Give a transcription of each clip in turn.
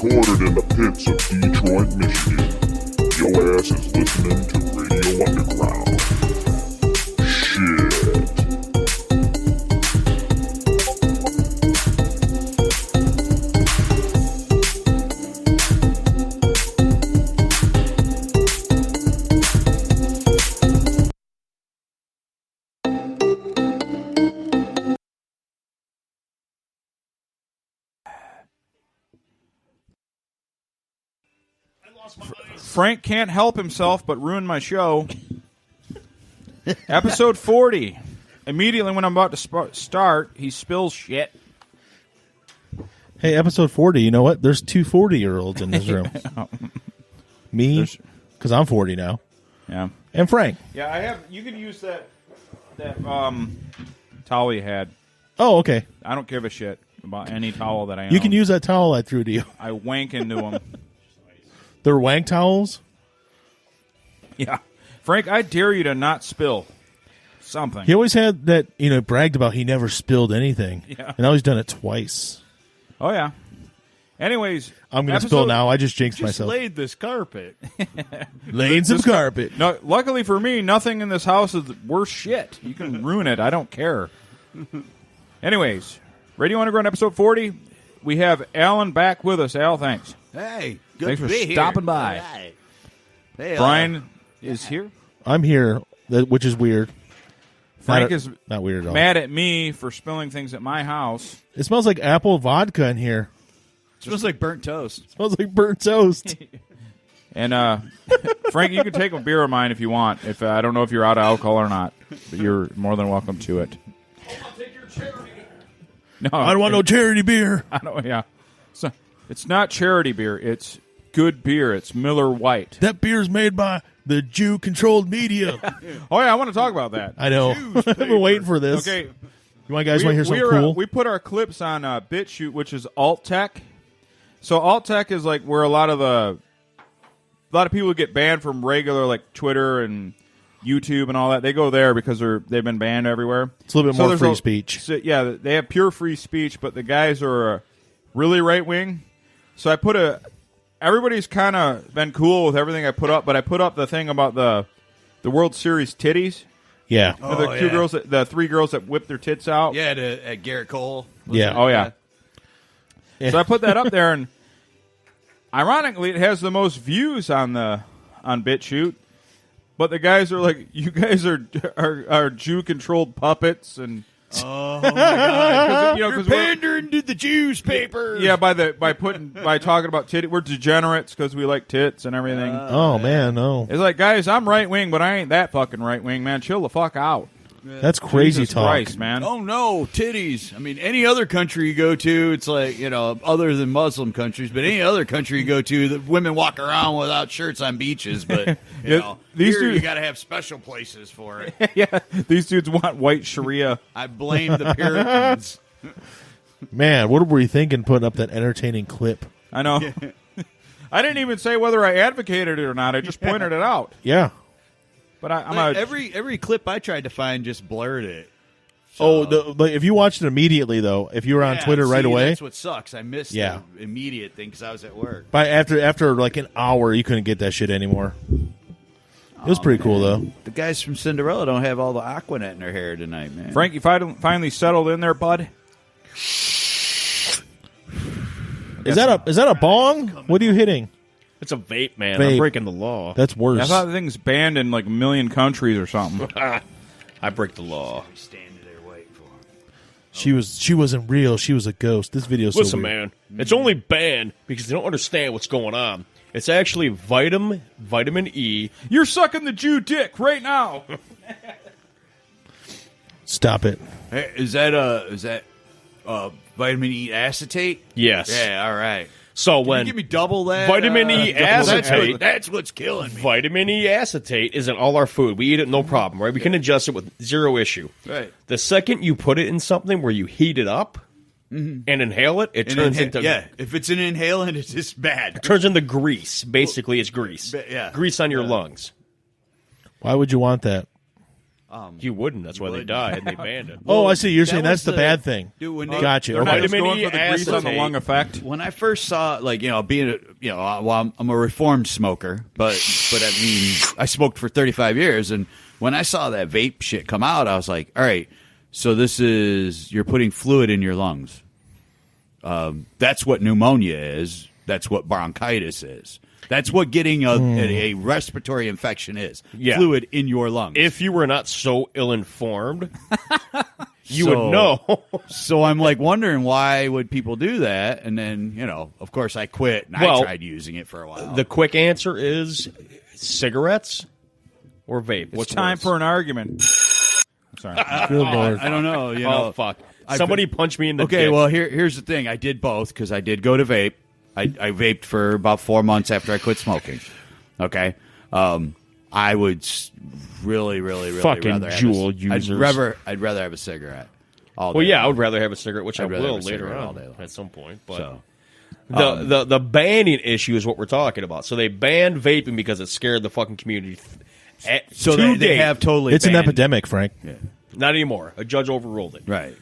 Recorded in the pits of Detroit, Michigan. Your ass is listening to Radio Underground. Shit. Frank can't help himself but ruin my show. Episode 40. Immediately when I'm about to start, he spills shit. Hey, episode 40, you know what? There's two 40-year-olds in this room. Me, because I'm 40 now. Yeah. And Frank. Yeah, I have. You can use that towel you had. Oh, okay. I don't give a shit about any towel that I own. You can use that towel I threw to you. I wank into them. They're wank towels? Yeah. Frank, I dare you to not spill something. He always had that, bragged about he never spilled anything. Yeah. And now he's done it twice. Oh, yeah. Anyways. I'm going to spill now. I just jinxed just myself. laid this carpet. Laid some carpet. No, luckily for me, nothing in this house is worse shit. You can ruin it. I don't care. Anyways, Radio Underground episode 40. We have Alan back with us. Al, thanks. Hey, good Thanks to for be here. stopping by. Right. Hey, Brian is here. I'm here, which is weird. Frank is not weird at all. mad at me for spilling things at my house. It smells like apple vodka in here. It smells like burnt toast. It smells like burnt toast. And Frank, you can take a beer of mine if you want. If I don't know if you're out of alcohol or not, but you're more than welcome to it. I'll take your charity. No, I don't want no charity beer. I don't. Yeah, so it's not charity beer. It's good beer. It's Miller White. That beer's made by the Jew-controlled media. Oh yeah, I want to talk about that. I know. I've been waiting for this. Okay, You guys want to hear something cool? We put our clips on BitChute, which is alt tech. So alt tech is like where a lot of people get banned from regular like Twitter and YouTube and all that. They go there because they've been banned everywhere. It's a little bit more free speech. So, yeah, they have pure free speech, but the guys are really right wing. So I put everybody's kind of been cool with everything I put up, but I put up the thing about the World Series titties. Yeah. The three girls that whipped their tits out. Yeah, at Garrett Cole. Yeah. Oh yeah. So I put that up there, and ironically, it has the most views on BitChute. But the guys are like, you guys are Jew-controlled puppets, and Oh my God! You're pandering to the Jews paper. Yeah, by talking about titties, we're degenerates because we like tits and everything. Man, no. It's like, guys, I'm right wing, but I ain't that fucking right wing, man. Chill the fuck out. That's crazy Jesus talk, Christ, man. Oh no, titties! I mean, any other country you go to, it's like other than Muslim countries, but any other country you go to, the women walk around without shirts on beaches. But these here dudes, you got to have special places for it. Yeah, these dudes want white Sharia. I blame the Puritans. Man, what were you thinking putting up that entertaining clip? I know. I didn't even say whether I advocated it or not. I just pointed it out. Yeah. But every clip I tried to find just blurred it. So, if you watched it immediately, though, if you were on Twitter right away, that's what sucks. I missed the immediate thing because I was at work. After like an hour, you couldn't get that shit anymore. It was pretty cool, though. The guys from Cinderella don't have all the Aquanet in their hair tonight, man. Frank, you finally settled in there, bud? Is that a bong? What are you hitting? It's a vape, man. Vape. I'm breaking the law. That's worse. I thought the thing's banned in like a million countries or something. I break the law. Standing there waiting for him. She wasn't real. She was a ghost. This video's so Listen, weird. man. It's only banned because they don't understand what's going on. It's actually vitamin E. You're sucking the Jew dick right now. Stop it. Hey, is that vitamin E acetate? Yes. Yeah. All right. So Can when you give me double that? vitamin E acetate, that's what's killing me. vitamin E acetate is in all our food. We eat it, no problem, right? We can ingest it with zero issue. Right. The second you put it in something where you heat it up and inhale it, it turns into If it's an inhalant, it's just bad. It turns into grease. Basically, it's grease. Yeah. Grease on your lungs. Why would you want that? You wouldn't. That's why they died and they banned it. Oh, I see. You're saying that that's was the bad thing. Dude, when they, Gotcha. They're not Okay. just Vitamin going E for the grease on the acetate. lung effect. When I first saw, like, being I'm a reformed smoker, but I mean, I smoked for 35 years, and when I saw that vape shit come out, I was like, all right, so you're putting fluid in your lungs. That's what pneumonia is. That's what bronchitis is. That's what getting a respiratory infection is. Yeah. Fluid in your lungs. If you were not so ill-informed, you would know. So I'm like wondering why would people do that? And then, of course I quit and I tried using it for a while. The quick answer is cigarettes or vape. It's time for an argument. Sorry. Good Lord. I don't know. Oh, fuck. Somebody punched me in the Okay, dick. well, here's the thing. I did both because I did go to vape. I vaped for about 4 months after I quit smoking. Okay? I would really, really, really Fucking rather have Juul users. I'd rather have a cigarette all day. Well, yeah, I would rather have a cigarette, which I I'd rather have will a later cigarette all on day long. at some point. But So, the banning issue is what we're talking about. So they banned vaping because it scared the fucking community. so they have totally It's an banned- epidemic, Frank. Not anymore. A judge overruled it. Right.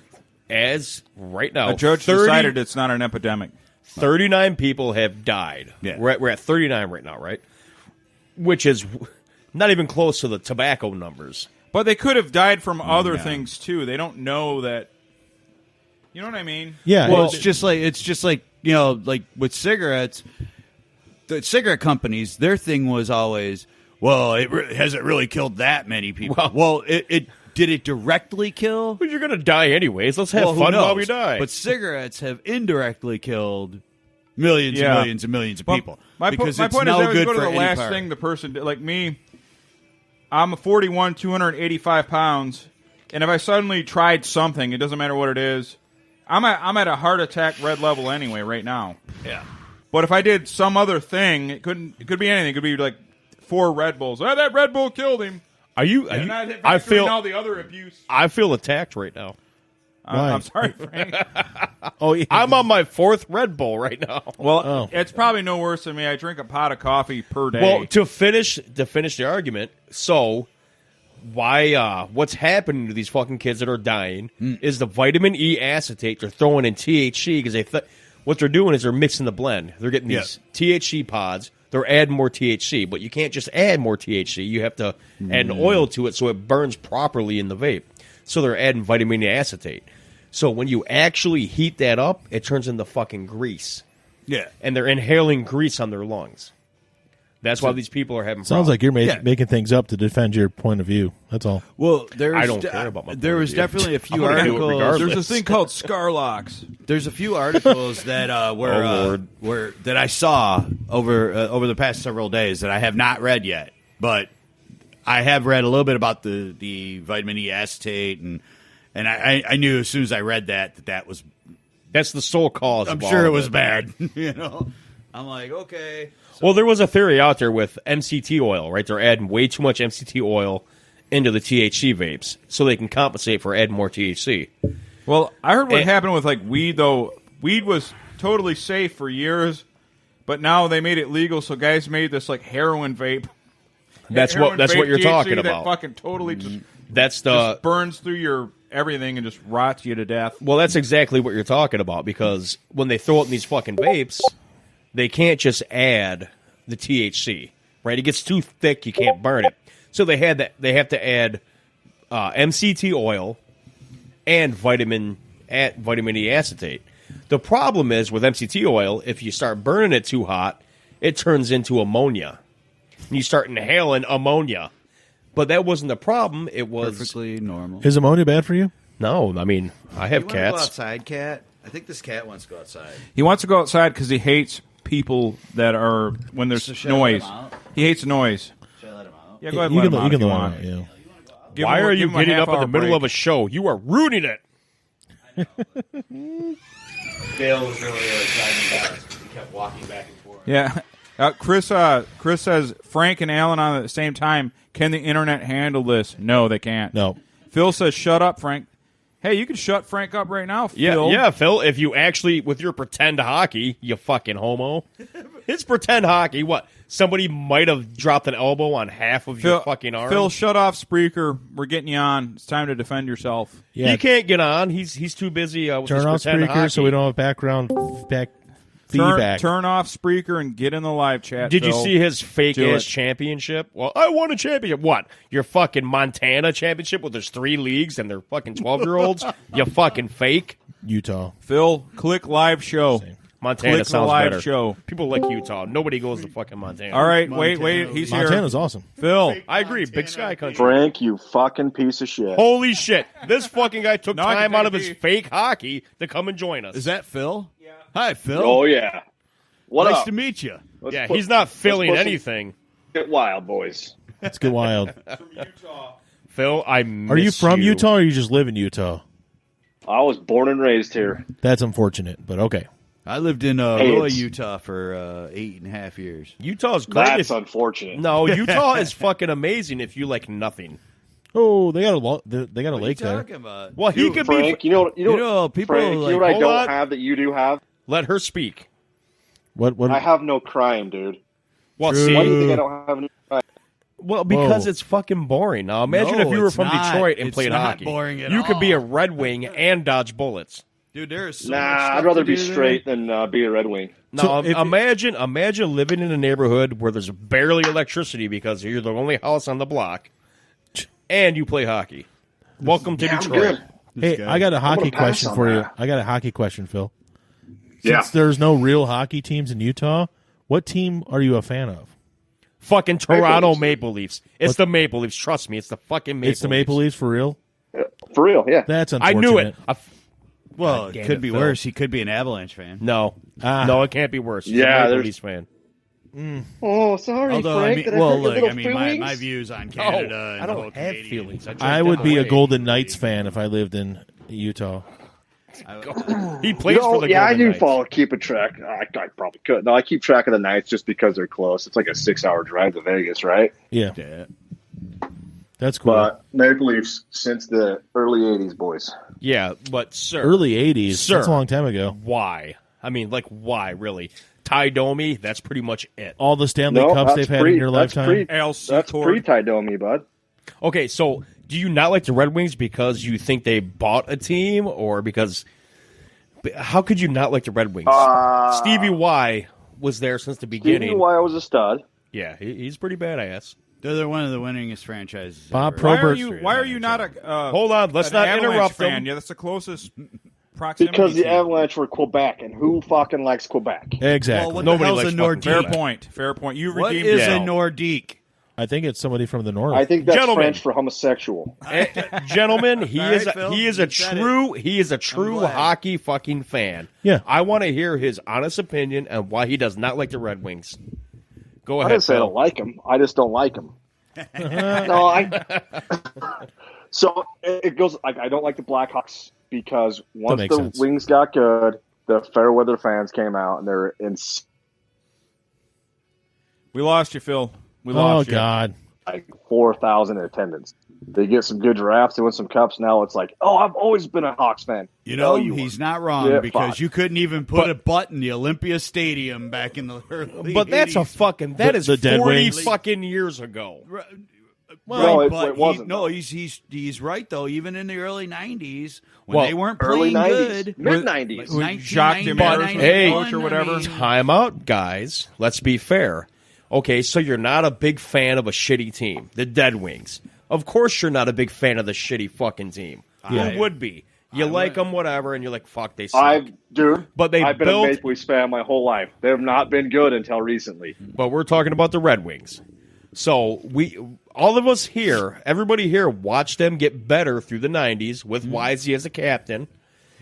As right now, A judge 30 decided it's not an epidemic. 39 people have died. Yeah. We're at 39 right now, right? Which is not even close to the tobacco numbers. But they could have died from other things too. They don't know that. You know what I mean? Yeah. Well, it's just like like with cigarettes, the cigarette companies, their thing was always, well, has it really killed that many people? Well, it did it directly kill? But you're going to die anyways. Let's have Well, who fun while knows? we die. But cigarettes have indirectly killed millions and millions and millions of people. My because point it's is, no I always good go to for the any last part. thing the person did. Like me, I'm a 41, 285 pounds, and if I suddenly tried something, it doesn't matter what it is. I'm at a heart attack red level anyway right now. Yeah. But if I did some other thing, it could be anything. It could be like 4 Red Bulls. Oh, that Red Bull killed him. Are you? And not I factoring all feel. the other abuse. I feel attacked right now. Why? I'm sorry, Frank. Oh, yeah. I'm on my 4th Red Bull right now. Well, it's probably no worse than me. I drink a pot of coffee per day. Well, to finish the argument, so why? What's happening to these fucking kids that are dying is the vitamin E acetate they're throwing in THC because what they're doing is they're mixing the blend. They're getting these THC pods. They're adding more THC, but you can't just add more THC. You have to add an oil to it so it burns properly in the vape. So they're adding vitamin E acetate. So when you actually heat that up, it turns into fucking grease. Yeah. And they're inhaling grease on their lungs. That's why these people are having Sounds problems. like you're making things up to defend your point of view. That's all. Well, I don't care about my point there of was view. definitely a few I'm gonna do it articles. regardless. there's this thing called Scarlocks. There's a few articles that that I saw over the past several days that I have not read yet, but I have read a little bit about the vitamin E acetate, and I knew as soon as I read that was. That's the sole cause. I'm of sure all it of was bad. I'm like, okay. Well, there was a theory out there with MCT oil, right? They're adding way too much MCT oil into the THC vapes so they can compensate for adding more THC. Well, I heard what And- happened with like weed though. Weed was totally safe for years, but now they made it legal. So guys made this like heroin vape. That's Heroin what vape you're THC talking that about. fucking totally just That's the burns through your everything and just rots you to death. well. That's exactly what you're talking about because when they throw it in these fucking vapes, they can't just add the THC, right? It gets too thick, you can't burn it. So they have to add MCT oil and vitamin E acetate. The problem is with MCT oil, if you start burning it too hot, it turns into ammonia. And you start inhaling ammonia. But that wasn't the problem. It was Perfectly normal. Is ammonia bad for you? no. I mean, I have You wanna go cats. outside, cat? I think this cat wants to go outside. He wants to go outside because he hates people that are when there's So should I let noise. him out? He hates noise. Should I let him out? Yeah, go ahead. You let can him out you if can you let want. him out, yeah. Give Why him a- are you give him a getting up in half-hour the middle break. of a show? You are ruining it. Dale was really excited about it. He kept walking back and forth. Yeah. Chris says Frank and Alan on at the same time. Can the internet handle this? No, they can't. No. Phil says, "Shut up, Frank." Hey, you can shut Frank up right now, Phil. Yeah, Phil. If you actually with your pretend hockey, you fucking homo. It's pretend hockey. What? Somebody might have dropped an elbow on half of your fucking arm. Phil, shut off Spreaker. We're getting you on. It's time to defend yourself. Yeah. He can't get on. He's too busy with Turn his off pretend speaker hockey. so we don't have feedback. Turn off Spreaker and get in the live chat. Did you Phil. see his fake Do ass it. championship? Well, I won a championship. What? Your fucking Montana championship where there's 3 leagues and they're fucking 12-year-olds? You fucking fake. Utah. Phil, click live show. Montana Click the sounds live better. show. People like Utah. Nobody goes to fucking Montana. All right, wait. He's here. Montana's awesome. Phil. I agree. Big sky country. Frank, you fucking piece of shit. Holy shit. This fucking guy took No, I can time out of take his it. fake hockey to come and join us. Is that Phil? Yeah. Hi, Phil. Oh, yeah. What nice up? to meet you. Let's yeah, put- he's not filling let's put some- anything. Get wild, boys. Let's get wild. Phil, I miss Are you from Utah or you just live in Utah? I was born and raised here. That's unfortunate, but okay. I lived in Hey, Roy, it's- Utah for 8.5 years. Utah's great. That's unfortunate. No, Utah is fucking amazing if you like nothing. Oh, they got a What lake are you there. talking about? Well, he could Frank, be. you know, You know, people Frank, like- you know what I hold don't on. have that you do have? Let her speak. What? I have no crime, dude. Well, True. see, Why do you think I don't have any crime? well, because Whoa. it's fucking boring. Now, imagine No, if you were it's from not. Detroit and It's played not hockey. boring at you could be a all. Red Wing and dodge bullets. Dude, there is so Nah, much stuff I'd rather to be do there. straight than be a Red Wing. Now, So if- imagine living in a neighborhood where there's barely electricity because you're the only house on the block, and you play hockey. Welcome to Yeah, I'm Detroit. good. Hey, I got a hockey pass question on for you. that. I got a hockey question, Phil. Yeah. Since there's no real hockey teams in Utah, what team are you a fan of? Fucking Toronto Leafs. Maple Leafs. It's the Maple Leafs. Trust me, it's the fucking Maple It's the Maple Leafs for real? For real, yeah. That's I unfortunate. knew it. Well, God it damn could it, be Phil. worse. He could be an Avalanche fan. No, no, it can't be worse. He's Yeah, a Maple there's- Leafs fan. Oh, sorry, Although, Frank. I mean, Did I well, hurt your look, little I mean, my feelings? views on Oh, Canada and I the whole don't have Canadian- feelings. I would be a away. Golden Knights fan if I lived in Utah. He plays for the yeah, I Golden do Knights. follow, keep a track. I probably could. No, I keep track of the Knights just because they're close. It's like a 6-hour drive to Vegas, right? Yeah, Yeah. that's cool. But Maple Leafs since the early 80s, boys. Yeah, but sir, Early 80s. Sir. That's a long time ago. why? I mean, like, why really? Ty Domi, that's pretty much it. All the Stanley No, Cups that's they've had in your that's lifetime. LC That's Cord. pre-Tydomi, bud. Okay, so do you not like the Red Wings because you think they bought a team, or because? How could you not like the Red Wings? Stevie Y was there since the beginning. Stevie Y was a stud. Yeah, he's pretty badass. They're one of the winningest franchises. Bob ever. Probert- Why are you not a Hold on, let's an not Avalanche interrupt fan? them. Yeah, that's the closest proximity. Because the team. Avalanche were Quebec, and who fucking likes Quebec? Exactly. Well, what Nobody the hell's likes a fucking Nordique? Fair point. Fair point. You What redeemed is yourself. a Nordique? I think it's somebody from the north. I think that's Gentlemen. French for homosexual. Gentlemen, he All is right, Phil, he is a you said true glad. hockey fucking fan. Yeah. I want to hear his honest opinion on why he does not like the Red Wings. Go I ahead, didn't say I Phil. don't like him. I just don't like him. No, So it goes like I don't like the Blackhawks because once makes the sense. Wings got good, the Fairweather fans came out and they're in We lost you, Phil. We Oh lost you. God. like 4,000 in attendance. They get some good drafts, they win some cups. Now it's like, oh, I've always been a Hawks fan. You know, No, you he's weren't. not wrong Yeah, because fuck. you couldn't even put a butt in the Olympia Stadium back in the early But that's a 80s. fucking that The- is the Dead 40 Wings? fucking years ago. No, it but wasn't, no, though. he's right though. Even in the early '90s, when Well, they weren't Early playing 90s, good, mid 90s. With Jacques Demers, Hey, coach or whatever. Time out, guys. Let's be fair. Okay, so you're not a big fan of a shitty team, the Dead Wings. Of course, you're not a big fan of the shitty fucking team. Yeah. Who would be? You like them, whatever, and you're like, fuck, they suck. I've been built- a Maple Leafs fan my whole life. They have not been good until recently. But we're talking about the Red Wings. So all of us here, everybody here, watched them get better through the 90s with Wisey as a captain,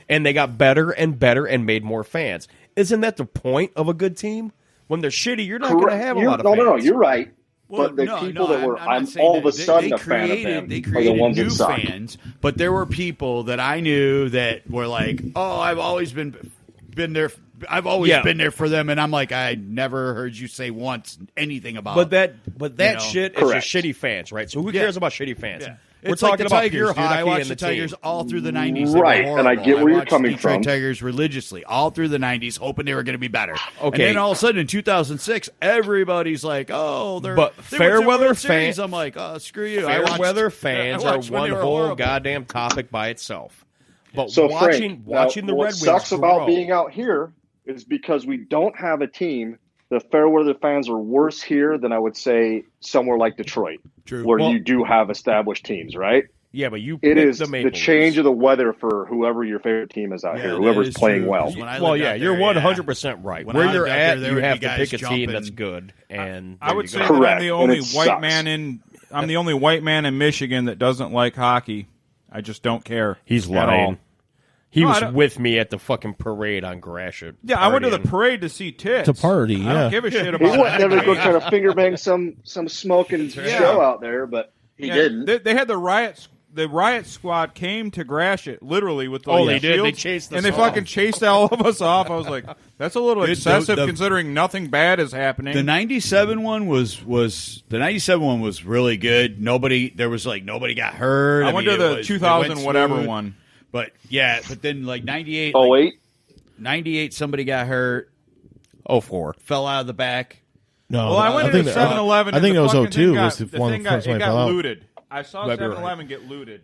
and they got better and better and made more fans. Isn't that the point of a good team? When they're shitty, you're not going to have a lot of fans. No, you're right. Well, but the no, people no, that were, I'm not I'm saying all of a that. sudden They a fan of created- them They are the created ones new that suck. fans, but there were people that I knew that were like, "Oh, I've always been there. I've always Yeah. been there for them," and I'm like, I never heard you say once anything about. But that you know, shit is correct. just shitty fans, right? So who Yeah. cares about shitty fans? Yeah. It's We're like talking the about Tigers, pure dude. I hockey watched and the the team. Tigers all through the 90s. They were Right, and I horrible. get where you're watched coming Detroit from. Tigers religiously all through the 90s, hoping they were going to be better. And Okay. then all of a sudden in 2006, everybody's like, "Oh, they But went to fair the weather World Series." fan- I'm like, "Oh, screw you." Fair watched- weather I fans are watched when one they were whole horrible. goddamn topic by itself. But So watching Frank, the what Red Wings sucks about grow- being out here is because we don't have a team. The fair weather fans are worse here than I would say somewhere like Detroit, True. where Well- you do have established teams, right? Yeah, but you It picked is the the Maple change Leafs. of the weather for whoever your favorite team is out Yeah, here, that whoever's is playing true, well. 'cause when I Well, lived yeah, out you're there, 100% right. When I Where lived you're out there, at, there you would have be to pick a guys team that's jumping. good. And I there would you say go. that I'm Correct, the and only it white sucks. man in. I'm the only white man in Michigan that doesn't like hockey. I just don't care. He's at all. lying. He No, I was don't- with me at the fucking parade on Gratiot. Yeah, I went to the partying. parade to see tits. To party, I yeah. don't give a shit He about went there to go that. try to finger bang some smoking right. show out there, but he Yeah, didn't. They had the riots. The riot squad came to Gratiot, literally with the Oh, they did? They shields, chased us and they off. fucking chased all of us off. I was like, that's a little Dude, excessive the- considering nothing bad is happening. The 97 one was the 97 one was really good. Nobody got hurt. I went mean, to the it was- 2000 it went whatever smooth. one. But yeah, but then like 98 Oh, like, wait. 98 somebody got hurt, 04. fell out of the back. No, Well, I went to think 7-Eleven. I think and it was the fucking 02 thing was got- the one thing first got, one it fell got out. looted. I saw Might be 7-Eleven get looted.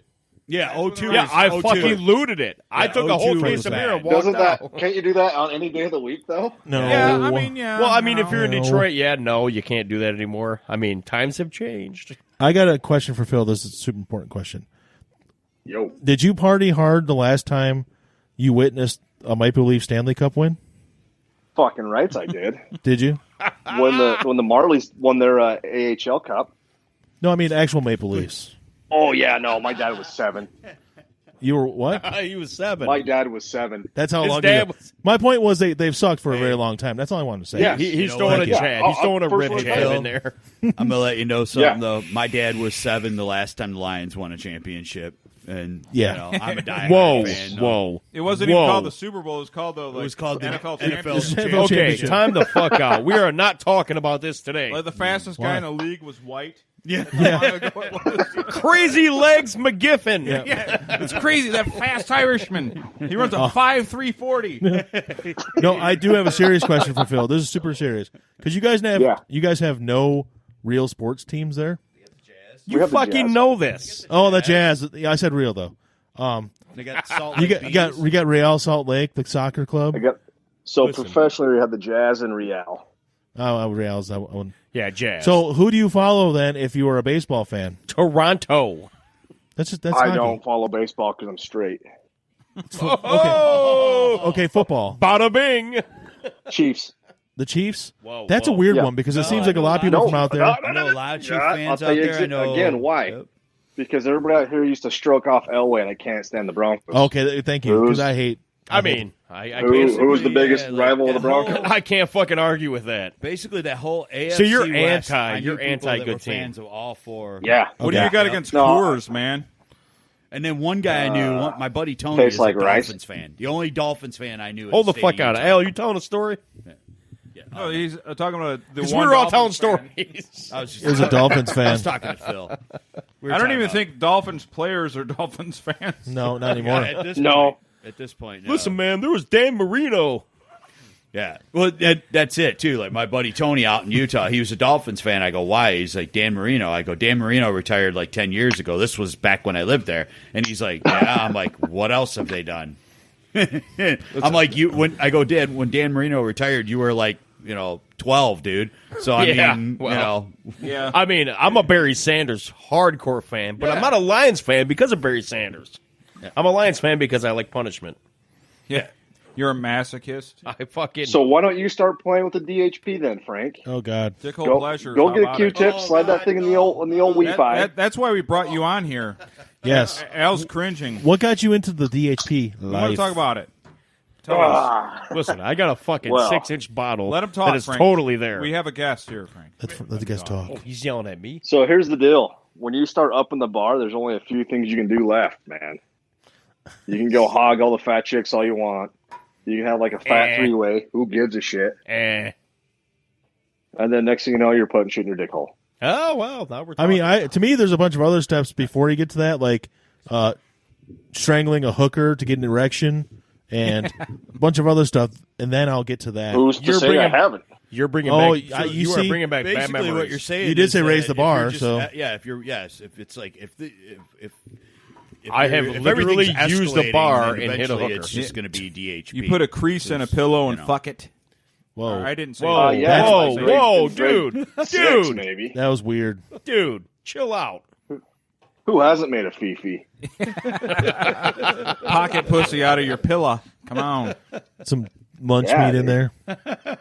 Yeah, 02. Yeah, I 02. fucking looted it. I took a whole 02 case was of bad. beer and walked Doesn't that? out. Can't you do that on any day of the week though? No. Yeah, I mean, yeah. Well, I mean, if no. you're in No. Detroit, yeah, no, you can't do that anymore. I mean, times have changed. I got a question for Phil. This is a super important question. Yo, Did you party hard the last time you witnessed a Maple Leaf Stanley Cup win? fucking rights, I did. Did you? when the Marlies won their AHL Cup. No, I mean actual Maple Leafs. Oh yeah, no, my dad was 7. You were what? He was 7. My dad was 7. That's how His long. dad ago. was- My point was they've sucked for a very long time. That's all I wanted to say. Yeah. He's You know throwing what? a Yeah. Chad. He's throwing a First rib one jab down. in there. I'm gonna let you know something Yeah. though. My dad was 7 the last time the Lions won a championship, and Yeah. you know, I'm a diehard Whoa, fan. whoa. It wasn't Whoa. even called the Super Bowl. It was called the NFL NFL Championship. NFL Okay, Championship. time the fuck out. We are not talking about this today. Like the fastest Why? guy in the league was white. Yeah. Crazy Legs McGiffin. Yeah, it's crazy. That fast Irishman. He runs a 5.340. No, I do have a serious question for Phil. This is super serious because you guys Yeah. have no real sports teams there. We You have the fucking Jazz. know this. Oh, the Jazz. Yeah, I said real though. They got Salt You Lake got Bees. we got Real Salt Lake, the soccer club. I got so Listen. professionally we had the Jazz and Real. Oh, Real's that one. Yeah, Jazz. So who do you follow then if you were a baseball fan? Toronto. That's I hockey. don't follow baseball because I'm straight. Okay, football. Bada bing. Chiefs. The Chiefs. Whoa, That's a whoa. weird Yeah. one because it No, seems like a lot of no, people no, from out there. no, I know a lot of Chief Yeah, I'll fans tell out you there. I know again why. Yep. Because everybody out here used to stroke off Elway, and I can't stand the Broncos. Okay, thank you because I hate. I mean, I Who's the can't. biggest like rival of the that whole- Broncos? I can't fucking argue with that. Basically, that whole AFC So you're West, anti- I knew you're people anti that good were team. fans of all 4. Yeah. What do Okay. you got against No. Coors, man? And then one guy I knew, my buddy Tony, tastes is a like rice. Dolphins fan. The only Dolphins fan I knew. in Hold the state fuck of out. Utah. Al, you telling a story? No, he's talking about the Because one. we were all telling Dolphins fan. stories. I was just It was a Dolphins I fan. was talking to Phil. We were I don't talking even about- think Dolphins players are Dolphins fans. No, not anymore. At this No. point, at this point, no. Listen, man, there was Dan Marino. Yeah. Well, that's it, too. Like, my buddy Tony out in Utah, he was a Dolphins fan. I go, why? He's like, Dan Marino. I go, Dan Marino retired like 10 years ago. This was back when I lived there. And he's like, yeah. I'm like, what else have they done? I'm like, Dad, when Dan Marino retired, you were like, 12, dude. So, I Yeah, mean, well. Yeah. I mean, I'm a Barry Sanders hardcore fan, but I'm not a Lions fan because of Barry Sanders. I'm a Lions fan because I like punishment. Yeah. You're a masochist. I fucking So why don't you start playing with the DHP then, Frank? Oh God. Dickhole Go, pleasure. go How get a about it? Q-tip, slide that thing in the old Wi-Fi. That's why we brought you on here. Yes. Al's cringing. What got you into the DHP We want life? to talk about it. Tell us. listen. I got a fucking Well. 6-inch bottle. Let him talk, that is Frank. totally there. We have a guest here, Frank. Let the guys talk. Oh, he's yelling at me. So here's the deal. When you start up in the bar, there's only a few things you can do left, man. You can go hog all the fat chicks all you want. You can have like a fat three-way. Who gives a shit? Eh. And then next thing you know, you're putting shit in your dick hole. Oh well, now we're. I mean, talking. to me, there's a bunch of other steps before you get to that, like strangling a hooker to get an erection, and a bunch of other stuff, and then I'll get to that. Who's to say I haven't? You're bringing Oh, back. you are see, bringing back bad Basically, memories. what you're saying, You did is say raise that the if you're bar, just- so- if it's like if I have if literally everything's used the escalating, bar then and hit a eventually hooker. It's just going to be DHP. You put a crease in a pillow and know. fuck it. Whoa, I didn't say Whoa, that. yeah, whoa, it's like whoa, grade dude, 6, dude, maybe. that was weird. dude, chill out. Who hasn't made a Fifi? Pocket pussy out of your pillow. Come on. Some lunch Yeah, meat in dude. there.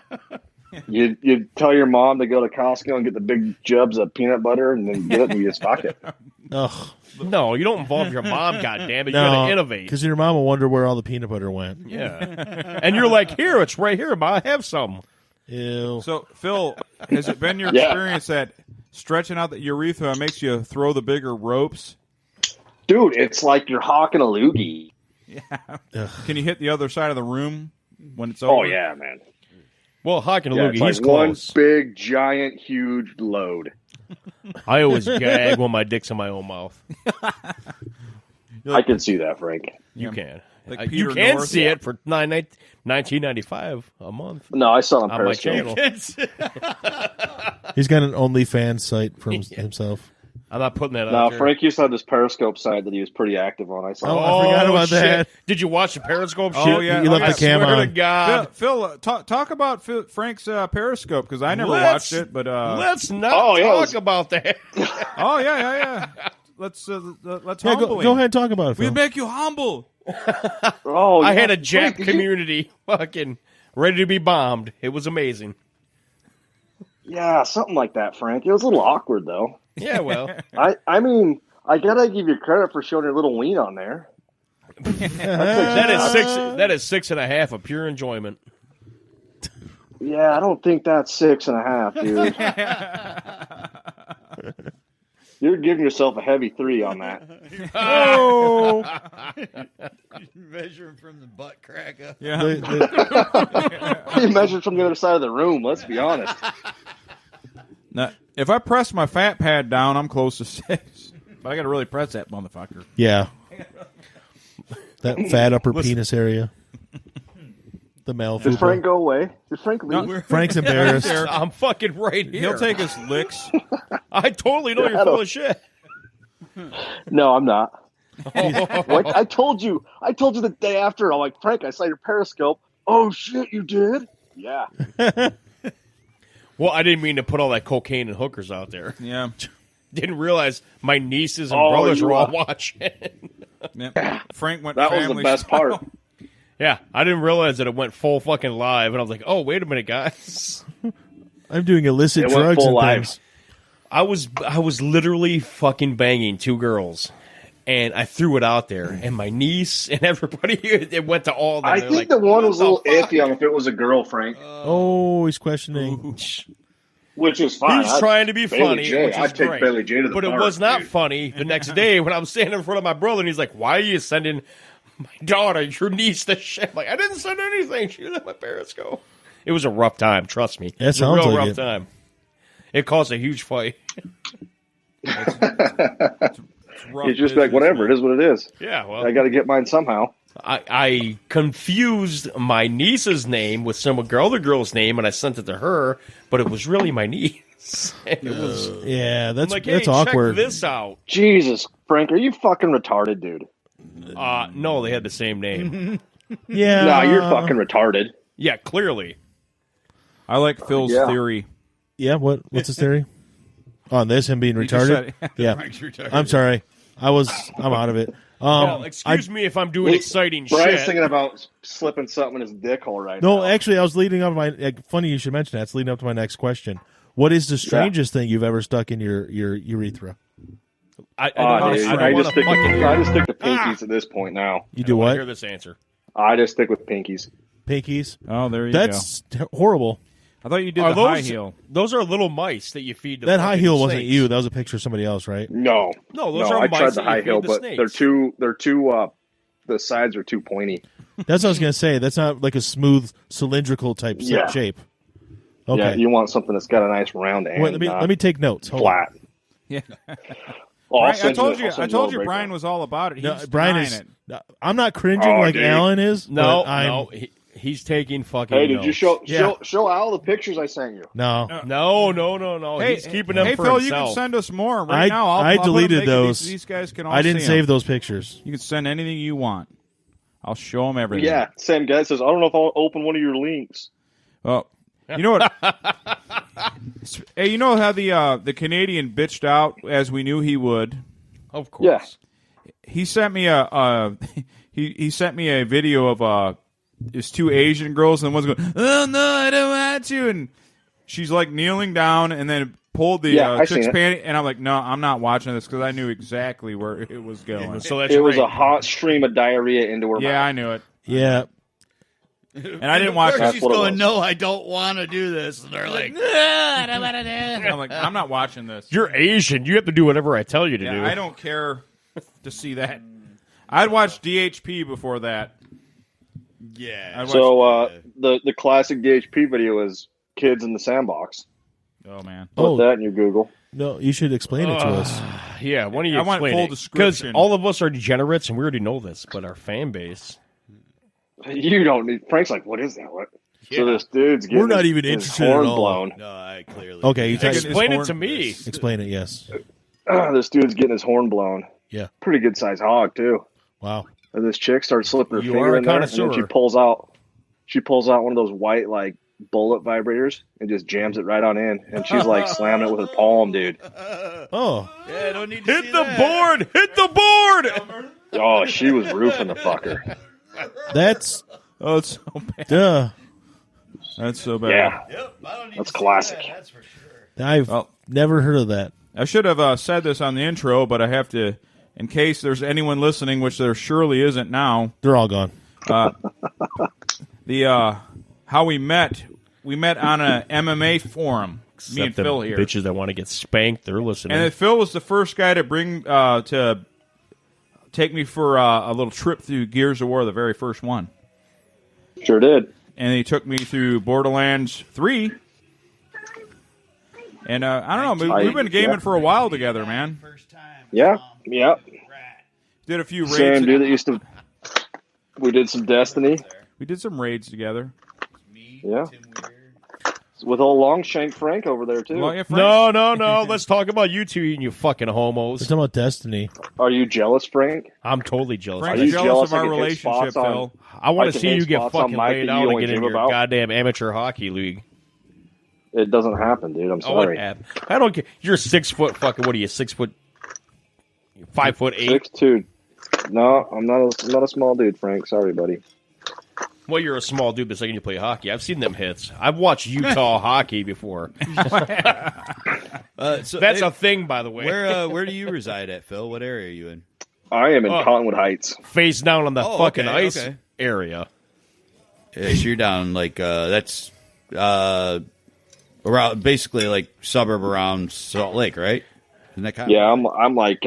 You tell your mom to go to Costco and get the big jugs of peanut butter and then get it and you just fuck it. Ugh, No, you don't involve your mom. Goddammit, you no, gotta innovate. because your mom will wonder where all the peanut butter went. Yeah, and you're like, here, it's right here, Ma. Have some. Ew. So, Phil, has it been your Yeah. experience that stretching out the urethra makes you throw the bigger ropes? Dude, it's like you're hawking a loogie. Can you hit the other side of the room when it's over? Oh, yeah, man. Well, Hawk and a Yeah, loogie, it's like he's one close. big, giant, huge load. I always gag when my dick's in my own mouth. I can see that, Frank. You can. Like You Peter can North. see it for $19.95 a month No, I saw it on on my Periscope. channel. He's got an OnlyFans site for himself. I'm not putting that No, out there. Frank used to have this Periscope site that he was pretty active on. I saw. Oh, it. I forgot about shit. that. Did you watch the Periscope Oh, shit? yeah. You left I the cam swear on. to God. Phil, talk about Frank's Periscope, because I never Let's- watched it. But Let's not Oh, yeah, it talk was- about that. oh yeah. Let's Yeah, humble go him. ahead and talk about it, We Phil. make you humble. Oh, I yeah. had a Jap Frank, did you- community fucking ready to be bombed. It was amazing. Yeah, something like that, Frank. It was a little awkward though. Yeah, well, I mean, I gotta give you credit for showing your little ween on there. that is 6.5 of pure enjoyment. Yeah, I don't think that's 6.5, dude. You're giving yourself a heavy 3 on that. Oh, measuring from the butt crack up. Yeah. You measured from the other side of the room. Let's be honest. Now, if I press my fat pad down, I'm close to 6. But I got to really press that motherfucker. yeah. That fat upper penis area. The male Did Frank fupa. go away? Did Frank leave? Frank's embarrassed. I'm fucking right here. He'll take his licks. I totally know you're full of shit. No, I'm not. What? I told you the day after. I'm like, Frank, I saw your Periscope. Oh shit, you did? Yeah. Well, I didn't mean to put all that cocaine and hookers out there. Yeah. Didn't realize my nieces and Oh, brothers you were all are. watching. Yeah. Frank went That was the family best style. part. Yeah, I didn't realize that it went full fucking live, and I was like, "Oh, wait a minute, guys!" I'm doing illicit It went drugs full and live. things. I was literally fucking banging 2 girls, and I threw it out there, and my niece and everybody it went to all of them. I They're think like, the one "What was a little the fuck?" iffy on if it was a girl, Frank, Oh, he's questioning. which is fine. He's trying to be Bailey funny, J. which is I'd take great. Bailey J to the but it bar, was not dude. funny the next day when I was standing in front of my brother, and he's like, "Why are you sending my daughter, your niece, the shit?" I'm like, I didn't send anything. She was at my Periscope. It was a rough time, trust me. That It was a sounds real like rough it. time. It caused a huge fight. He's just like, whatever, it is what it is. Yeah, well, I got to get mine somehow. I confused my niece's name with some other girl's name, and I sent it to her, but it was really my niece. It was Yeah, I'm that's like, that's hey, awkward. check this out. Jesus, Frank, are you fucking retarded, dude? No, they had the same name. Yeah, Nah, you're fucking retarded. Yeah, clearly. I like Phil's Yeah. theory. Yeah, what's his theory on this? Him being just retarded? said Yeah, I'm sorry. I'm out of it. Well, excuse me if I'm doing exciting Brian's shit. thinking about slipping something in his dick hole right No, now. actually, I was leading up to my. Funny you should mention that. It's leading up to my next question. What is the strangest thing you've ever stuck in your urethra? I Oh, dude, I want just to stick fucking to hear. pinkies at this point now. You do Hear what? this answer. I just stick with pinkies. Pinkies. Oh, there you That's horrible. go. I thought you did Are the high those heel. Those are little mice that you feed. To That high fucking heel wasn't snakes. you. That was a picture of somebody else, right? No, No, those are I mice tried that the you high feed heel, the but snakes. they're too. The sides are too pointy. That's what I was gonna say. That's not like a smooth cylindrical type Yeah. shape. Okay. Yeah, you want something that's got a nice round end. Wait, let me take notes. Hold on. flat. Yeah. Oh, I'll Brian, send I I'll send told a you breakdown. Brian was all about it. No, He's Brian denying is. it. I'm not cringing Oh, like dude. Alan is. No, but I'm, no, he's taking fucking. Hey, did notes. you show Yeah. show Al the pictures I sent you? No. No. Hey, He's keeping them hey, for Phil, himself. you can send us more I- right now. I I'll put deleted them. those. These guys can all I didn't see save 'em. those pictures. You can send anything you want. I'll show them everything. Yeah, same guy says, I don't know if I'll open one of your links. Well, you know what? Hey, you know how the Canadian bitched out as we knew he would. Of course. Yeah. He sent me he sent me a video of his two Asian girls, and one's going, "Oh no, I don't want to," and she's like kneeling down, and then pulled the Yeah, I chick's seen it. panty, and I'm like, "No, I'm not watching this," because I knew exactly where it was going. So that's It was right. a hot stream of diarrhea into her Yeah, mouth. I knew it, Yeah. and I didn't watch That's it. She's what it going, was. no, I don't want to do this. And they're like, I'm like, I'm not watching this. You're Asian. You have to do whatever I tell you to do. Yeah, I don't care to see that. I'd watch DHP before that. yeah. I'd watch, So the classic DHP video is kids in the sandbox. oh man, Put Oh that in your Google. no, you should explain it to us. Yeah, why don't you I want explain full it? Because description. all of us are degenerates, and we already know this, but our fan base. You don't need. Frank's like, what is that? What? So this dude's getting We're not even his interested at horn all. blown. No, I clearly. Okay, you Taking take, his Explain horn- it to me. explain it. Yes. This dude's getting his horn blown. Yeah. Pretty good sized hog too. Wow. And this chick starts slipping her You finger are a in there, and then connoisseur. she pulls out one of those white like bullet vibrators and just jams it right on in, and she's like slamming it with her palm, dude. Oh. Yeah, I don't need to Hit see the that. board! Hit the board! Oh, she was roofing the fucker. That's oh, it's so bad. duh. That's so bad. Yeah, Yep, I don't need that's to see classic. that, that's for sure. I've Well- never heard of that. I should have said this on the intro, but I have to, in case there's anyone listening, which there surely isn't now. They're all gone. The how we met on a MMA forum. Me and Except them Phil here, bitches that want to get spanked, they're listening. and then Phil was the first guy to bring to take me for a little trip through Gears of War, the very first one, Sure did. and he took me through Borderlands 3. And I don't know, we've been gaming yeah. for a while together, man. First time. Yeah, yeah. Did a few raids. Same dude that used to. We did some Destiny. We did some raids together. Me, Yeah. Tim Weird. With old Longshank Frank over there too. Well, yeah, Frank- No. Let's talk about you two, you fucking We're homos. talking about Destiny. Are you jealous, Frank? I'm totally jealous. Frank's Are you jealous jealous of our I can hit relationship, spots on- Phil. I want I to can see hit you get spots on fucking Mike laid that out you and only get in dream your about. goddamn amateur hockey league. It doesn't happen, dude. I'm Oh, it sorry. happened. I don't care. You're 6 foot fucking. What are you? 6 foot? 5'8". 6'2". No, I'm not a small dude, Frank. Sorry, buddy. Well, you're a small dude, but it's like you play hockey. I've seen them hits. I've watched Utah hockey before. So That's hey, a thing, by the way. where do you reside at, Phil? What area are you in? I am in Oh. Cottonwood Heights. Face down on the Oh, fucking okay, ice okay. area. Yeah, so you're down like that's around basically like suburb around Salt Lake, right? Isn't that kind Yeah, I'm like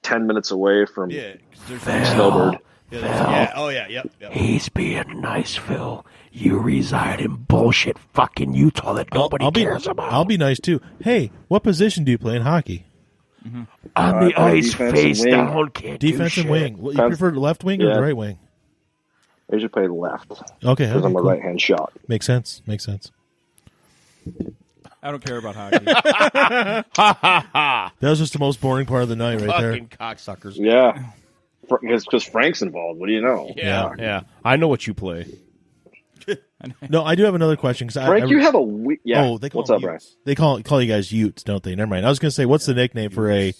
10 minutes away from yeah. 'Cause there's Snowbird. yeah. Oh yeah. Yep. He's being nice, Phil. You reside in bullshit fucking Utah that nobody cares about. I'll be nice too. Hey, what position do you play in hockey? On the play ice, defense face and wing. down, can't do Defense and shit. wing. Well, you Defense- prefer left wing or Yeah. the right wing? I usually play left Okay, because I'm a cool. right hand shot. Makes sense. Makes sense. I don't care about hockey. That was just the most boring part of the night, right there. Fucking cocksuckers. Yeah, because Frank's involved. What do you know? Yeah. I know what you play. No, I do have another question because Frank, you have a yeah. Oh, they call What's them up, Brian? Utes. They call you guys Utes, don't they? Never mind. I was going to say, what's the nickname for a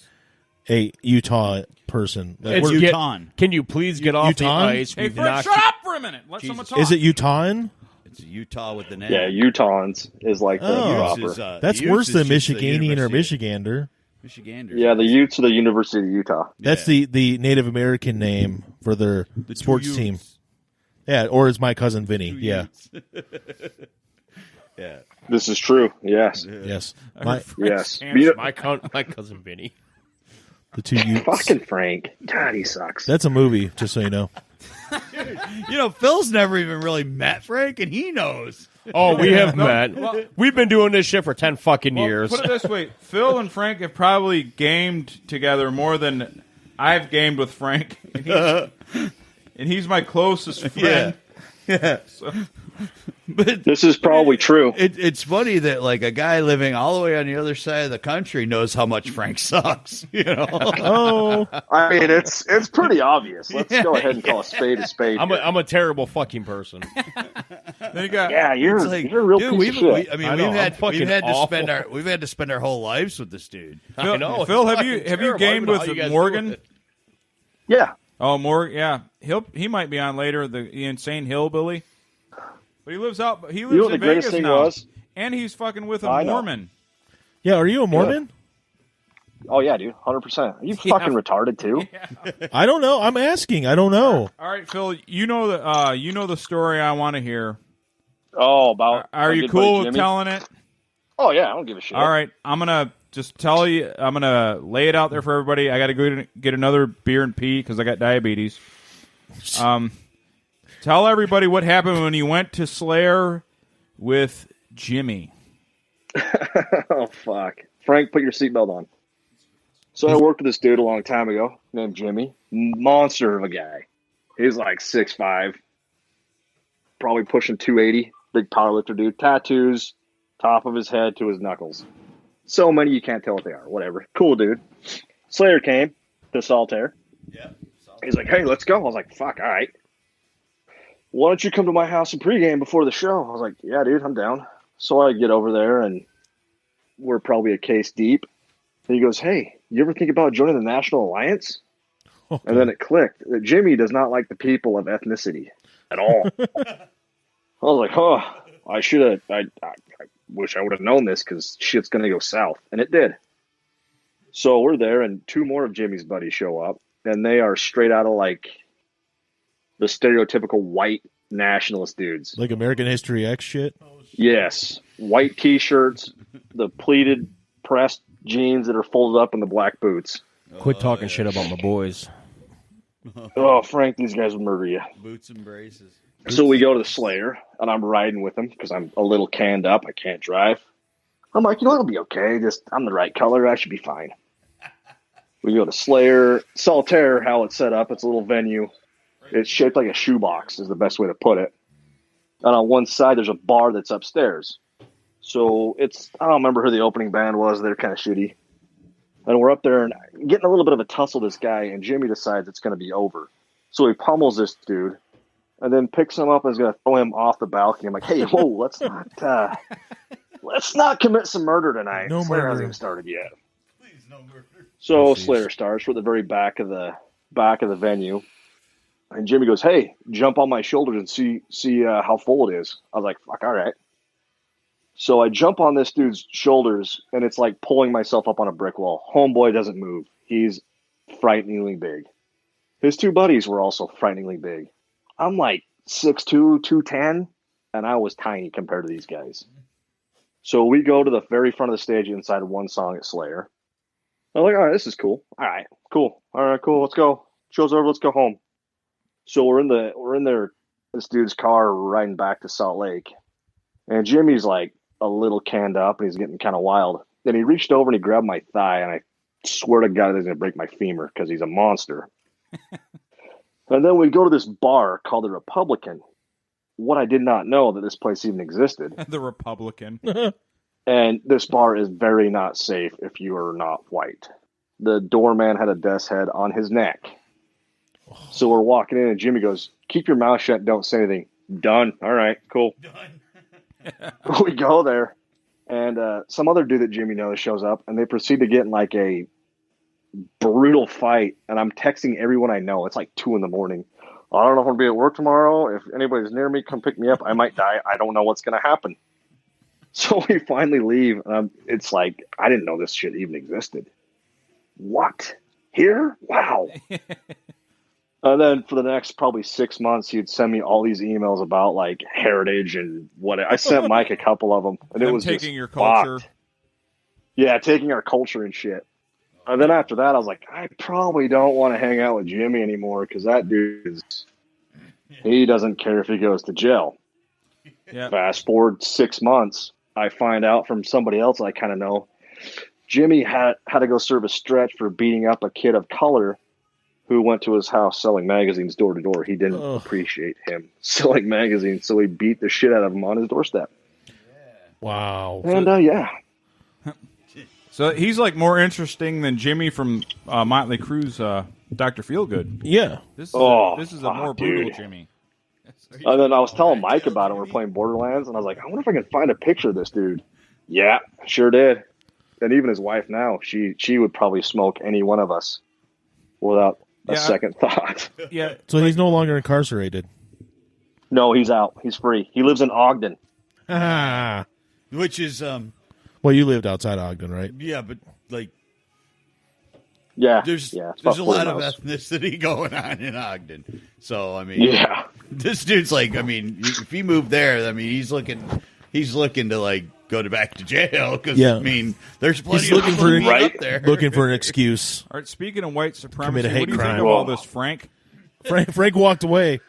Utah person? Like, It's where- Utah. Can you please get off the Utah? ice? Hey, We've Frank, knocked shut you- up for a minute. Let someone talk. is it Utahan? It's Utah with the name. Yeah, Utahns is like the Oh. proper. That's worse than Michiganian or Michigander. Michigander. Yeah, the Utes of the University of Utah. That's the Native American name for their sports team. Yeah, or is my cousin Vinny? Yeah, Yeah. This is true. Yes. yes. My, Yes. my cousin Vinny. the two Utes. Fucking Frank. God, he sucks. That's a movie, just so you know. Phil's never even really met Frank, and he knows. Oh, we have met. We've been doing this shit for 10 fucking years. Put it this way: Phil and Frank have probably gamed together more than I've gamed with Frank, and he's my closest friend. Yeah. So. But This is probably true. it's funny that like a guy living all the way on the other side of the country knows how much Frank sucks. Oh, I mean, it's pretty obvious. Let's go ahead and call a spade a spade. I'm a terrible fucking person. Then you got Yeah, you're It's like, a real dude, piece of shit. I know, we've had awful. to spend our whole lives with this dude. I know. Phil, it's have you fucking terrible. I gamed don't know how you with guys do Morgan? it. Yeah. Oh, Morgan, yeah, he might be on later. The insane hillbilly, but he lives out. He lives You know what in the greatest Vegas thing now, was? and he's fucking with a I know. Mormon. yeah. Are you a Mormon? Oh yeah, dude, 100%. Are you fucking retarded too? I don't know. I'm asking. I don't know. All right, Phil, you know the story I want to hear. Oh, about Are our you good cool buddy with Jimmy? telling it? Oh yeah, I don't give a shit. All right, I'm gonna just tell you. I'm gonna lay it out there for everybody. I got to go get another beer and pee because I got diabetes. Tell everybody what happened when you went to Slayer with Jimmy. Oh fuck, Frank, put your seatbelt on. So I worked with this dude a long time ago named Jimmy. Monster of a guy. He's like 6'5", probably pushing 280. Big powerlifter dude. Tattoos, top of his head to his knuckles. So many you can't tell what they are. Whatever. Cool dude. Slayer came to Saltaire. Yeah. He's like, hey, let's go. I was like, fuck, all right. Why don't you come to my house and pregame before the show? I was like, yeah, dude, I'm down. So I get over there, and we're probably a case deep. And he goes, hey, you ever think about joining the National Alliance? Okay. And then it clicked that Jimmy does not like the people of ethnicity at all. I was like, oh, I should have. I wish I would have known this because shit's going to go south. And it did. So we're there, and two more of Jimmy's buddies show up, and they are straight out of like the stereotypical white nationalist dudes. Like American History X shit. Yes. White t-shirts, the pleated pressed jeans that are folded up, and the black boots. Quit talking shit about my boys. Oh, Frank, these guys would murder you. Boots and braces. So we go to the Slayer, and I'm riding with him because I'm a little canned up. I can't drive. I'm like, it'll be okay. Just I'm the right color. I should be fine. We go to Slayer. Saltaire, how it's set up, it's a little venue. It's shaped like a shoebox is the best way to put it. And on one side, there's a bar that's upstairs. So I don't remember who the opening band was. They're kind of shitty. And we're up there and getting a little bit of a tussle with this guy, and Jimmy decides it's going to be over. So he pummels this dude and then picks him up and is going to throw him off the balcony. I'm like, hey, whoa, let's not commit some murder tonight. No Slayer murder. hasn't even started yet. Please, no murder. So Oh, jeez. Slayer starts. We're at the very back of the venue. And Jimmy goes, hey, jump on my shoulders and see how full it is. I was like, fuck, all right. So I jump on this dude's shoulders, and it's like pulling myself up on a brick wall. Homeboy doesn't move. He's frighteningly big. His two buddies were also frighteningly big. I'm like 6'2", 210, and I was tiny compared to these guys. So we go to the very front of the stage inside of one song at Slayer. I'm like, all right, this is cool. All right, cool. All right, cool. Let's go. Show's over. Let's go home. So we're in this dude's car riding back to Salt Lake, and Jimmy's like a little canned up, and he's getting kind of wild. Then he reached over and he grabbed my thigh, and I swear to God he's going to break my femur because he's a monster. And then we go to this bar called the Republican. What I did not know that this place even existed. The Republican. And this bar is very not safe if you are not white. The doorman had a death's head on his neck. So we're walking in, and Jimmy goes, keep your mouth shut, don't say anything. Done. All right, cool. Done. We go there, and some other dude that Jimmy knows shows up, and they proceed to get in like a brutal fight. And I'm texting everyone I know. It's like 2 a.m. I don't know if I'm going to be at work tomorrow. If anybody's near me, come pick me up. I might die. I don't know what's going to happen. So we finally leave, and it's like, I didn't know this shit even existed. What? Here? Wow. And then for the next probably 6 months, he'd send me all these emails about like heritage and what. I sent Mike a couple of them, and it Them was taking just your culture. fucked. Yeah, taking our culture and shit. And then after that, I was like, I probably don't want to hang out with Jimmy anymore because that dude is He doesn't care if he goes to jail. Yeah. Fast forward 6 months, I find out from somebody else I kind of know, Jimmy had to go serve a stretch for beating up a kid of color who went to his house selling magazines door to door. He didn't appreciate him selling magazines, so he beat the shit out of him on his doorstep. Wow. And yeah. So he's like more interesting than Jimmy from Motley Crue's Dr. Feelgood. Yeah. This is a more brutal dude. Jimmy. And then I was telling Mike about it. We're playing Borderlands, and I was like, I wonder if I can find a picture of this dude. Yeah, sure did. And even his wife now, she would probably smoke any one of us without a second thought. Yeah. So he's no longer incarcerated. No, he's out. He's free. He lives in Ogden. Ah. Which is Well, you lived outside Ogden, right? yeah, but like Yeah. there's it's a about lot 40 of miles. ethnicity going on in Ogden. So I mean, Yeah. this dude's like, I mean, if he moved there, I mean, he's looking to like go back to jail because Yeah. I mean, there's plenty He's of looking people for to meet Right? up there. Looking for an excuse. All right, speaking of white supremacy, Commit a hate what do you crime. think of all this, Frank? Frank walked away.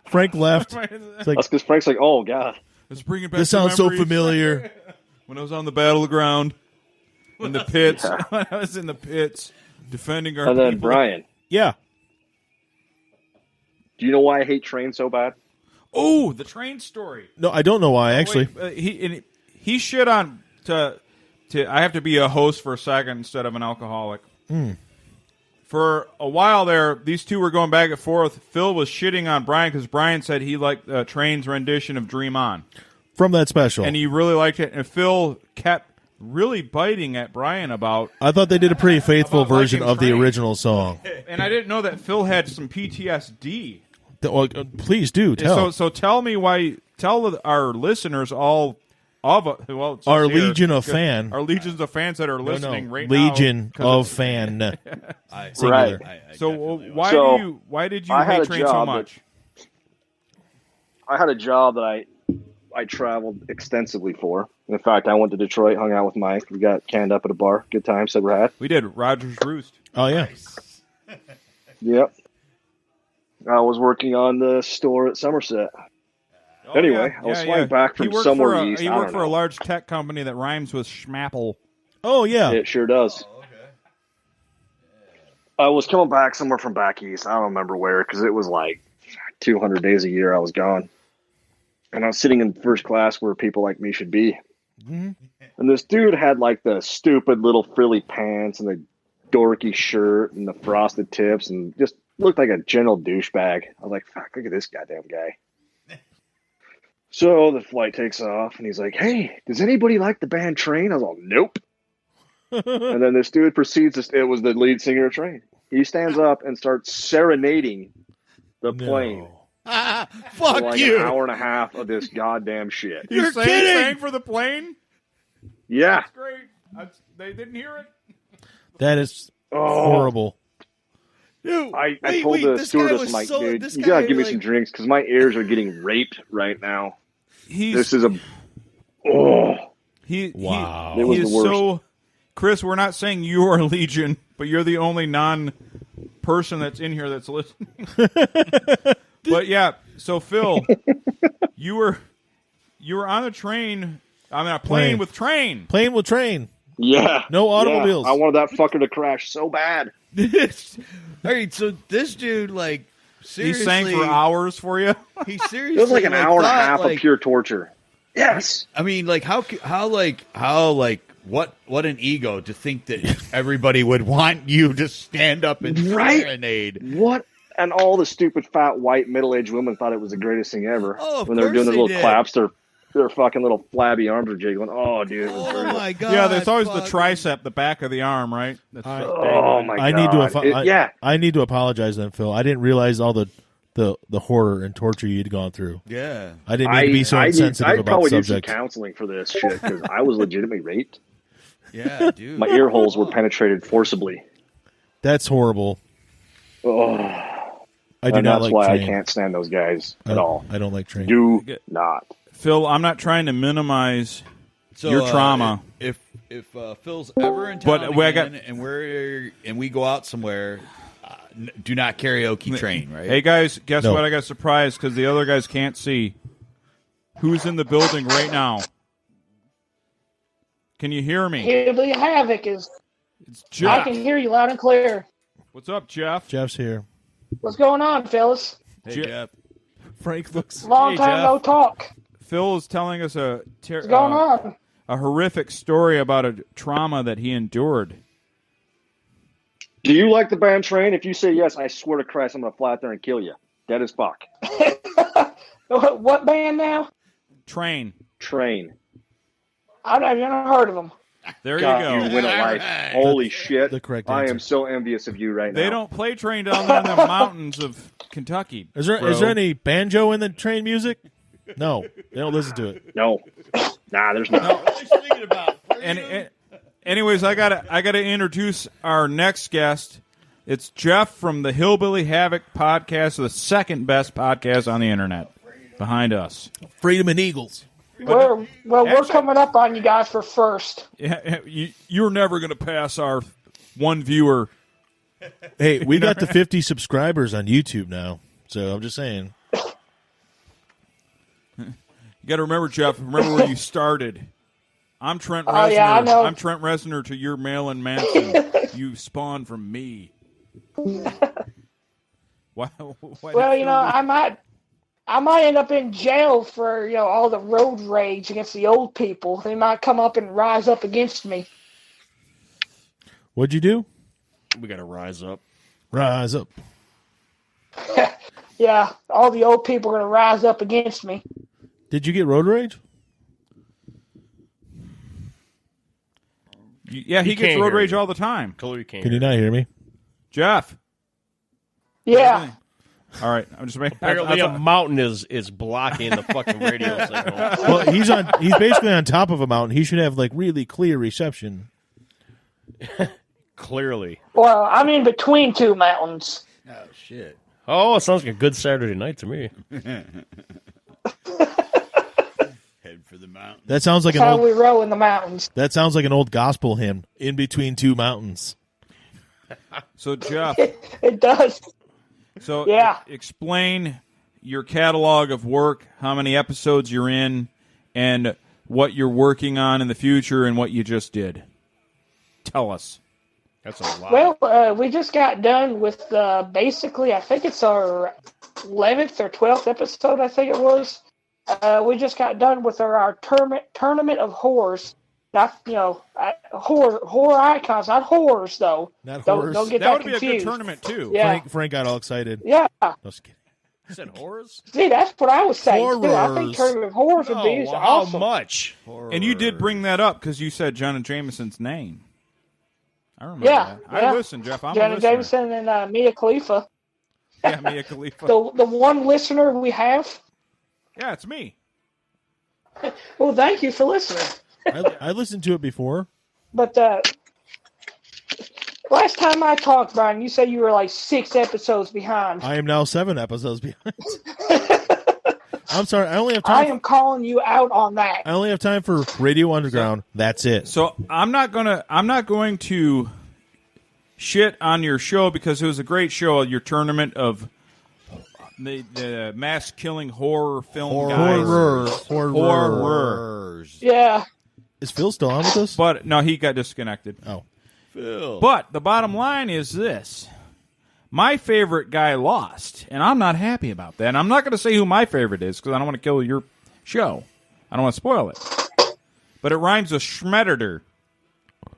Frank left. It's like, That's because Frank's like, oh, God. Let's bring it back. this to sounds so memories. familiar. When I was on the battleground, in the pits, Yeah. when I was in the pits defending our And then, people. Brian, Yeah. do you know why I hate trains so bad? Oh, the train story. No, I don't know why, actually. Wait, he shit on to. I have to be a host for a second instead of an alcoholic. For a while there, these two were going back and forth. Phil was shitting on Brian because Brian said he liked Train's rendition of "Dream On," From that special. and he really liked it. And Phil kept really biting at Brian about. I thought they did a pretty faithful About version liking of the Train. original song. And I didn't know that Phil had some PTSD. Please do tell. So tell me why. Tell our listeners all of well, it's Our here, legion of because fan. our legions of fans that are listening right Legion now. of fan. Right. Singular. So why did you I had hate a Train so job much? I had a job that I traveled extensively for. In fact, I went to Detroit, hung out with Mike. We got canned up at a bar. Good times that we had. We did Rogers Roost. Oh, yeah. Yep. I was working on the store at Somerset. Anyway, I was flying back from somewhere east. He I worked don't for a know. large tech company that rhymes with schmapple. Oh, yeah. It sure does. I was coming back somewhere from back east. I don't remember where because it was like 200 days a year I was gone. And I was sitting in first class where people like me should be. And this dude had like the stupid little frilly pants and the dorky shirt and the frosted tips and just looked like a general douchebag. I was like, fuck, look at this goddamn guy. So the flight takes off and he's like, hey, does anybody like the band Train? I was like, nope. And then this dude proceeds to, it was the lead singer of Train. He stands up and starts serenading the plane Fuck for like you. an hour and a half of this goddamn shit. You're kidding! sang for the plane? Yeah. Great. They didn't hear it? That is horrible. Dude, I wait, told the this guy stewardess, was Mike, so- dude, this you guy, gotta give me like- some drinks because my ears are getting raped right now. He's This is a oh. Wow. It was he the is worst. so Chris, we're not saying you are Legion, but you're the only non-person that's in here that's listening. But yeah, so Phil, you were on a train. I mean, a plane with Train. Plane with Train. Yeah. No automobiles. Yeah. I wanted that fucker to crash so bad. All right, so this dude, like, He seriously, sang for hours for you. He seriously, It was like an hour and a thought, half like, of pure torture. Yes. I mean, like, how what an ego to think that everybody would want you to stand up and Right? serenade. What? And all the stupid, fat, white, middle-aged women thought it was the greatest thing ever. Oh, of when they were doing course their they little did. claps, their fucking little flabby arms were jiggling. Oh, dude, it was Oh brutal. my god! Yeah, there's always the fuck. tricep, the back of the arm, right? That's Oh my god! I need to. Yeah, I need to apologize then, Phil. I didn't realize all the horror and torture you'd gone through. Yeah. I didn't mean to be so insensitive I about the probably need some subject. counseling for this shit because I was legitimately raped. Yeah, dude. My ear holes were penetrated forcibly. That's horrible. Oh, I do and not that's like why Train. I can't stand those guys I at don't- all. I don't like Train. Do not. Phil, I'm not trying to minimize So, your trauma. If Phil's ever in But town we again got- and we go out somewhere, do not karaoke train, right? Hey, guys, guess No. what? I got surprised because the other guys can't see. Who's in the building right now? Can you hear me? Hillbilly Havoc is. It's I Jeff. can hear you loud and clear. What's up, Jeff? Jeff's here. What's going on, fellas? Hey, Jeff. Frank looks. Long time Jeff. no talk. Phil is telling us What's going on? a horrific story about a trauma that he endured. Do you like the band Train? If you say yes, I swear to Christ, I'm going to fly out there and kill you. Dead as fuck. What band now? Train. Train. I've never heard of them. There God, you go. you win a life. Holy shit. the correct I answer. am so envious of you right now. They don't play Train down there in the mountains of Kentucky. Is there bro. any banjo in the Train music? No, they don't listen to it. No. Nah, there's not. Anyways, I gotta introduce our next guest. It's Jeff from the Hillbilly Havoc podcast, the second best podcast on the internet, behind us. Freedom and Eagles. We're Actually- coming up on you guys for first. Yeah, you're never gonna pass our one viewer. Hey, we got to 50 subscribers on YouTube now, so I'm just saying. You got to remember, Jeff. Remember where you started. I'm Trent Reznor. Oh, yeah, I know. I'm Trent Reznor to your Marilyn Manson. You spawned from me. Why Well, I might end up in jail for all the road rage against the old people. They might come up and rise up against me. What'd you do? We got to rise up. Rise up. Yeah, all the old people are going to rise up against me. Did you get road rage? Yeah, he He gets can't road hear rage you. all the time. Chloe can't. Can you not hear me? Jeff. Yeah. All right, I'm just making. Apparently, a mountain is blocking the fucking radio signal. Well, he's basically on top of a mountain. He should have really clear reception. Clearly. Well, I'm in between two mountains. Oh, shit. Oh, it sounds like a good Saturday night to me. Head for the mountain. That sounds like That's an how old. we roll in the mountains. That sounds like an old gospel hymn. In between two mountains. So, Jeff. It does. So, Yeah. explain your catalog of work, how many episodes you're in, and what you're working on in the future, and what you just did. Tell us. That's a lot. Well, we just got done with basically, I think it's our 11th or 12th episode, I think it was. We just got done with our tournament of whores. Not, horror icons, not whores, though. Not Don't horrors. get That that would be a confused. good tournament, too. Yeah. Frank got all excited. Yeah. No, just kidding. You said horrors? See, that's what I was saying, too. I Horrors. think tournament of whores would be Oh, awesome. how much? And you did bring that up because you said Jonah Jameson's name. I remember Yeah, that. yeah. I listen, Jeff. I'm a Janet listener. Jameson and Mia Khalifa. Yeah, Mia Khalifa. The one listener we have. Yeah, it's me. Well, thank you for listening. I listened to it before. But last time I talked, Brian, you said you were like 6 episodes behind. I am now 7 episodes behind. I'm sorry. I only have I time. am calling you out on that. I only have time for Radio Underground. That's it. So I'm not going to shit on your show because it was a great show. Your tournament of the mass killing horror film guys. Horror. Yeah. Is Phil still on with us? But no, he got disconnected. Oh. Phil. But the bottom line is this. My favorite guy lost, and I'm not happy about that. And I'm not going to say who my favorite is because I don't want to kill your show. I don't want to spoil it. But it rhymes with Schmedder.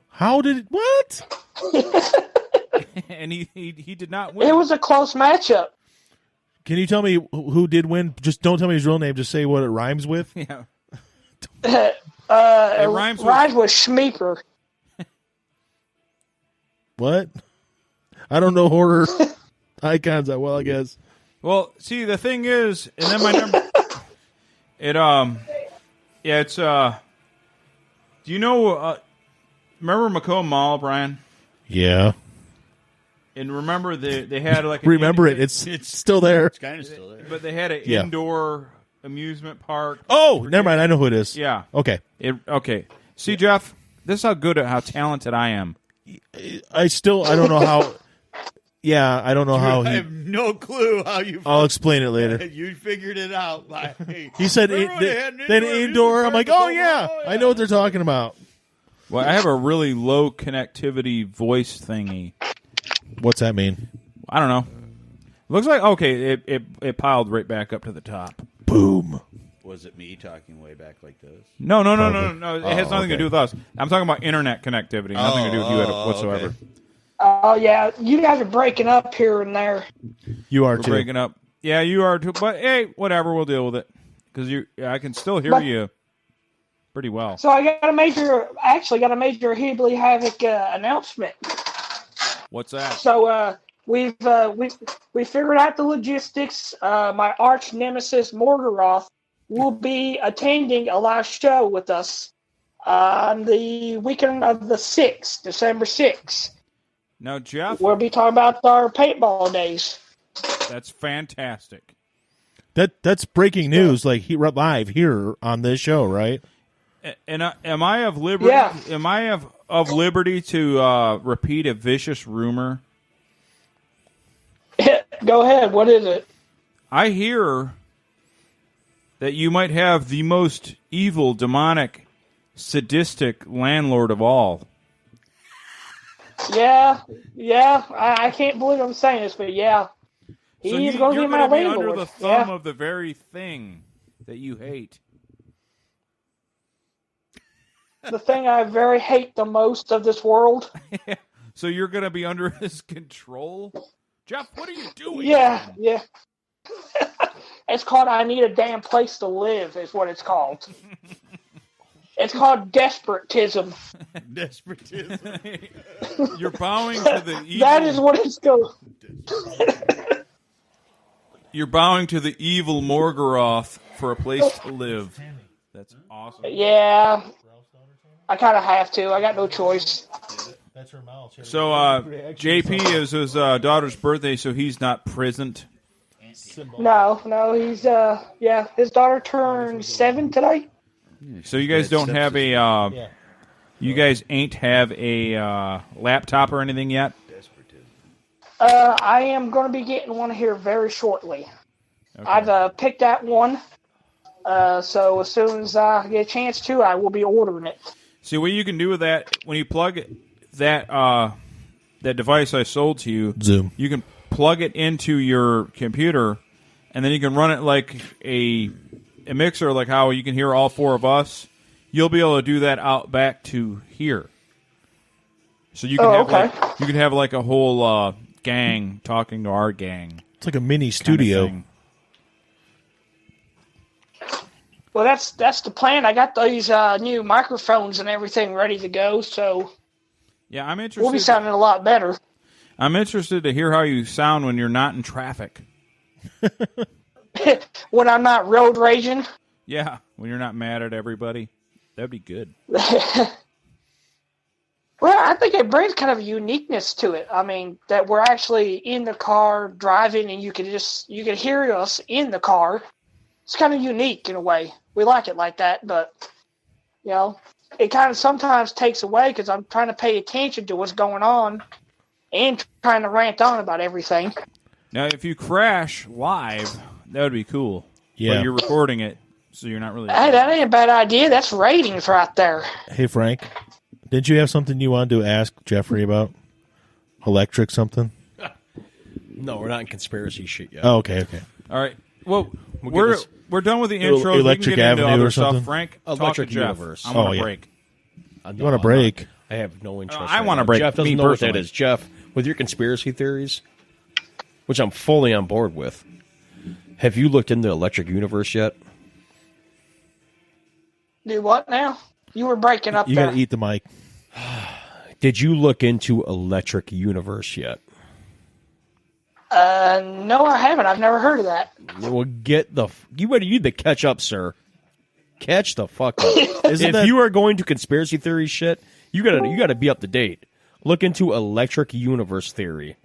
How did it? What? And he did not win. It was a close matchup. Can you tell me who did win? Just don't tell me his real name. Just say what it rhymes with. Yeah. It rhymes with- with Schmeeper. What? I don't know horror icons that well, I guess. Well, see, the thing is, and then my number, it's, do you know, remember Macomb Mall, Brian? Yeah. And remember they had like Remember it. It's still there. It's kind of still there. but they had an Yeah. indoor amusement park. Oh, never mind. I know who it is. Yeah. Okay. Okay. See, Jeff, this is how talented I am. I don't know how. Yeah, I don't know how I he. have no clue how you. I'll explain it later. You figured it out. He said then indoor. I'm like, oh yeah, I know what they're talking about. Well, I have a really low connectivity voice thingy. What's that mean? I don't know. Looks like okay. It piled right back up to the top. Boom. Was it me talking way back like this? No. It has nothing to do with us. I'm talking about internet connectivity. Nothing to do with you whatsoever. Okay. Oh, yeah. You guys are breaking up here and there. You are We're too. breaking up. Yeah, you are too. But hey, whatever. We'll deal with it because I can still hear you pretty well. So I got a major Hibbley Havoc announcement. What's that? So we figured out the logistics. My arch nemesis Morgoroth will be attending a live show with us on the weekend of the 6th, December 6th. Now, Jeff, We'll be talking about our paintball days. that's fantastic. That's breaking news. Like live here on this show, right? And am I of liberty? Yeah. Am I of liberty to repeat a vicious rumor? Go ahead. What is it? I hear that you might have the most evil, demonic, sadistic landlord of all. Yeah. I can't believe I'm saying this, but yeah. He's going to be my you're gonna be landlord. under the thumb of the very thing that you hate. The thing I very hate the most of this world. So you're going to be under his control? Jeff, what are you doing? Yeah. It's called I Need a Damn Place to Live, is what it's called. It's called despotism. Despotism. You're bowing to the evil. That is what it's called. You're bowing to the evil Morgoroth for a place to live. That's awesome. Yeah. I kind of have to. I got no choice. So, JP is his daughter's birthday, so he's not present. No, he's, his daughter turned 7 today. So you guys don't have a, you guys ain't have a laptop or anything yet? I am going to be getting one here very shortly. Okay. I've picked out one, so as soon as I get a chance to, I will be ordering it. See, what you can do with that, when you plug that that device I sold to you, Zoom, you can plug it into your computer, and then you can run it like a mixer, like how you can hear all four of us. You'll be able to do that out back to here. So you can you can have like a whole gang talking to our gang. It's like a mini studio. Well, that's the plan. I got these new microphones and everything ready to go, so yeah, I'm interested. We'll be sounding a lot better. I'm interested to hear how you sound when you're not in traffic. When I'm not road raging. Yeah, when you're not mad at everybody. That'd be good. Well, I think it brings kind of a uniqueness to it. I mean, that we're actually in the car driving and you can hear us in the car. It's kind of unique in a way. We like it like that, but, it kind of sometimes takes away because I'm trying to pay attention to what's going on and trying to rant on about everything. Now, if you crash live, that would be cool. Yeah. But you're recording it, so you're not really... Hey, that ain't a bad idea. That's ratings right there. Hey, Frank, did you have something you wanted to ask Jeffrey about? Electric something? No, we're not in conspiracy shit yet. Oh, okay. All right. Well, we're done with the intro. Electric we can get into Avenue other or something? stuff. Frank, Electric talk to Jeff. Universe. I want a break. You want a break? I have no interest. I want a break. Jeff doesn't Me know what that personally. is. Jeff, with your conspiracy theories, which I'm fully on board with, have you looked into Electric Universe yet? Do what now? You were breaking up You there. got to eat the mic. Did you look into Electric Universe yet? No, I haven't. I've never heard of that. Well, you need to catch up, sir. Catch the fuck up. If you are going to conspiracy theory shit, you gotta be up to date. Look into Electric Universe theory.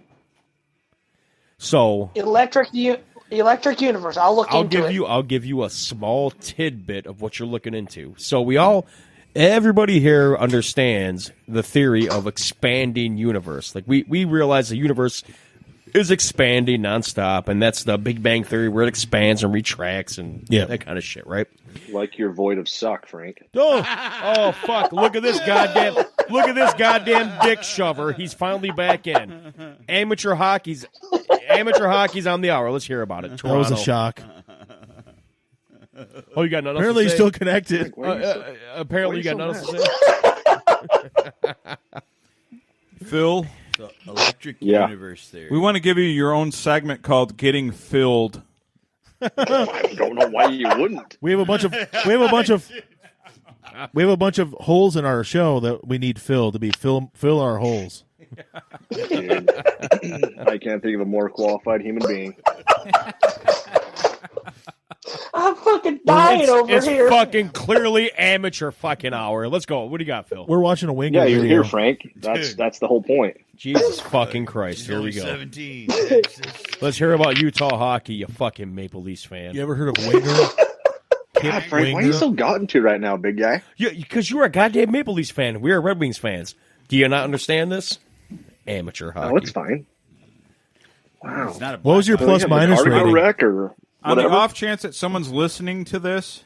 So Electric Universe. I'll look into it. I'll give you a small tidbit of what you're looking into. So everybody here understands the theory of expanding universe. Like we realize the universe is expanding nonstop, and that's the Big Bang Theory where it expands and retracts and that kind of shit, right? Like your void of suck, Frank. Oh, fuck! Look at this goddamn dick shover. He's finally back in. Amateur hockey's on the hour. Let's hear about it. That was a shock. Oh, you got nothing Apparently else he's to say? still connected. Apparently you got nothing else to say? Phil, The electric Yeah. universe theory. we want to give you your own segment called "Getting Filled." I don't know why you wouldn't. We have a bunch of holes in our show that we need filled to fill our holes. Dude. I can't think of a more qualified human being. I'm fucking dying over It's here. fucking clearly amateur fucking hour. Let's go. What do you got, Phil? We're watching a winger Yeah, you're video. here, Frank. That's the whole point. Jesus fucking Christ. Here we go. 17. Let's hear about Utah hockey, you fucking Maple Leafs fan. You ever heard of winger? God, Frank, why are you so gotten to right now, big guy? Yeah, because you're a goddamn Maple Leafs fan. We're Red Wings fans. Do you not understand this? Amateur hockey. Oh, it's fine. Wow. It's not a What was your So plus you have a minus cargo rating? wreck or On the whatever? off chance that someone's listening to this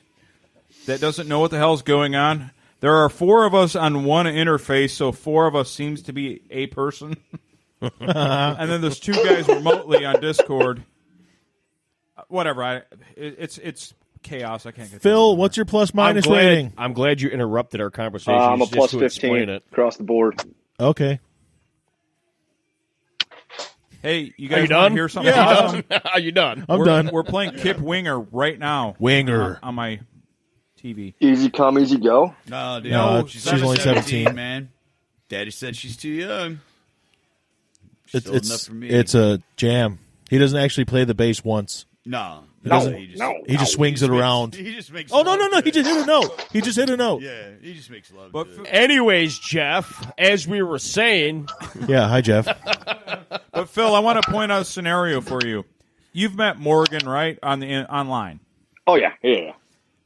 that doesn't know what the hell's going on, there are 4 of us on one interface, so 4 of us seems to be a person. And then there's 2 guys remotely on Discord. Whatever. It's chaos. I can't get Phil, what's your plus minus rating? I'm glad you interrupted our conversation. I'm a just plus to explain 15 it. across the board. Okay. Hey, you Are guys you want done? to hear something awesome? Are you done? I'm we're, done. We're playing Kip Winger right now. Winger. On my TV. Easy come, easy go. No, dude. No, she's she's only 17. man. Daddy said she's too young. She's old enough It's for me. it's a jam. He doesn't actually play the bass once. No. He just swings it around. He just makes Oh no love no no! to He it. just hit a note. He just hit a note. Yeah, he just makes love But to it. Anyways, Jeff, as we were saying, Yeah. Hi Jeff. But Phil, I want to point out a scenario for you. You've met Morgan, right, on the online. Oh yeah, yeah.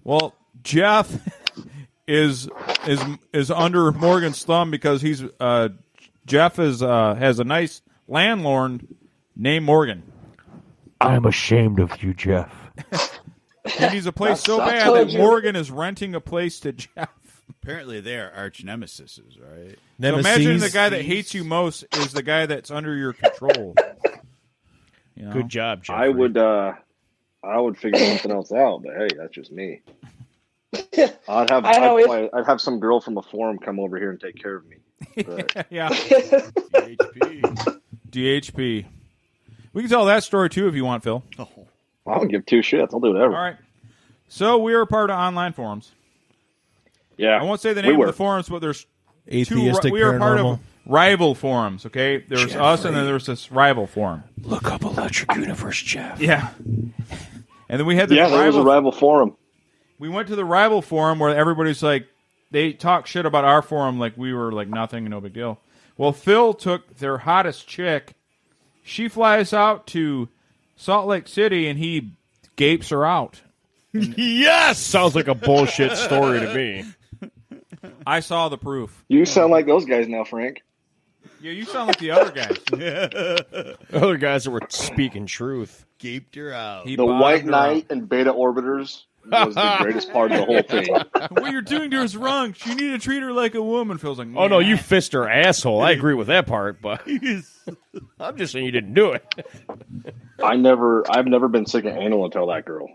Well, Jeff is under Morgan's thumb because Jeff has a nice landlord named Morgan. I'm ashamed of you, Jeff. He needs a place so I bad told that you. Morgan is renting a place to Jeff. Apparently they are arch nemesis, right? So imagine Nemesis. the guy that hates you most is the guy that's under your control. You know? good job, Jeff. I would figure something else out, but hey, that's just me. I'd have some girl from a forum come over here and take care of me. But Yeah. DHP. DHP. We can tell that story too if you want, Phil. I don't give 2 shits. I'll do whatever. All right. So we are part of online forums. Yeah. I won't say the we name were. of the forums, but there's Atheistic we are part paranormal. of rival forums, okay? There's us and then there's this rival forum. Look up Electric Universe, Jeff. Yeah. And then we had the Yeah, there was a rival forum. we went to the rival forum where everybody's like they talk shit about our forum like we were like nothing, no big deal. Well, Phil took their hottest chick. She flies out to Salt Lake City and he gapes her out. yes, sounds like a bullshit story to me. I saw the proof. You sound like those guys now, Frank. Yeah, you sound like the other guys. Other guys that were speaking truth. Gaped her out. He The bottomed White her Knight and Beta Orbiters was the greatest part of the whole thing. out. What you're doing to her is wrong. You need to treat her like a woman. Phil's like, Oh no, "Nah." you fist her asshole. I agree with that part, but I'm just saying you didn't do it. I've never been sick of anal until that girl.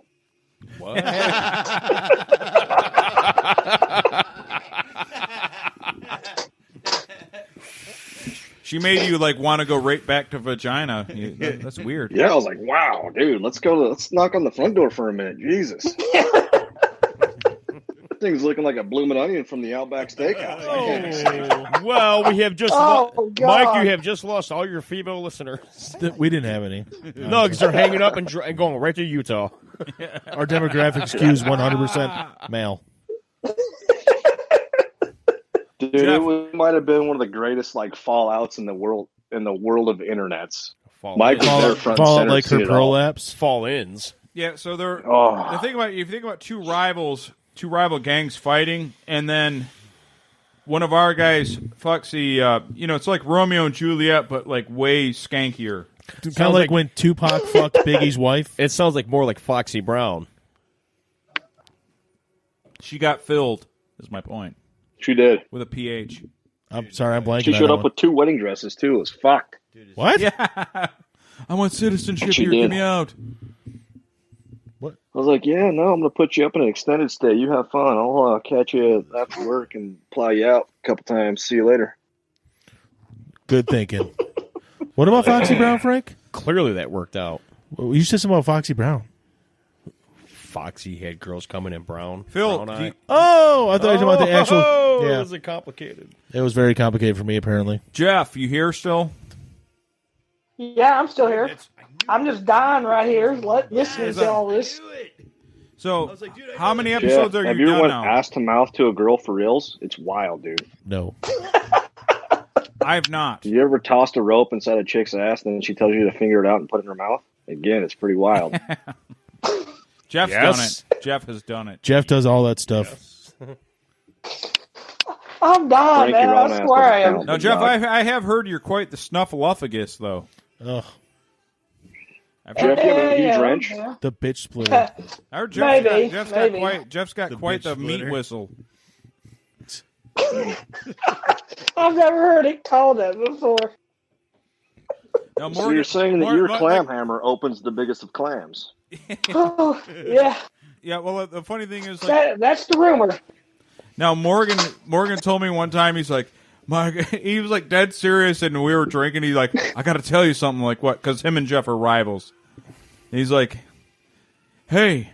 She made you like want to go right back to vagina. That's weird. Yeah, I was like, wow, dude, let's knock on the front door for a minute. Jesus. That thing's looking like a blooming onion from the Outback Steakhouse. I can't see. Well, we have just Oh, God. Mike, you have just lost all your female listeners. We didn't have any. No, because they're hanging up and going right to Utah. Our demographic skews 100% male. Dude, it might have been one of the greatest like fallouts in the world of internets. Mike was there front and Fall center. like her seen it all. prolapse. Fall ins. Yeah. So they're Oh. the thing about if you think about two rival gangs fighting, and then one of our guys fucks the it's like Romeo and Juliet, but like way skankier. Kind of like when Tupac fucked Biggie's wife. It sounds like more like Foxy Brown. She got filled, is my point. She did. With a PH. I'm sorry, I'm blanking. She showed up with 2 wedding dresses, too. It was fucked. What? Yeah. I want citizenship She here. did. Get me out. What? I was like, yeah, no, I'm going to put you up in an extended stay. You have fun. I'll catch you after work and plow you out a couple times. See you later. Good thinking. What about Foxy Brown, Frank? Clearly that worked out. Well, you said something about Foxy Brown. Foxy had girls coming in brown. Phil, brown do you- eye. Oh, I thought you were talking about the actual. Oh, Yeah, was it complicated? it was very complicated for me, apparently. Jeff, you here still? Yeah, I'm still here. I'm just dying right here, listening to all this. So, how many Jeff, episodes are have you you ever done went now? ass to mouth to a girl for reals? It's wild, dude. No. I have not. You ever tossed a rope inside a chick's ass and then she tells you to finger it out and put it in her mouth? Again, it's pretty wild. Jeff's Yes. done it. Jeff has done it. Jeff does all that stuff. I'm dying, Frank, man. your own I ass swear I doesn't am. count. Now, Jeff, I have heard you're quite the snuffleupagus, though. Ugh, I've Jeff, heard, you have a huge Yeah, wrench? yeah. the bitch splitter. I heard Jeff's Maybe, got, maybe. Jeff's got quite the meat splitter. whistle. I've never heard it called that before. Now, So you're saying that Morgan- your Morgan- clam hammer opens the biggest of clams? Oh, yeah, Yeah, well, the funny thing is, like, that's the rumor. now Morgan told me one time, he's like, he was like dead serious, and we were drinking. He's like, I got to tell you something. Like what? Because him and Jeff are rivals. And he's like, hey,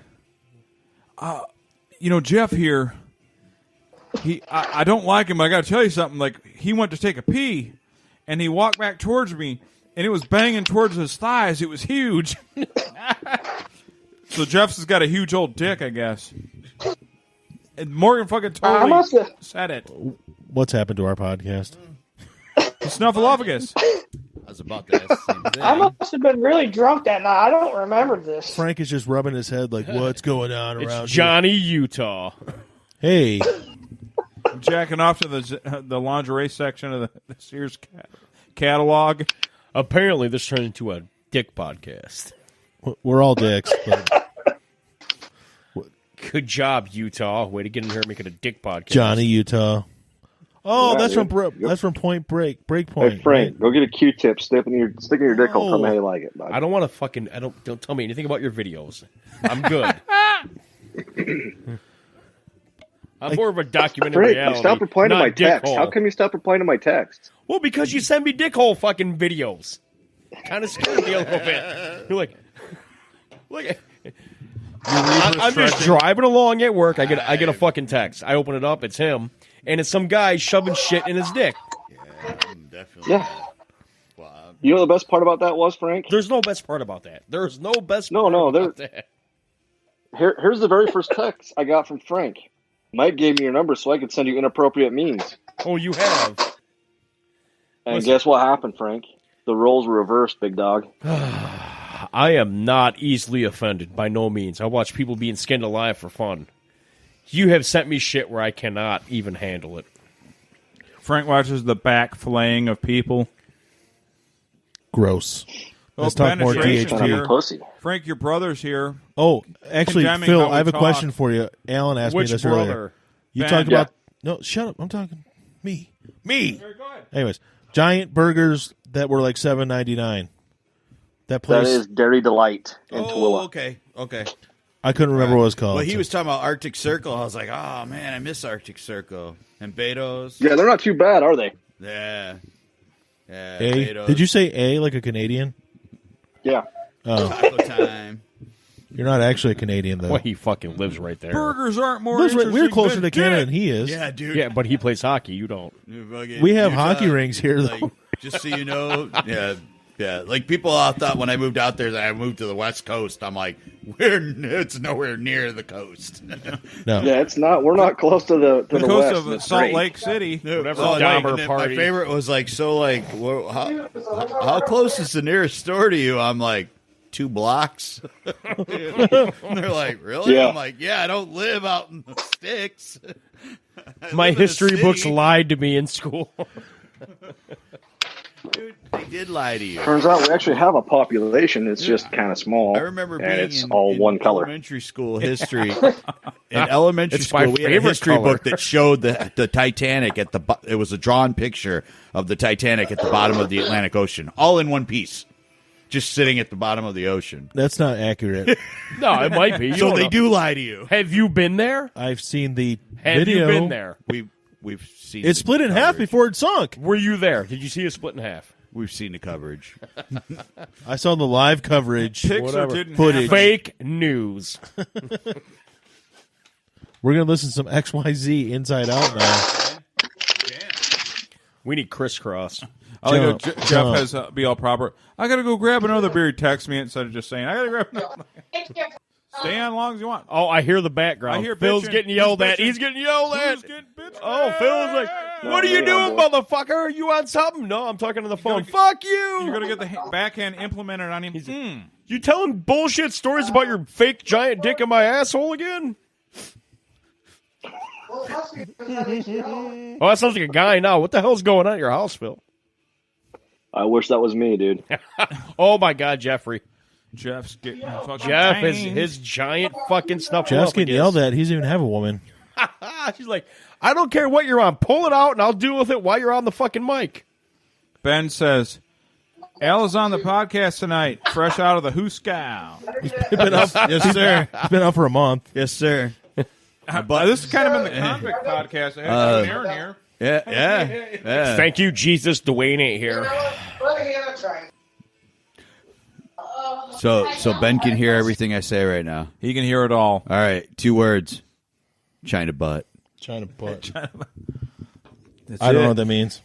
Jeff here. I don't like him. I got to tell you something. Like he went to take a pee, and he walked back towards me, and it was banging towards his thighs. It was huge. So Jeff's has got a huge old dick, I guess. And Morgan fucking I totally must have. said it. What's happened to our podcast? Snuffleupagus. I was about to ask the same thing. I must have been really drunk that night. I don't remember this. Frank is just rubbing his head like, what's going on around It's Johnny Utah. here? Hey, Jacking off to the lingerie section of the Sears catalog. Apparently, this turned into a dick podcast. we're all dicks. But Good job, Utah. Way to get in here and make it a dick podcast. Johnny Utah. Oh, Yeah, that's dude. from Point Break. Hey, Breakpoint. Frank, go get a Q-tip, stick in your dick hole. Tell me how you like it, bud. I don't want to fucking. Don't tell me anything about your videos. I'm good. I'm more of a documentary Frank, reality. you stop replying to not my dick text. hole. How come you stop replying to my text? Well, because you send me dick hole fucking videos. Kind of scared me a little bit. You're like, look. I'm just driving along at work. I get a fucking text. I open it up. It's him, and it's some guy shoving shit in his dick. Definitely. Yeah. You know the best part about that was, Frank? There's no best part about that. There's no best. No, part no, about that. Here's the very first text I got from Frank. Mike gave me your number so I could send you inappropriate memes. Oh, you have. And guess what happened, Frank? The roles were reversed, big dog. I am not easily offended by no means. I watch people being skinned alive for fun. You have sent me shit where I cannot even handle it. Frank watches the back flaying of people. Gross. Oh, Let's talk more penetration's DHT. I'm a here. pussy. Frank, your brother's here. Oh, actually, Condemning Phil, how we I have a talk. question for you. Alan asked Which me this brother? earlier. You Ben. talked Yeah. about no, shut up. I'm talking me. Me. Go ahead. Anyways, giant burgers that were like $7.99. That place, That is Dairy Delight in Oh, Tooele. okay. I couldn't remember what it was called. Well, he so- was talking about Arctic Circle. I was like, oh, man, I miss Arctic Circle. And Beto's. Yeah, they're not too bad, are they? Yeah. Yeah, A. Beto's. Did you say A like a Canadian? Yeah. Oh, Taco time. you're not actually a Canadian though. Well, he fucking lives right there. Burgers aren't more Lives right- interesting we're closer than to Canada dick. than he is. Yeah, dude. Yeah, but he plays hockey. You don't. We have hockey rinks here, though. Like, just so you know, yeah. Like people all thought when I moved out there that I moved to the West Coast. I'm like, it's nowhere near the coast. No. Yeah, it's not. We're not close to the The west. coast of It's Salt great. Lake City. Whatever. Oh, Dahmer and then party. my favorite was like, how close is the nearest store to you? I'm like, 2 blocks. And they're like, really? Yeah. I'm like, yeah, I don't live out in the sticks. I My live in a history books city. lied to me in school. dude, they did lie to you. Turns out we actually have a population. It's just kind of small. I remember being and it's in, all in one color. elementary school history. In elementary It's my school, we had a favorite history color. book that showed the Titanic at the. It was a drawn picture of the Titanic at the bottom of the Atlantic Ocean, all in one piece, just sitting at the bottom of the ocean. That's not accurate. No, it might be. You So don't they know. do lie to you. Have you been there? I've seen the Have video. you been there? We've seen It's the split in half coverage. before it sunk. Were you there? Did you see it split in half? We've seen the coverage. I saw the live coverage. Pixar didn't Footage. have Fake news. We're gonna listen to some XYZ Inside Out now. We need crisscross. I like how Jump, Jeff jump. has be all proper. I gotta go grab another beer. He texts me instead of just saying I gotta grab. Another. Stay on as long as you want. Oh, I hear the background. I hear Phil's bitching. getting yelled Who's at. bitching? He's getting yelled at. Who's getting bitched Oh, at? Phil's like, what are you doing, boy. motherfucker? Are you on something? No, I'm talking on the phone. get- Fuck you. You're gonna get the backhand implemented on him. You telling bullshit stories about your fake giant dick in my asshole again? Oh, that sounds like a guy now. What the hell's going on at your house, Phil? I wish that was me, dude. Oh, my God, Jeffrey. Jeff's getting fucking Jeff is tamed. his giant fucking snuffleupagus. Jeff's getting yelled at. He doesn't even have a woman. She's like, I don't care what you're on. Pull it out, and I'll deal with it while you're on the fucking mic. Ben says, Al is on the podcast tonight, fresh out of the Hooskow. Yes, sir. It's been up for a month. Yes, sir. This has kind of been the convict podcast. I had Aaron here. Yeah. Thank you, Jesus. Dwayne ain't here. So Ben can hear everything I say right now. He can hear it all. All right, 2 words. China butt. Trying to put. That's I don't it. know what that means.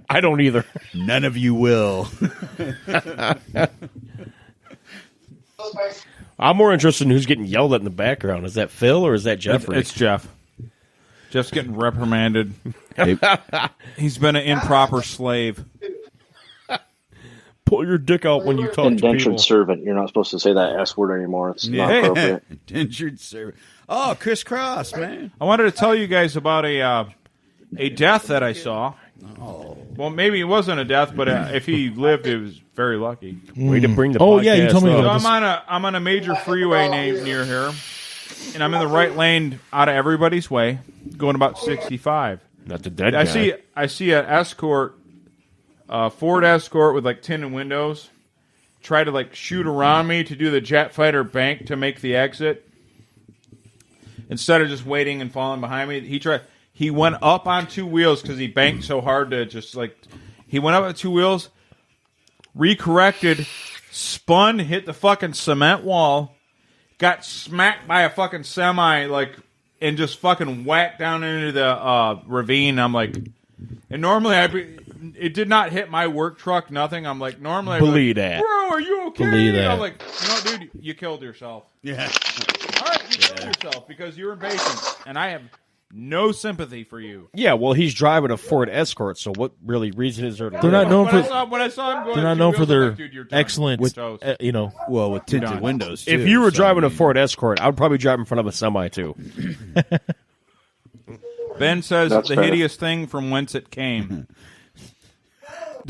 I don't either. None of you will. I'm more interested in who's getting yelled at in the background. Is that Phil or is that Jeffrey? It's Jeff. Jeff's getting reprimanded. Hey, He's been an improper slave. Pull your dick out when you talk to Indentured people. servant. You're not supposed to say that S word anymore. It's not appropriate. indentured servant. Oh, crisscross, man. I wanted to tell you guys about a death that I saw. Well, maybe it wasn't a death, but if he lived, it was very lucky. Way to bring the Oh, yeah, you podcast told me up. about So I'm on a major freeway near here, and I'm in the right lane out of everybody's way, going about 65. Not the dead I guy. see an Escort, Ford Escort with like tinted windows, try to like shoot around me to do the jet fighter bank to make the exit. Instead of just waiting and falling behind me, he went up on 2 wheels because he banked so hard to just like he went up on 2 wheels, recorrected, spun, hit the fucking cement wall, got smacked by a fucking semi like and just fucking whacked down into the ravine. I'm like, and normally it did not hit my work truck, nothing. I'm like, normally I'd be Believe like, that. bro, are you okay? Believe that. I'm like, no, dude, you killed yourself. Yeah. All right, you killed yourself because you're impatient, and I have no sympathy for you. Yeah, well, he's driving a Ford Escort, so what really reason is there to They're not known When for. I saw him going, They're not two known for wheels, I'm their like, dude, you're done. excellent. With toast. Well, with tinted done. windows, too. If you were so, driving I a mean, Ford Escort, I would probably drive in front of a semi, too. Ben says That's the fair. hideous thing from whence it came.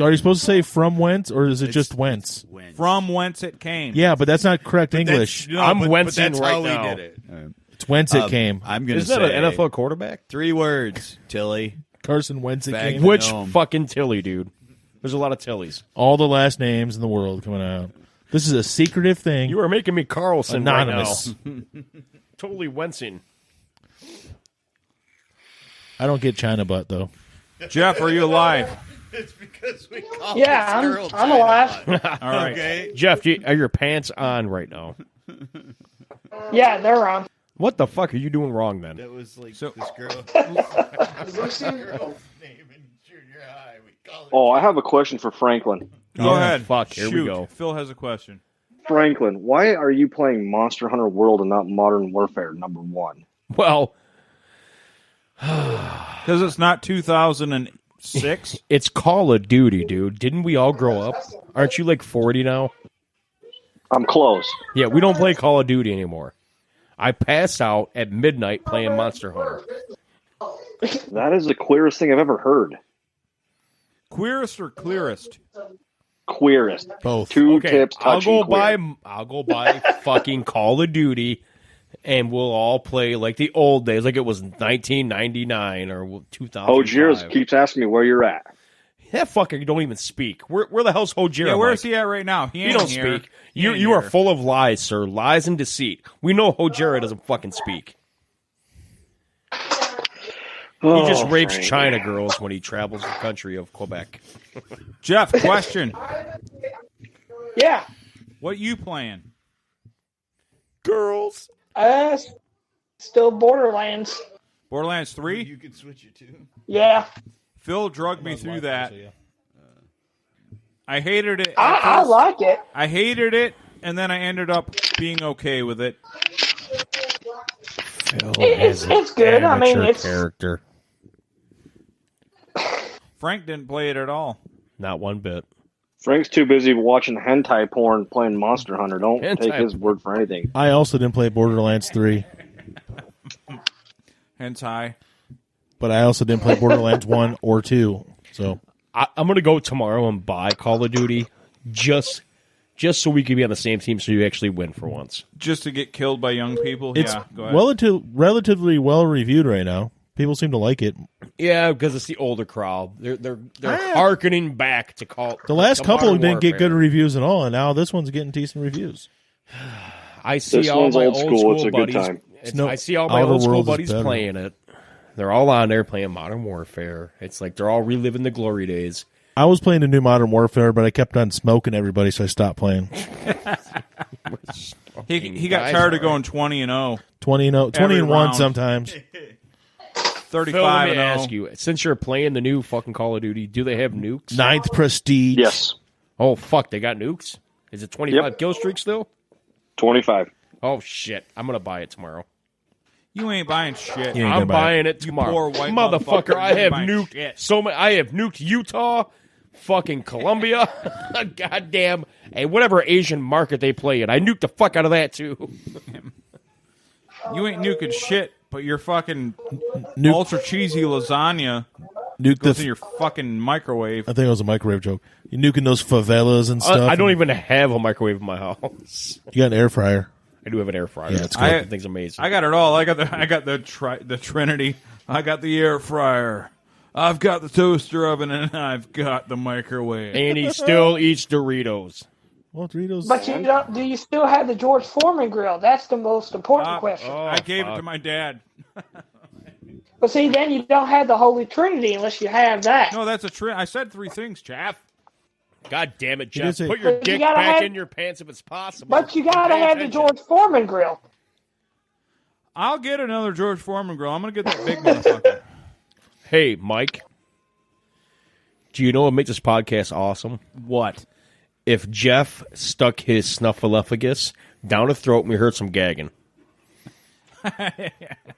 Are you supposed to say from whence or is it just whence? From whence it came. Yeah, but that's not correct English. I'm but wincing that's right how now. we did it. It's whence it came. I'm going to Isn't say that an NFL quarterback? 3 words, Tilly. Carson Wentz it Fag. came. Which No. fucking Tilly, dude? There's a lot of Tillys. All the last names in the world coming out. This is a secretive thing. You are making me Carlson Anonymous. right now. Totally wincing. I don't get China butt though. Jeff, are you alive? It's because we call Yeah, I'm alive. All right. Okay. Jeff, are your pants on right now? Yeah, they're on. What the fuck are you doing wrong, then? That was like So- this girl. Girl's name in junior high. We call her. Oh, I have a question for Franklin. Go ahead. fuck, here we Shoot. go. Phil has a question. Franklin, why are you playing Monster Hunter World and not Modern Warfare #1? Well, Because it's not 2006. it's Call of Duty, dude. Didn't we all grow up? Aren't you like 40 now? I'm close. Yeah, we don't play Call of Duty anymore. I passed out at midnight playing Monster Hunter. That is the queerest thing I've ever heard. Queerest or clearest? Queerest. Both. Two Okay, tips I'll touching go queer. buy fucking Call of Duty, and we'll all play like the old days, like it was 1999 or 2000. Hojira keeps asking me where you're at. That fucker don't even speak. Where the hell's Hojira? Yeah, where's Mike? he at right now? He You ain't don't here. speak. He You ain't you are here. full of lies, sir. Lies and deceit. We know Hojira doesn't fucking speak. He just rapes Frank. China girls when he travels the country of Quebec. Jeff, question. Yeah. What you playing? Girls. Still Borderlands. Borderlands 3? You can switch it to. Yeah. Phil drugged me through that. I hated it. at I first. like it. I hated it, and then I ended up being okay with it. It's good. I mean, it's character. Frank didn't play it at all. Not one bit. Frank's too busy watching hentai porn playing Monster Hunter. Don't Hentai take his word for anything. I also didn't play Borderlands 3, Hentai. but I also didn't play Borderlands 1 or 2. So I'm going to go tomorrow and buy Call of Duty just so we can be on the same team so you actually win for once. Just to get killed by young people? it's Yeah, go ahead. relatively well reviewed right now. People seem to like it. Yeah, because it's the older crowd. They're hearkening back to call. The last to couple Modern didn't get good Warfare. reviews at all, and now this one's getting decent reviews. I see This all one's my old school. It's a good buddies. time. I see all my Outer old school Worlds is buddies better. playing it. They're all on there playing Modern Warfare. It's like they're all reliving the glory days. I was playing the new Modern Warfare, but I kept on smoking everybody, so I stopped playing. He got guys tired are- of going 20-0. 20 and 1 Every round. sometimes. 35 Phil, let me and ask 0. you, since you're playing the new fucking Call of Duty, do they have nukes? Ninth Prestige. Yes, Oh, fuck, they got nukes? Is it 25 Yep. kill streak still? 25. Oh, shit. I'm going to buy it tomorrow. You ain't buying shit. You ain't I'm gonna buy buying it You tomorrow. poor white motherfucker, motherfucker, I you ain't have buying nuked shit. so many. I have nuked Utah, fucking Colombia, goddamn, and whatever Asian market they play in. I nuked the fuck out of that, too. You ain't nuking shit, but your fucking Nuke- ultra cheesy lasagna Nuke goes in the. your fucking microwave. I think it was a microwave joke. You nuking those favelas and stuff. I don't even have a microwave in my house. You got an air fryer. I do have an air fryer. Yeah, it's good. That thing's amazing. I got it all. I got the Trinity. I got the air fryer. I've got the toaster oven, and I've got the microwave. And he still eats Doritos. Well, Doritos. But you don't. Do you still have the George Foreman grill? That's the most important question. I gave it to my dad. But see, then you don't have the Holy Trinity unless you have that. No, that's a Trinity. I said 3 things, chaff. God damn it, did Jeff. say- Put your But you dick gotta back have- in your pants if it's possible. But you gotta Pay have the attention. George Foreman grill. I'll get another George Foreman grill. I'm gonna get that big motherfucker. Hey, Mike. Do you know what makes this podcast awesome? What? If Jeff stuck his snuffleupagus down his throat and we heard some gagging.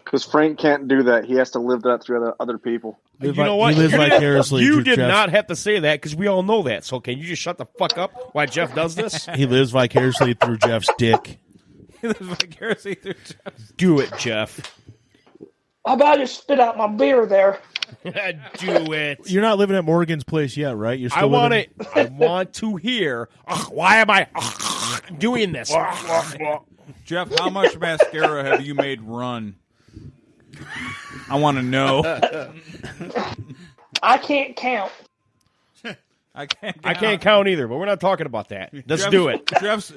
Because Frank can't do that. He has to live that through other people. You know what? He lives You didn't- vicariously You through did Jeff's- not have to say that because we all know that. So can you just shut the fuck up while Jeff does this? He lives vicariously through Jeff's dick. He lives vicariously through Jeff's. Do it, Jeff. How about I just spit out my beer there? Do it. You're not living at Morgan's place yet, right? You're still I want living... it. I want to hear. Why am I doing this? Jeff, how much mascara have you made run? I want to know. I can't count. I can't. I can't count either, but we're not talking about that. Let's Jeff's- do it. Jeff's.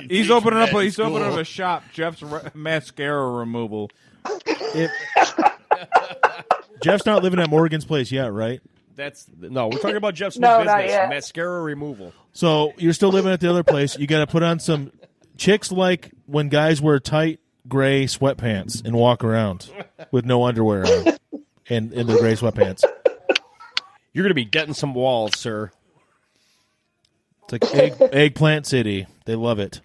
He's opening up. He's opening up a shop. Jeff's mascara removal. Jeff's not living at Morgan's place yet, right? No, we're talking about Jeff's new No, not business, yet. mascara removal. So you're still living at the other place. You got to put on some chicks like when guys wear tight gray sweatpants and walk around with no underwear on and in their gray sweatpants. You're going to be getting some walls, sir. It's like Eggplant City. They love it.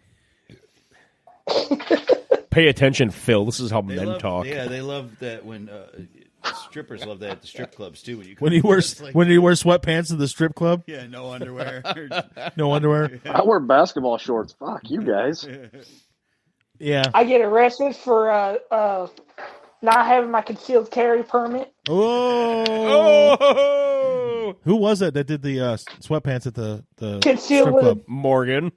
Pay attention, Phil. This is how They men love, talk. Yeah, they love that when strippers love that at the strip clubs too. When you When you wear sweatpants to the strip club, yeah, no underwear. no underwear. I wear basketball shorts. Fuck you guys. Yeah. I get arrested for not having my concealed carry permit. Oh. Who was it that did the sweatpants at the Concealed strip with club? Morgan.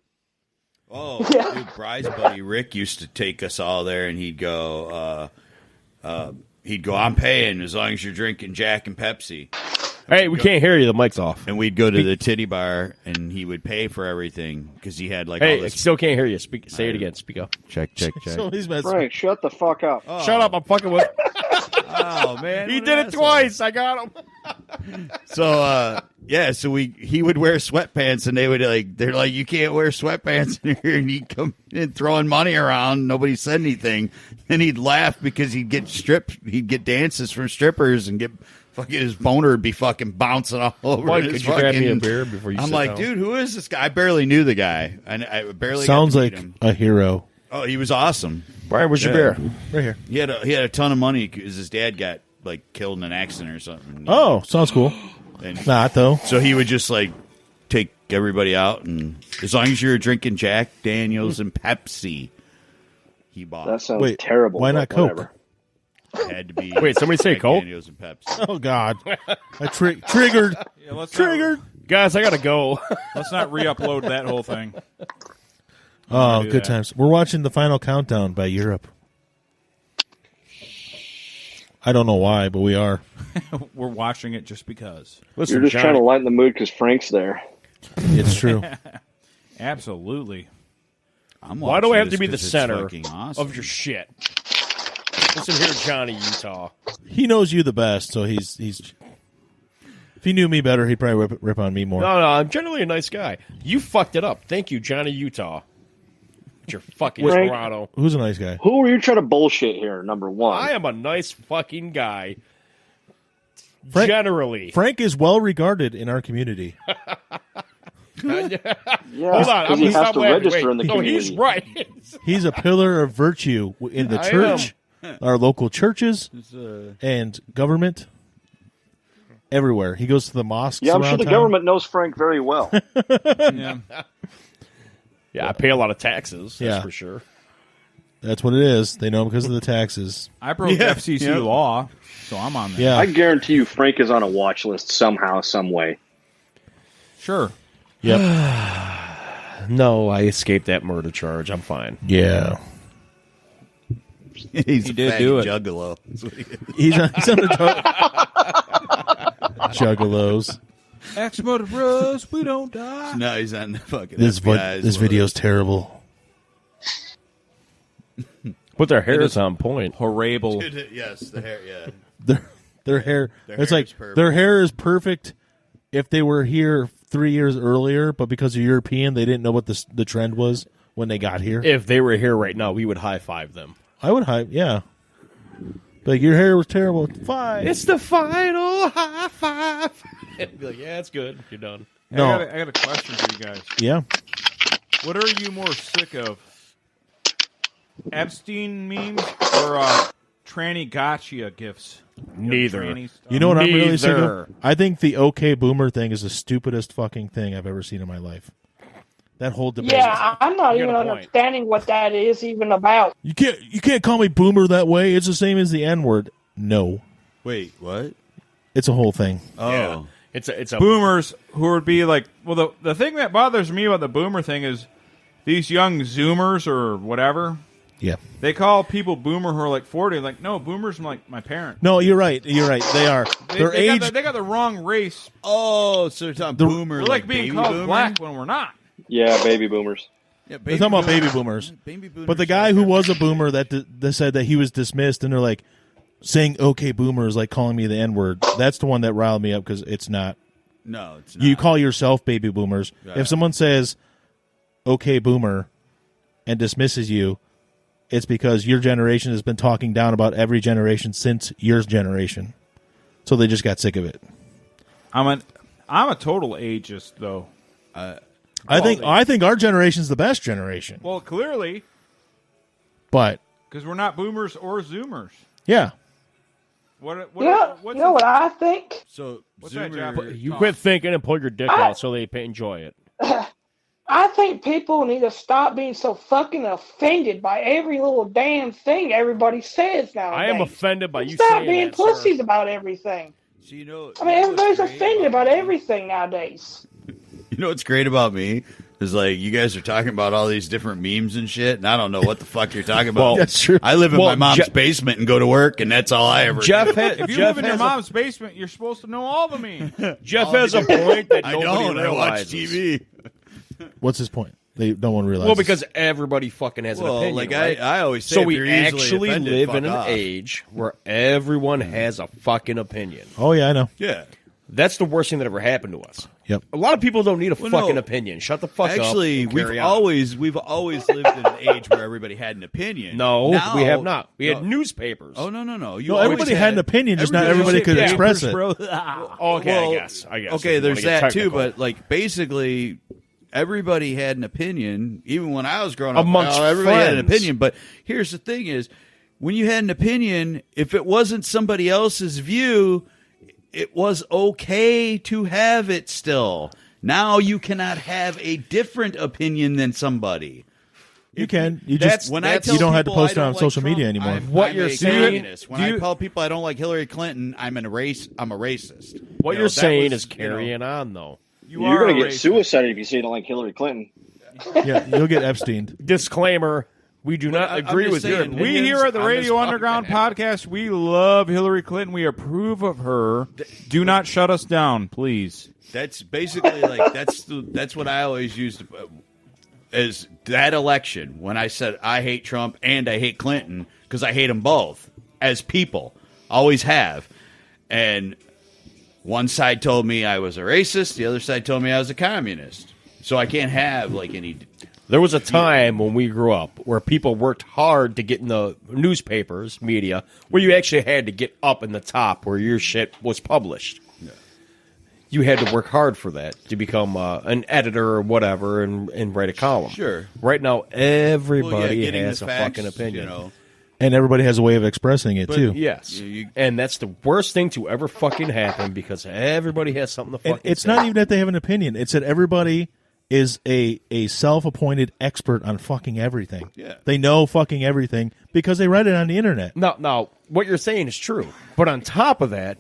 Oh, Yeah. dude, Bry's buddy Rick used to take us all there, and he'd go, I'm paying as long as you're drinking Jack and Pepsi. Hey, we can't hear you. The mic's off. And we'd go to the titty bar, and he would pay for everything because he had like all Hey, I this. still can't hear you. Say it again. Speak up. Check. So he's messing. Frank, shut the fuck up. Shut up. I'm fucking with. Oh man, He what did an it asshole. twice. I got him. So so he would wear sweatpants, and they're like, you can't wear sweatpants in here, and he'd come in throwing money around. Nobody said anything. Then he'd laugh because he'd get dances from strippers and get fucking his boner would be fucking bouncing all over. Mike, his could you grab me a fucking- beer before you I'm sit like, down? dude, who is this guy? I barely knew the guy, and I barely Sounds got to meet like him. a hero. Oh, he was awesome. Brian, where's your beer? Right here. He had a ton of money because his dad got like killed in an accident or something. Oh, sounds cool. And Not though. so he would just like take everybody out, and as long as you were drinking Jack Daniels and Pepsi, he bought. That sounds Wait, terrible. why not but Coke? whatever. Had to be. Wait, somebody say Jack Coke? Daniels and Pepsi. Oh God, I triggered. Yeah, let's Triggered. Guys, I gotta go. Let's not re-upload that whole thing. Oh, do good that. times. We're watching the final countdown by Europe. I don't know why, but we are. We're watching it just because. Listen, You're just trying to lighten the mood because Frank's there. It's true. Absolutely. I'm Why do I watching have to this be the 'cause it's center fucking awesome. of your shit? Listen here, Johnny Utah. He knows you the best, so he's. If he knew me better, he'd probably rip on me more. No, I'm generally a nice guy. You fucked it up. Thank you, Johnny Utah. With your fucking Frank. Toronto. Who's a nice guy? Who are you trying to bullshit here, number one? I am a nice fucking guy. Frank- Generally. Frank is well regarded in our community. yeah, Hold on, I'm he gonna has stop to laughing. register Wait, in the no, community. he's right. He's a pillar of virtue in the I church, our local churches, and government. Everywhere. He goes to the mosques. Yeah, I'm sure around the town. government knows Frank very well. Yeah. Yeah, I pay a lot of taxes. That's Yeah. for sure. That's what it is. They know him because of the taxes. I broke FCC law, so I'm on there. Yeah. I guarantee you Frank is on a watch list somehow, some way. Sure. Yep. No, I escaped that murder charge. I'm fine. Yeah. He's He a did faggot do it. juggalo. He's on Juggalos. Axe Motor Bros, we don't die. No, he's on the fucking. This FBI's this list. video's terrible. But their hair It is is on point. Horrible. Yes, the hair. Yeah. Their hair. Their It's hair like is perfect. their hair is perfect if they were here 3 years earlier, but because they're European, they didn't know what the trend was when they got here. If they were here right now, we would high five them. I would hype, yeah. Like your hair was terrible. Fine. It's the final high five. Be like, yeah, it's good. You're done. No. I got a question for you guys. Yeah. What are you more sick of? Epstein memes or tranny gotcha gifs? Neither. Tranny stuff? You know what I'm really sick Neither. of? I think the OK Boomer thing is the stupidest fucking thing I've ever seen in my life. That whole debate. Yeah, I'm not You even got a point. understanding what that is even about. You can't call me Boomer that way. It's the same as the N word. No, Wait, what? it's a whole thing. Oh, Yeah. It's a Boomers who would be like, well, the thing that bothers me about the boomer thing is these young Zoomers or whatever, Yeah. they call people boomer who are like 40. Like, no, boomers are like my parents. No, you're right. You're right. They are. Their they age. they got the wrong race. oh, so they're talking boomer, We're like being baby called boomer? black when we're not. Yeah, baby boomers. Yeah, They're talking about baby boomers. Baby boomers. But the guy who was a boomer that said that he was dismissed, and they're like saying "OK Boomer" is like calling me the N word. That's the one that riled me up because it's not. No, it's not. You call yourself baby boomers. Yeah. If someone says "OK Boomer" and dismisses you, it's because your generation has been talking down about every generation since your generation. So they just got sick of it. I'm a total ageist though. I think our generation's the best generation. Well, clearly, But because we're not boomers or Zoomers. yeah. What You know what I think? So What's that, Zoomer, Jeff? You quit thinking and pull your dick out so they enjoy it. I think people need to stop being so fucking offended by every little damn thing everybody says nowadays. I am offended by you Stop saying being that, pussies sir. about everything. So, you know, I mean, everybody's offended about everything nowadays. You know what's great about me is like you guys are talking about all these different memes and shit, and I don't know what the fuck you're talking about. Well, that's true. I live in my mom's basement and go to work, and that's all I ever do. If you live in your mom's basement, you're supposed to know all the memes. Jeff has a point that I nobody don't. I watch realizes. TV. What's his point? No one realizes. Well, because everybody fucking has an opinion. Like right? I always say, so if we you're easily actually offended, live fuck in an off. age where everyone has a fucking opinion. Oh yeah, I know. Yeah. That's the worst thing that ever happened to us. Yep. A lot of people don't need a Well, fucking no. opinion. Shut the fuck up. Actually, and we've carry on. always lived in an age where everybody had an opinion. No, Now- we have not. We had No. newspapers. Oh no. You No, always everybody had an opinion, just not everybody could Yeah. express it. Okay, Well, I guess. Okay, if you there's wanna get that too, technical. but like basically everybody had an opinion. Even when I was growing up, Amongst everybody had an friends. opinion. But here's the thing: is when you had an opinion, if it wasn't somebody else's view, it was okay to have it still. Now you cannot have a different opinion than somebody. You can. You That's- just When I tell you don't have to people post it I on don't social like media Trump, anymore. What I'm you're a saying- communist. When I tell people I don't like Hillary Clinton, I'm a racist. What You know, you're that saying was, is carrying on, though. You're going to get suicided if you say you don't like Hillary Clinton. Yeah, you'll get Epstein. Disclaimer: we do not I'm agree just with your saying, opinions. We here at the on this Radio Underground podcast, we love Hillary Clinton. We approve of her. Do not shut us down, please. That's basically like that's what I always used as that election when I said I hate Trump and I hate Clinton because I hate them both as people, always have. And one side told me I was a racist, the other side told me I was a communist. So I can't have like any. There was a time when we grew up where people worked hard to get in the newspapers, media, where you actually had to get up in the top where your shit was published. You had to work hard for that to become an editor or whatever and write a column. Sure. Right now, everybody getting has the a facts, fucking opinion. You know. And everybody has a way of expressing it too. Yes. You- And that's the worst thing to ever fucking happen because everybody has something to fucking And it's say. not even that they have an opinion. It's that everybody is a self-appointed expert on fucking everything. Yeah. They know fucking everything because they read it on the internet. Now, what you're saying is true. But on top of that,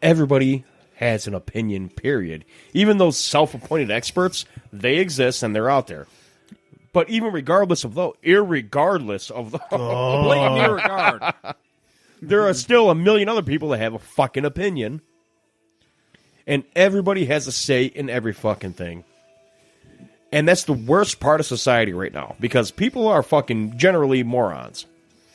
everybody has an opinion, period. Even those self-appointed experts, they exist and they're out there. But even irregardless of those, Blatant disregard. there are still a million other people that have a fucking opinion. And everybody has a say in every fucking thing. And that's the worst part of society right now. Because people are fucking generally morons.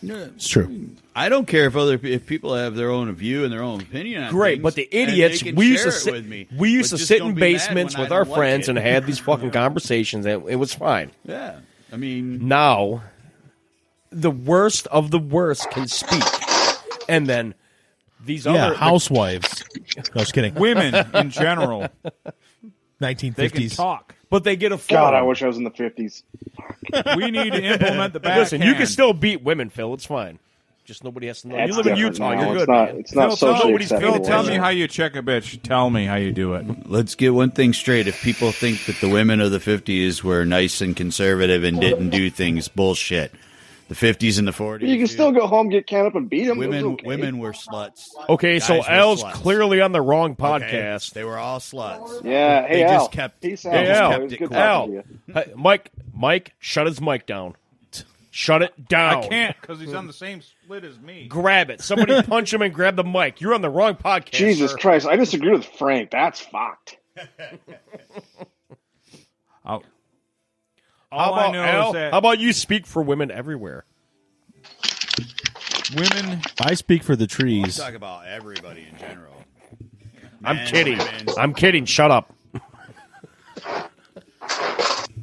It's true. I don't care if people have their own view and their own opinion on Great, things, but the and idiots, they can we used share to it sit, with me. we used But to just sit don't in be mad basements when I with our don't like friends it. and have these fucking conversations, and it was fine. Yeah, I mean, Now, the worst of the worst can speak, and then these Yeah, other housewives. No, I was kidding. Women in general, they can 1950s. talk. but they get a God, forum. I wish I was in the 50s. We need to implement the back. Listen, you can still beat women, Phil. It's fine. Just nobody has to know. You That's live in different Utah. now. You're It's good, not, man. it's not Phil, socially nobody's paying acceptable. Phil, tell me attention. how you check a bitch. Tell me how you do it. let's get one thing straight. If people think that the women of the 50s were nice and conservative and didn't do things, bullshit. The 50s and the 40s. You can still go home, get counted up, and beat them. Women were sluts. Okay, so Guys were Al's sluts. clearly on the wrong Okay? podcast. They were all sluts. Yeah, hey, They Al. just kept- Peace they out. just It kept was it good cool. talking to Al, you. hey, Mike, shut his mic down. Shut it down. I can't because he's on the same split as me. Grab it. Somebody punch him and grab the mic. You're on the wrong podcast. Jesus sir. Christ, I disagree with Frank. That's fucked. All How I about, know Al, is that how about you speak for women everywhere? women. I speak for the trees. Talk about everybody in general. I'm Men, kidding. women. I'm kidding. Shut up.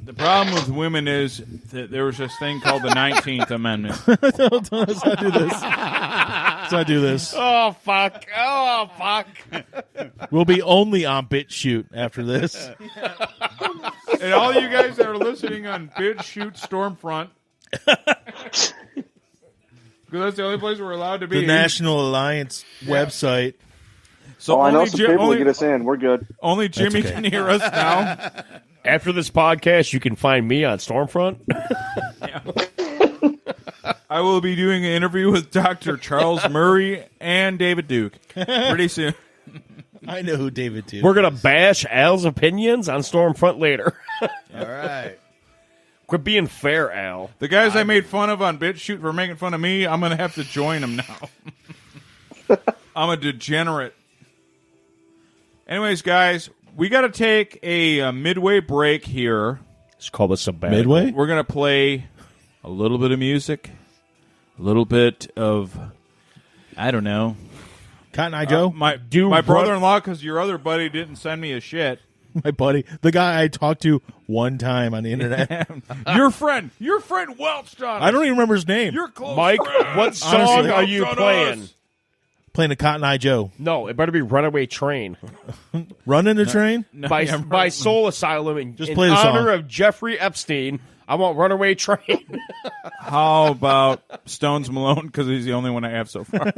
The problem with women is that there was this thing called the 19th Amendment. Let's not do this. Let's not do this. Oh, fuck. Oh, fuck. We'll be only on BitChute after this. And all you guys that are listening on BitChute Stormfront, because that's the only place we're allowed to be. The National Alliance website. So Oh, I know only some Ji- people only- to get us in. We're good. Only Jimmy okay. can hear us now. After this podcast, you can find me on Stormfront. I will be doing an interview with Dr. Charles Murray and David Duke pretty soon. I know who David Duke We're going to bash Al's opinions on Stormfront later. All right. Quit being fair, Al. The guys I made fun of on BitChute for making fun of me, I'm going to have to join them now. I'm a degenerate. Anyways, guys, we got to take a midway break here. It's called a sabbatical. Midway? We're going to play a little bit of music, a little bit of, I don't know. Cotton Eye Joe? My brother-in-law, because your other buddy didn't send me a shit. My buddy. The guy I talked to one time on the internet. Your friend welched on us. I don't even remember his name. You're close Mike, friend. what song Honestly, are you welched on playing? us. Playing a Cotton Eye Joe. No, it better be Runaway Train Running the train? by Soul Asylum in, Just in play the honor song. of Jeffrey Epstein. I want Runaway Train. How about Stones Malone? Because he's the only one I have so far.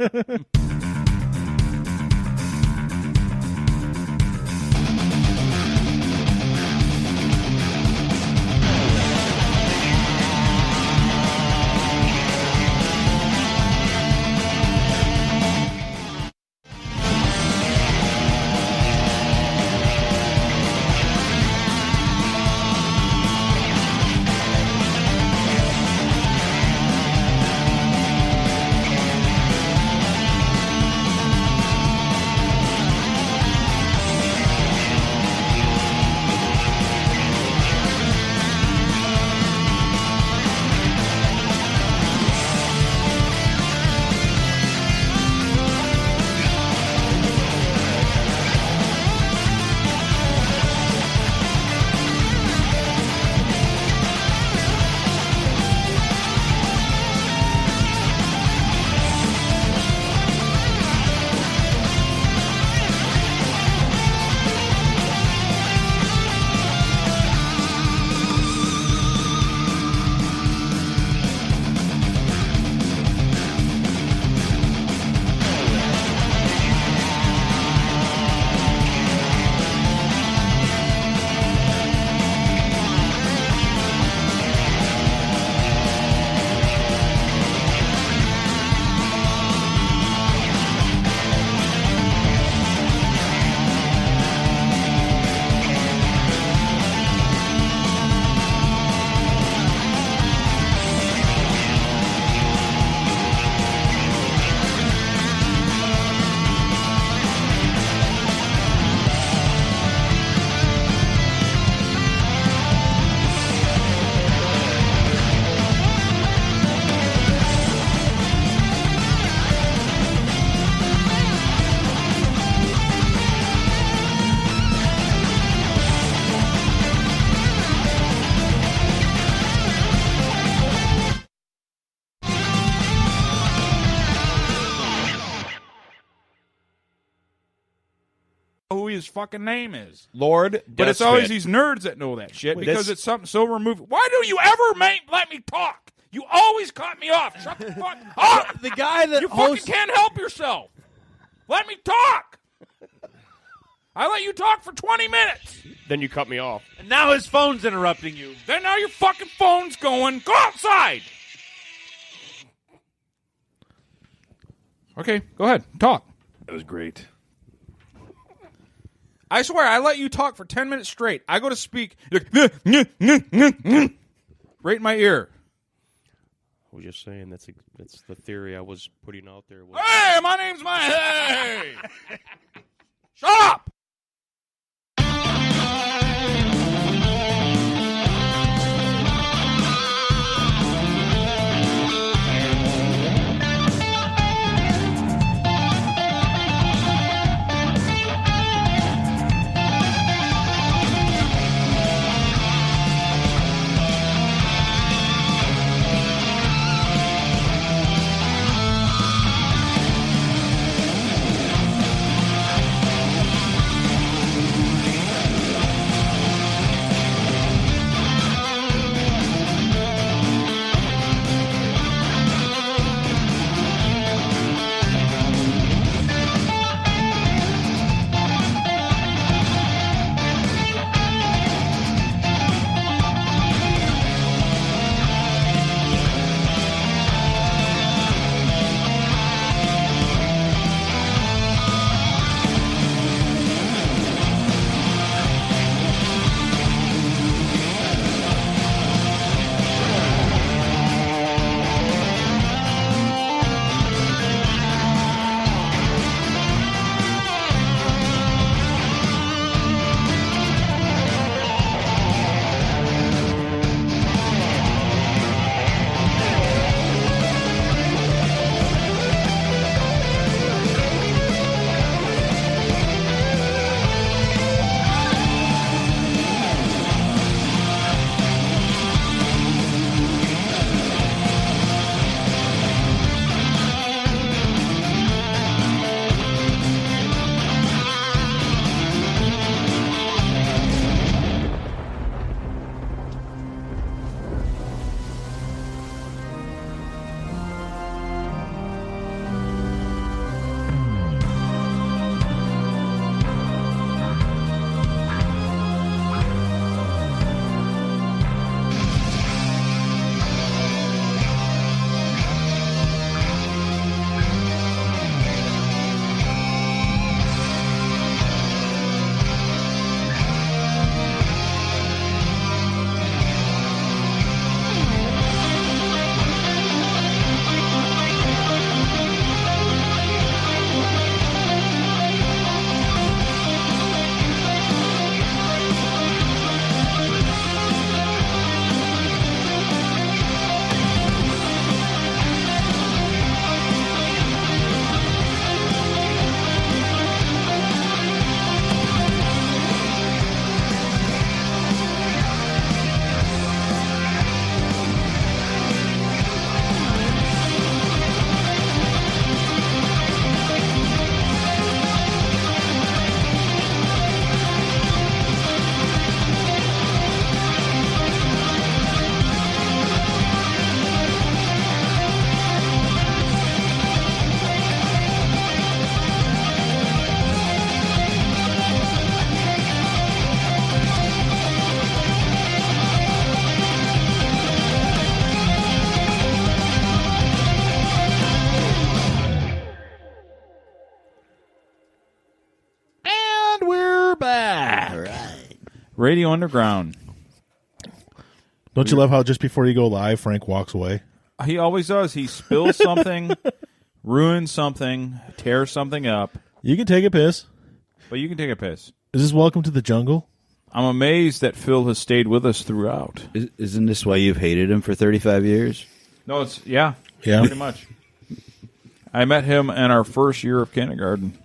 Who his fucking name is. Lord, But it's always these nerds that know that shit because it's something so removed. Why do you ever let me talk? You always cut me off. Shut the fuck up. The guy that You hosts... fucking can't help yourself. Let me talk. I let you talk for 20 minutes. Then you cut me off. And now his phone's interrupting you. Then now your fucking phone's going. Go outside. Okay, go ahead. Talk. That was great. I swear, I let you talk for 10 minutes straight. I go to speak. You're like, right in my ear. I was just saying that's the theory I was putting out there. Hey, my name's Mike. Hey. Shut up. Radio Underground. Don't you love how just before you go live, Frank walks away? He always does. He spills something, ruins something, tears something up. You can take a piss. But you can take a piss. Is this Welcome to the Jungle? I'm amazed that Phil has stayed with us throughout. Isn't this why you've hated him for 35 years? No, it's, yeah, Yeah. pretty much. I met him in our first year of kindergarten.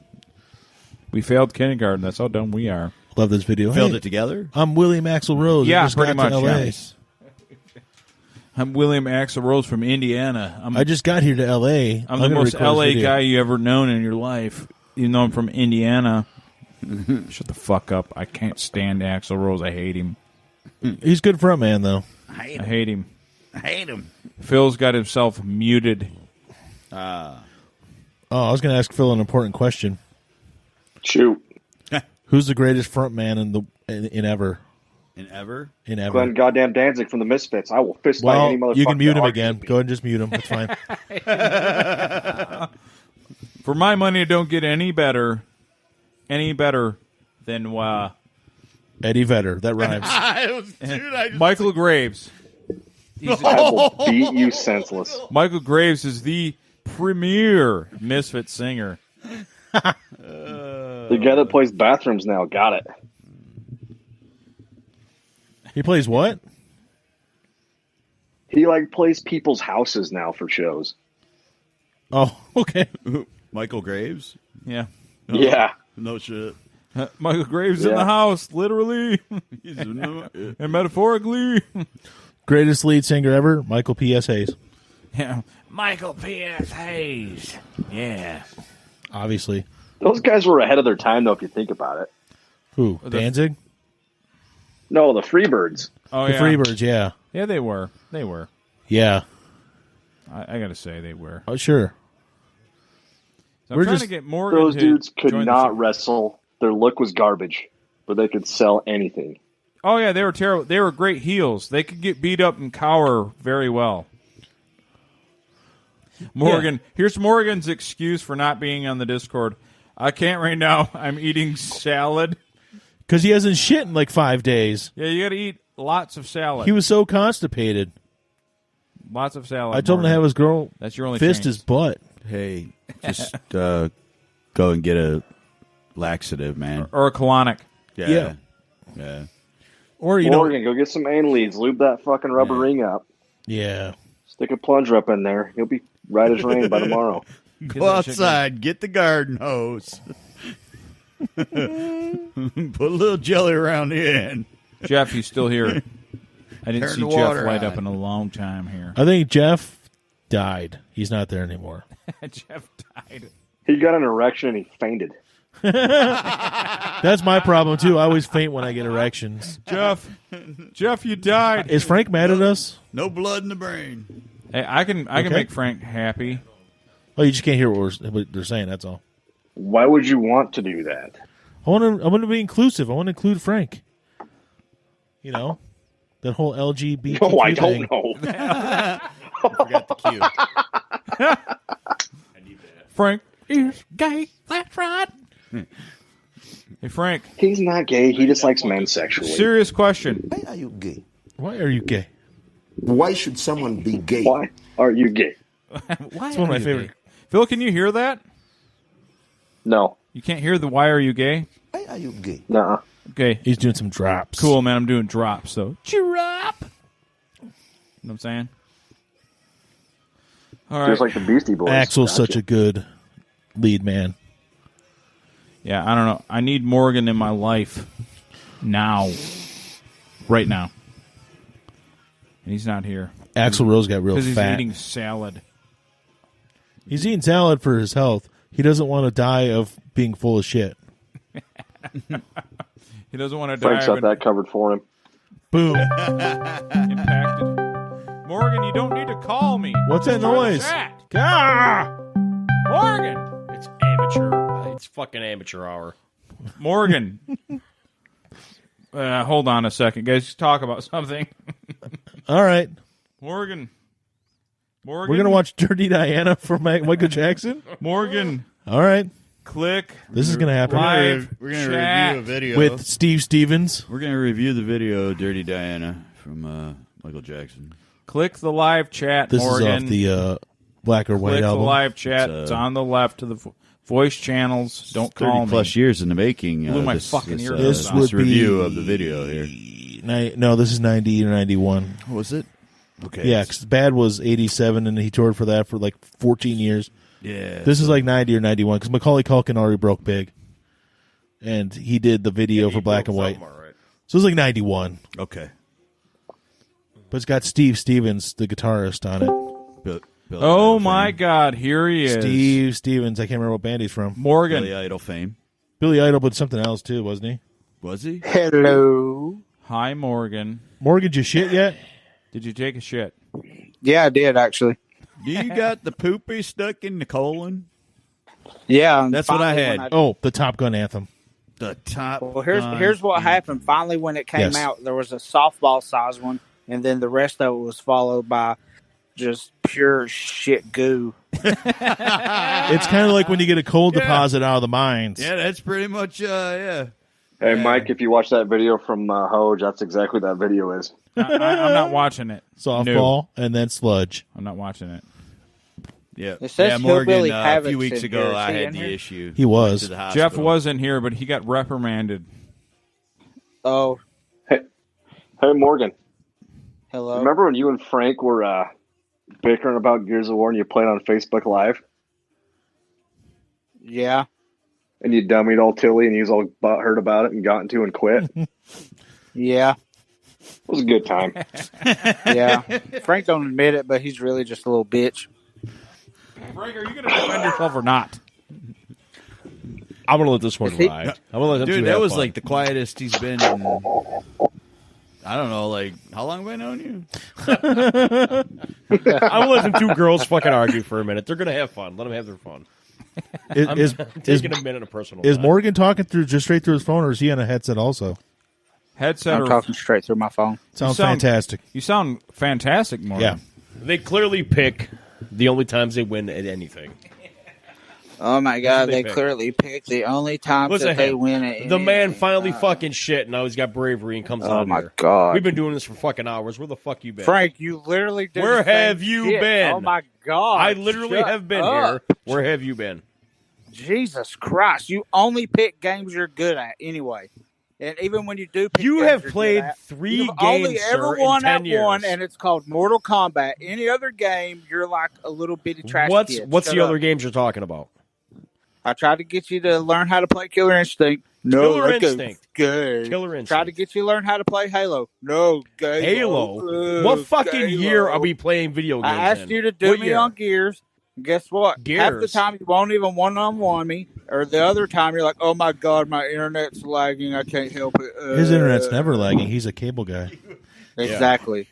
We failed kindergarten. That's how dumb we are. Love this video. Failed Hey, it together? I'm William Axl Rose. I Yeah, just pretty got much. to LA. Yes. I'm William Axl Rose from Indiana. I just got here to LA. I'm the gonna most record this LA video. guy you ever known in your life. Even though I'm from Indiana. Shut the fuck up. I can't stand Axl Rose. I hate him. He's good front man, though. I hate him. I hate him. Phil's got himself muted. Oh, I was going to ask Phil an important question. Shoot. Who's the greatest front man in ever? In ever? In ever. Glenn goddamn Danzig from the Misfits. I will fist fight Well, any motherfucker. you can mute him that again. argues Go ahead and just mute him. It's fine. For my money, it don't get any better than Eddie Vedder. That rhymes. Michael Graves. with me. I will beat you senseless. Michael Graves is the premier Misfit singer. The guy that plays bathrooms now. Got it. He plays what? He plays people's houses now for shows. Oh, okay. Michael Graves? Yeah. Yeah. No shit. Michael Graves in Yeah. the house, literally and metaphorically. Greatest lead singer ever, Michael P.S. Hayes. Yeah. Michael P.S. Hayes. Yeah. Obviously. Those guys were ahead of their time, though, if you think about it. Who? Danzig? No, the Freebirds. Oh, The yeah. Freebirds, yeah. Yeah, they were. They were. Yeah. I got to say, they were. Oh, sure. So I'm We're trying just- to get Morgan Those to dudes could join the not show. wrestle. Their look was garbage, but they could sell anything. Oh, yeah, they were terrible. They were great heels. They could get beat up and cower very well. Morgan, here's Morgan's excuse for not being on the Discord. I can't right now. I'm eating salad. Because he hasn't shit in like 5 days. Yeah, you got to eat lots of salad. He was so constipated. Lots of salad. I told him to Morgan. have his girl That's your only fist chance. his butt. Hey, just go and get a laxative, man. Or a colonic. Yeah. Yeah. Or, you Morgan, go get some anal leads. Lube that fucking rubber ring up. yeah. Stick a plunger up in there. He'll be right as rain by tomorrow. Go outside, get the garden hose. Put a little jelly around the end. Jeff, he's still here. I didn't Turn see the Jeff water light on. up in a long time here. I think Jeff died. He's not there anymore. Jeff died. He got an erection and he fainted. That's my problem, too. I always faint when I get erections. Jeff, you died. Is Frank mad at us? No blood in the brain. Hey, I can Okay. make Frank happy. Oh, you just can't hear what they're saying, that's all. Why would you want to do that? I want to be inclusive. I want to include Frank. You know, that whole LGBT No, I thing. don't know. Forgot the cue. Frank is gay. That's right. Hey, Frank, He's not gay. He just likes men sexually. serious question. Why are you gay? Why are you gay? Why should someone be gay? Why are you gay? It's one of my favorite. Phil, can you hear that? No. You can't hear the "Why are you gay"? Why are you gay? Nuh-uh. Okay, He's doing some drops. cool, man. I'm doing drops, though. Drop. You know what I'm saying? All right. Just like the Beastie Boys. Axel's Gotcha. such a good lead man. Yeah, I don't know. I need Morgan in my life now. Right now. And he's not here. Axl Rose got real Because he's fat. eating salad. He's eating salad for his health. He doesn't want to die of being full of shit. He doesn't want to Frank's die got that covered for him. Boom. impacted. Morgan, you don't need to call me. What's that Just join the noise? chat. Ah! Morgan. It's amateur. It's fucking amateur hour. Morgan. Hold on a second, guys. Talk about something. All right. Morgan. We're going to watch Dirty Diana for Michael Jackson? Morgan. All right. Click. This is going to happen. Live We're going to chat review a video with Steve Stevens. We're going to review the video Dirty Diana from Michael Jackson. Click the live chat, This Morgan. is off the Black or White Click album. the live chat. It's on the left of the voice channels. Don't call me. 30-plus years in the making. Blew my fucking ear This out. would This review be- of the video here. No, this is 90 or 91. Was it? Okay. Yeah, because Bad was 87, and he toured for that for like 14 years. Yeah. This is like 90 or 91, because Macaulay Culkin already broke big. And he did the video for Black and White. So it was like 91. Okay. But it's got Steve Stevens, the guitarist, on it. Oh, my God. Here he is. Steve Stevens. I can't remember what band he's from. Morgan. Billy Idol fame. Billy Idol, but something else, too, wasn't he? Was he? Hello. Hi, Morgan. Morgan, did you shit yet? Did you take a shit? Yeah, I did actually. Do you got the poopy stuck in the colon? Yeah, and That's what I finally had. when Oh, the Top Gun anthem. The top. Well, here's what happened. Finally, when it came Yes. out, there was a softball size one, and then the rest of it was followed by just pure shit goo. It's kind of like when you get a cold deposit out of the mines. Yeah, that's pretty much, yeah. Hey, Mike, if you watch that video from Hoj, that's exactly what that video is. I'm not watching it. Softball and then sludge. I'm not watching it. Yeah, It says yeah, Morgan, Hillbilly a Havoc's few weeks in ago, here. Is I he had in the here? issue. He was. Went to the Jeff hospital. wasn't here, but he got reprimanded. Oh, Hey, Morgan, hello. remember when you and Frank were bickering about Gears of War and you played on Facebook Live? Yeah. And you dummied all Tilly and he was all heard about it and got into and quit? It Yeah. was a good time. Yeah. Frank don't admit it, but he's really just a little bitch. Frank, are you going to defend yourself or not? I'm going to let this one Is he- ride. I'm going to let him Dude, two that have was fun. like the quietest he's been in, I don't know, like, how long have I known you? I'm going to let them two girls fucking argue for a minute. They're going to have fun. Let them have their fun. Is Taking a minute of personal is time. Morgan talking through just straight through his phone, or is he on a headset also? Headset I'm or talking straight through my phone. Sounds sound- fantastic. You sound fantastic, Morgan. Yeah. They clearly pick the only times they win at anything. Oh my God! They They pick. clearly picked the only times Listen that to they him. win it. The man finally fucking shit. Now he's got bravery and comes Oh on my here. God! We've been doing this for fucking hours. Where the fuck you been? Frank, you literally did. Where the same have you shit. been? Oh my God! I literally Shut have been up. here. Where have you been? Jesus Christ! You only pick games you're good at anyway, and even when you do, pick You games have you're played good at, 3 you've games, only sir, ever in won 10 at years. one, and it's called Mortal Kombat. Any other game, you're like a little bitty trash kid. What's Shut the up. other games you're talking about? I tried to get you to learn how to play Killer Instinct. No, Killer that goes Instinct. Gay. Killer Instinct. Tried to get you to learn how to play Halo. No, gay. Halo. What fucking year are we playing video games? I asked in? you to do What me year? on Gears. And guess what? Half the Gears? time you won't even one-on-one me, or the other time you're like, "Oh my God, my internet's lagging. I can't help it." His internet's never lagging. He's a cable guy. Exactly.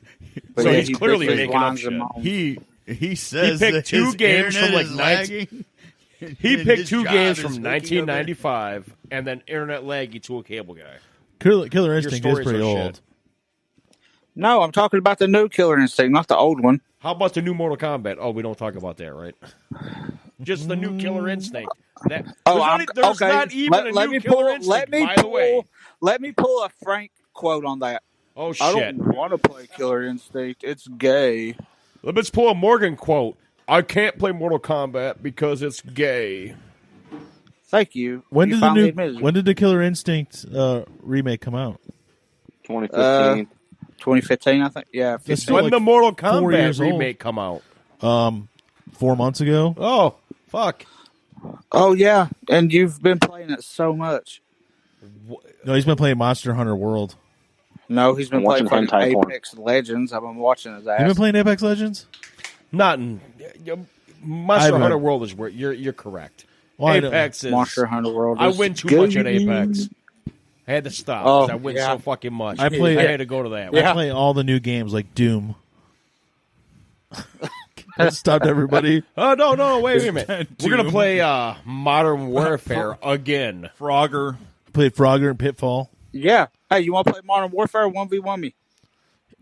But So yeah, he's he clearly bitches, making up whines, shit. and moans. He says picked that 2 his games from, internet like, is 19 lagging. He And picked his 2 job games is from hooking up 1995 and then internet laggy to a cable guy. Killer Instinct is stories pretty are old. shit. No, I'm talking about the new Killer Instinct, not the old one. How about the new Mortal Kombat? Oh, we don't talk about that, right? Just the new Killer Instinct. There's okay. not even let a me new Killer pull. Instinct, Let me by the way. pull. Let me pull a Frank quote on that. Oh, I shit. don't want to play Killer Instinct. It's gay. Let's pull a Morgan quote. I can't play Mortal Kombat because it's gay. Thank you. When You did the finally new admitted it. When did the Killer Instinct remake come out? 2015. 2015, I think. Yeah, That's 15. still When like the Mortal 4 Kombat years old. remake come out? 4 months ago. Oh, fuck. Oh yeah, and you've been playing it so much. No, he's been playing Monster Hunter World. No, he's been I'm playing watching fucking hentai porn. Apex Legends. I've been watching his You been ass. playing Apex Legends? Not in Monster haven't. Hunter World is where you're correct. Well, I don't- Apex is Monster Hunter World. I is win too gay. much at Apex. I had to stop because I win yeah. so fucking much. I play- I had to go to that. I play all the new games like Doom. That stopped everybody. Oh no! Wait a minute. We're gonna Doom. play Modern Warfare again. Frogger. Played Frogger and Pitfall. Yeah. Hey, you want to play Modern Warfare 1v1 me?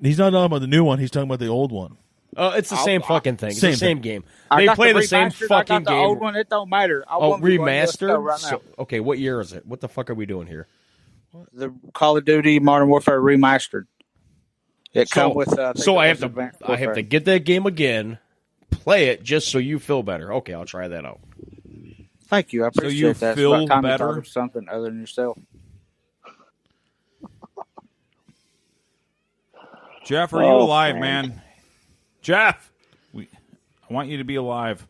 He's not talking about the new one. He's talking about the old one. It's the same fucking thing. It's Same the same thing. game. They play the same remastered, fucking I got the game. old one. It don't matter. I Oh, want the one let's go remastered? right now. Okay, what year is it? What the fuck are we doing here? The Call of Duty Modern Warfare remastered. It come with. So I have to. Advanced I have Warfare. to get that game again, play it just so you feel better. Okay, I'll try that out. Thank you. I So appreciate you that. It's feel about time you better? thought of something other than yourself. Jeff, are you Oh, alive, man. man? Jeff, I want you to be alive.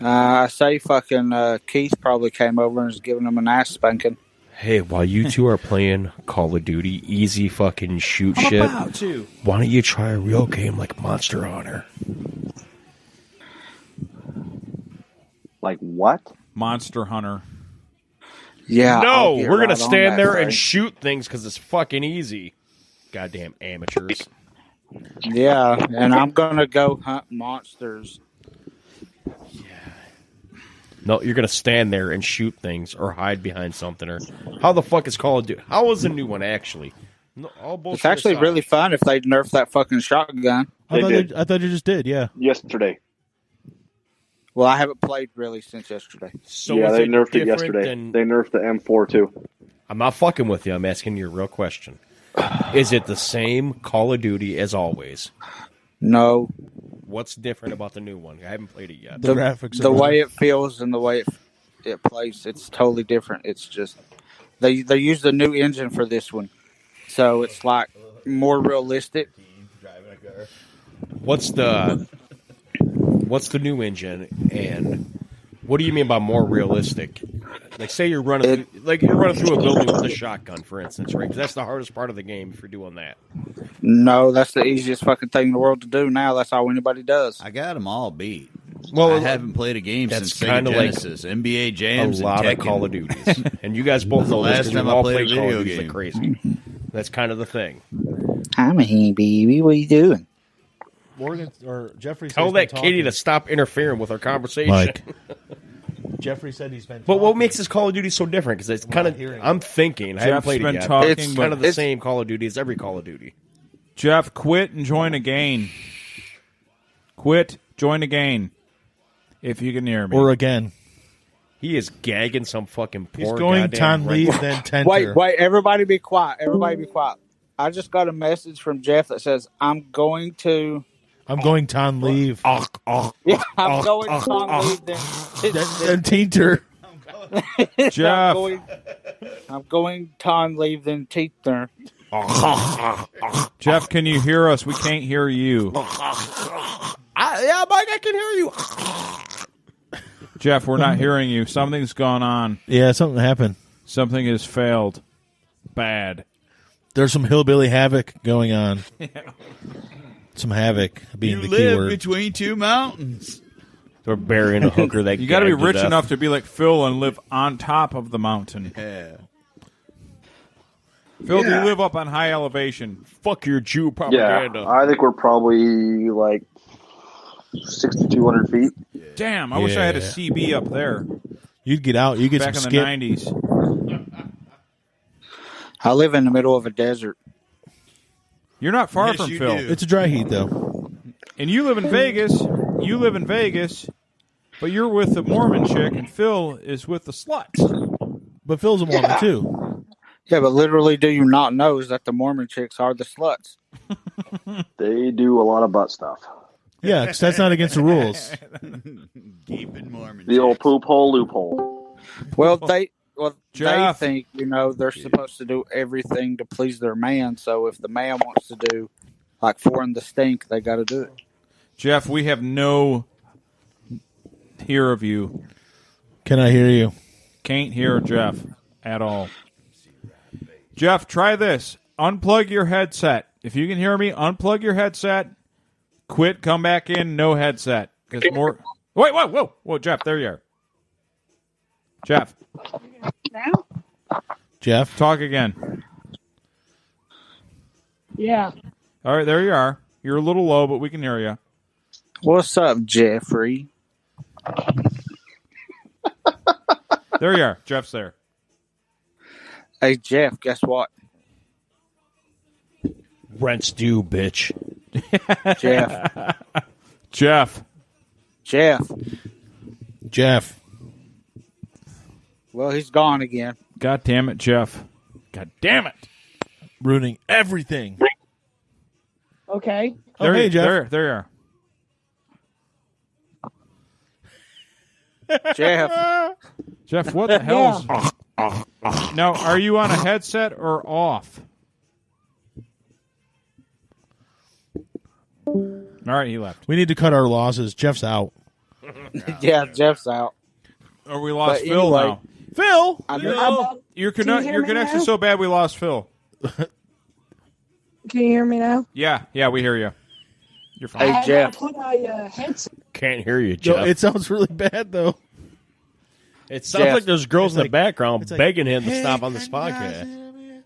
I say fucking Keith probably came over and is giving him an ass spanking. Hey, while you two are playing Call of Duty, easy fucking shoot shit, to. why don't you try a real game like Monster Hunter? Like what? Monster Hunter. Yeah. I'll No, get we're gonna right on stand that, there Frank. and shoot things because it's fucking easy. Goddamn amateurs. Yeah, and I'm gonna go hunt monsters. No, you're gonna stand there and shoot things or hide behind something. Or how the fuck is Call of Duty? How is the new one actually? No, all bullshit It's actually aside. really fun if they nerf that fucking shotgun. They did. I thought you just did. Yeah. Yesterday. Well, I haven't played really since yesterday. So yeah, is they it nerfed it different yesterday. than- They nerfed the M4 too. I'm not fucking with you. I'm asking you a real question. Is it the same Call of Duty as always? No, What's different about the new one? I haven't played it yet. The graphics the are way it feels and the way it plays, it's totally different. It's just they used the new engine for this one, so it's like more realistic. What's the new engine, and what do you mean by more realistic? Like, say you're running through a building with a shotgun, for instance, right? 'Cause that's the hardest part of the game if you're doing that. No, that's the easiest fucking thing in the world to do now. That's all anybody does. I got them all beat. Well, I haven't played a game that's since Sega kinda like Genesis, NBA A Jams, lot and of Call of Duties, and you guys both know this Last because time we've I all played played a Call of video Duties like game. crazy. That's kind of the thing. I'm a hey baby. What are you doing? Morgan or Jeffrey. Tell that kitty to stop interfering with our conversation. Mike. Jeffrey said he's been. But what talking. makes this Call of Duty so different? Because it's kind of, hearing I'm thinking, I haven't Jeff's played it been yet. talking, It's but kind of the it's- same Call of Duty as every Call of Duty. Jeff, quit and join again. Quit, join again. If you can hear me. Or again? He is gagging some fucking poor He's going goddamn Tom right- leave then Tenter. Wait, everybody be quiet. Everybody be quiet. I just got a message from Jeff that says, I'm going to... I'm going Tom leave. Yeah, I'm going to leave them. Then Tenter. Jeff. I'm going Tom leave them teeth there. Jeff, can you hear us? We can't hear you. Yeah, Mike, I can hear you. Jeff, we're not hearing you. Something's gone on. Yeah, something happened. Something has failed. Bad. There's some hillbilly havoc going on. Some havoc being You the key live word. between two mountains. They're burying a hooker that You got to be gagged rich death. enough to be like Phil and live on top of the mountain. Yeah. Phil, do you live up on high elevation? Fuck your Jew Yeah, propaganda. I think we're probably like 6,200 feet. Damn, I wish I had a Yeah. CB up there You'd get out. You get back in some the skip. 90s. I live in the middle of a desert. You're not far Yes, from you Phil. do. It's a dry heat though. And you live in Vegas. You live in Vegas, but you're with the Mormon chick, and Phil is with the sluts. But Phil's a Mormon too. Yeah, but literally, do you not know is that the Mormon chicks are the sluts? They do a lot of butt stuff. Yeah, 'cause that's not against the rules. Deep in Mormon. The old chicks. poop hole loophole. Well, they Jeff. think they're supposed to do everything to please their man. So if the man wants to do like foreign the stink, they got to do it. Jeff, we have no hear of you. Can I hear you? Can't hear Jeff at all. Jeff, try this. Unplug your headset. If you can hear me, unplug your headset. Quit, come back in, no headset. 'Cause more. Wait, whoa, Jeff, there you are. Jeff, Jeff? talk again. Yeah. All right, there you are. You're a little low, but we can hear you. What's up, Jeffrey? There you are. Jeff's there. Hey, Jeff, guess what? Rent's due, bitch. Jeff. Well, he's gone again. God damn it, Jeff. God damn it. Ruining everything. Okay. There, hey, Jeff. There you are. Jeff, what the hell is... Now, are you on a headset or off? All right, he left. We need to cut our losses. Jeff's out. Yeah, Jeff's out. Or we lost But Phil anyway, now. Phil! Can you Your hear me connection's now? so bad we lost Phil. Can you hear me now? Yeah, we hear you. You're fine. Hey, I Jeff. put my headset. Can't hear you, Yo, Jeff. it sounds really bad, though. It sounds Jeff. like there's girls in the like- background it's like, begging him to "Hey, stop on this can you guys podcast. hear me?"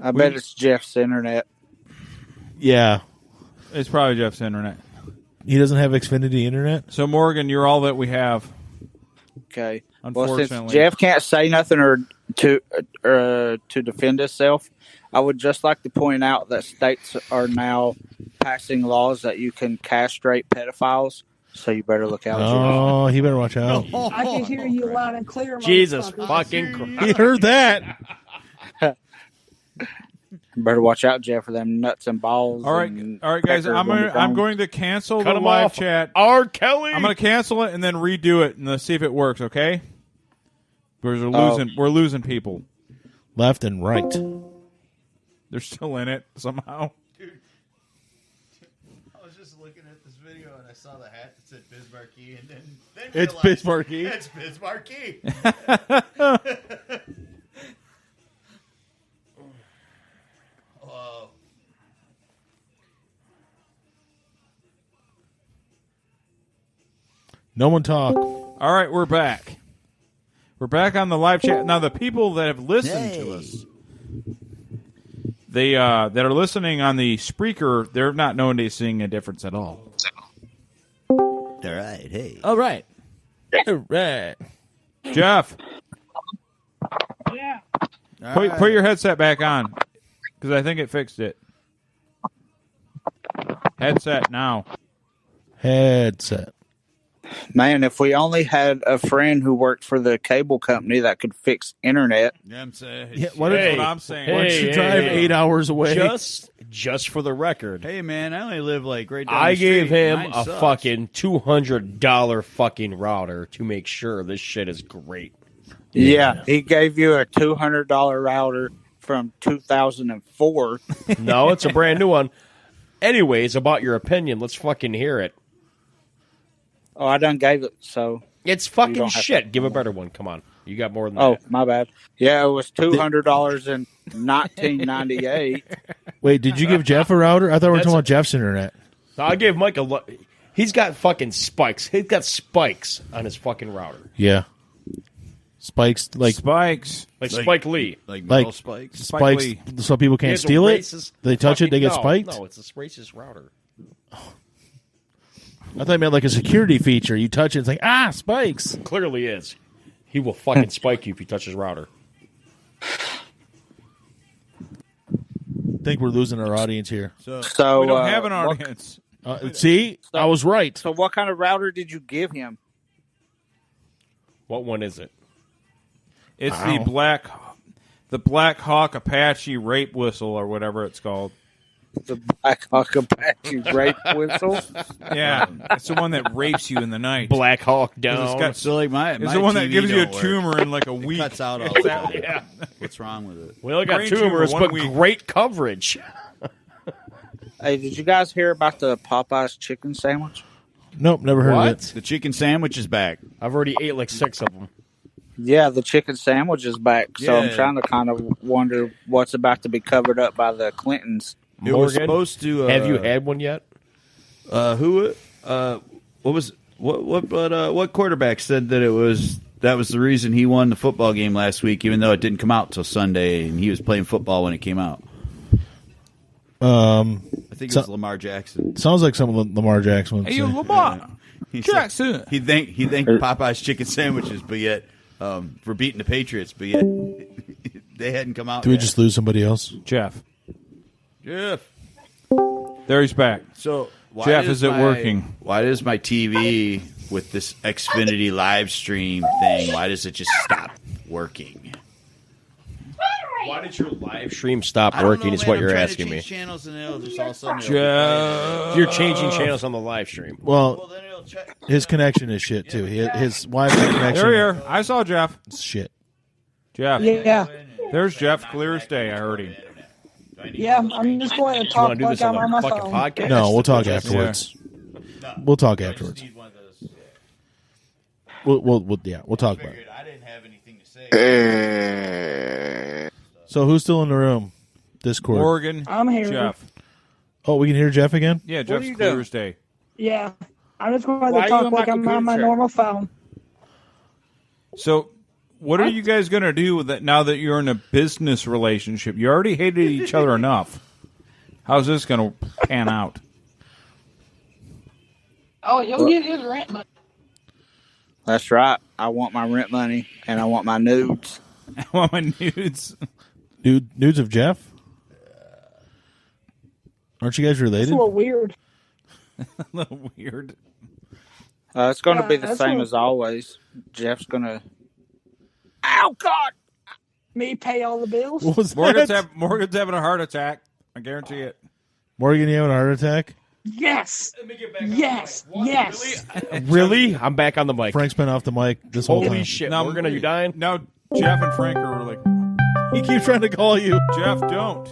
I bet it's Jeff's internet. Yeah. It's probably Jeff's internet. He doesn't have Xfinity internet? So, Morgan, you're all that we have. Okay. Well, Unfortunately. since Jeff can't say nothing or to defend himself, I would just like to point out that states are now passing laws that you can castrate pedophiles. So you better look out. Oh, he better watch out. I can hear you loud and clear. Jesus motherfucker. fucking Christ. He heard that. Better watch out, Jeff, for them nuts and balls. All right, guys. I'm going to cancel Cut the him live off. chat. R. Kelly. I'm going to cancel it and then redo it and let's see if it works. Okay? Because we're losing people. Left and right. They're still in it somehow. I was just looking at this video and I saw the hat that said Bismarcky, and then It's realized Bismarcky. It's Bismarcky. Oh. No one talk. All right, we're back. We're back on the live chat. Now, the people that have listened to us, they that are listening on the Spreaker, they're not noticing a difference at all. All right, hey. All right. All right. Jeff, Yeah. put your headset back on because I think it fixed it. Headset now. Headset. Man, if we only had a friend who worked for the cable company that could fix internet. Yeah, I'm saying. Yeah, That's what I'm saying. Why don't you drive 8 hours away? Just for the record, Hey, man, I only live like right down I the street. gave him Mine a sucks. fucking $200 fucking router to make sure this shit is great. Yeah, he gave you a $200 router from 2004. No, it's a brand new one. Anyways, about your opinion, let's fucking hear it. Oh, I done gave it, so. It's You fucking don't have shit. to- Give a better one. Come on. You got more than Oh, that. my bad. Yeah, it was $200 in 1998. Wait, did you give Jeff a router? I thought we were talking about Jeff's internet. No, I gave Mike a look. He's got fucking spikes. He's got spikes on his fucking router. Yeah. Spikes, like Spikes. Like Spike Lee. Like metal Like- spikes. spikes, Lee. so people He can't has a steal it? racist They touch it, they get fucking- spiked? No, it's a racist router. I thought you meant like a security feature. You touch it, it's like, spikes. Clearly is. He will fucking spike you if you touch his router. I think we're losing our audience here. So We don't have an what- audience. See? I was right. So what kind of router did you give him? What one is it? It's Wow. the Black Hawk Apache rape whistle or whatever it's called. The Black Hawk Apache rape whistle? Yeah, it's the one that rapes you in the night. Black Hawk It's down. got- So like my It's the one that TV gives you a don't work. tumor in like a It week. cuts out all the time. Yeah. What's wrong with it? We only got Brain tumors, tumor, but 1 week. great coverage. Hey, did you guys hear about the Popeyes chicken sandwich? Nope, never heard of it. The chicken sandwich is back. I've already ate like 6 of them. Yeah, the chicken sandwich is back. So I'm Yeah. trying to kind of wonder what's about to be covered up by the Clintons. It was Morgan, supposed to. have you had one yet? What quarterback said that that was the reason he won the football game last week, even though it didn't come out till Sunday, and he was playing football when it came out. I think it was Lamar Jackson. Sounds like some of Lamar Jackson would Hey, say. you Lamar He said- Jackson. He thanked Popeye's chicken sandwiches, but yet for beating the Patriots, but yet they hadn't come out. Did we yet. just lose somebody else? Jeff. Jeff. There he's back. So, why Jeff, is is it my- working? Why does my TV with this Xfinity live stream thing, why does it just stop working? Why did your live stream stop I don't working? know, Is man. what I'm you're trying to asking me. change channels and it'll just all of a sudden You're changing channels on the live stream. Well, his connection is shit too. His Wi-Fi connection. There, I saw Jeff. It's shit. Jeff. Yeah. There's Jeff, clear as day. I heard him. Yeah, I'm just going to talk like I'm on my phone. No, we'll talk afterwards. We'll talk afterwards. We'll talk about it. So who's still in the room? Discord. Morgan. I'm here. Jeff. Oh, we can hear Jeff again? Yeah, Jeff's clear as day. Yeah, I'm just going Why to are you talk on like my I'm on computer my chair? normal phone. So, what are you guys going to do with that now that you're in a business relationship? You already hated each other enough. How's this going to pan out? Oh, he'll get his rent money. That's right. I want my rent money and I want my nudes. I want my nudes. Nudes of Jeff? Aren't you guys It's related? a little weird. A little weird. It's going to be the that's same what- as always. Jeff's going to. Ow, God! Me pay all the bills. What was Morgan's, that? Morgan's having a heart attack. I guarantee it. Morgan, you having a heart attack? Yes. Yes. Yes. Really? I'm back on the mic. Frank's been off the mic this whole Holy time. shit, Now- Morgan, are you dying? Now, Jeff and Frank are like, He keeps trying to call you. Jeff, don't.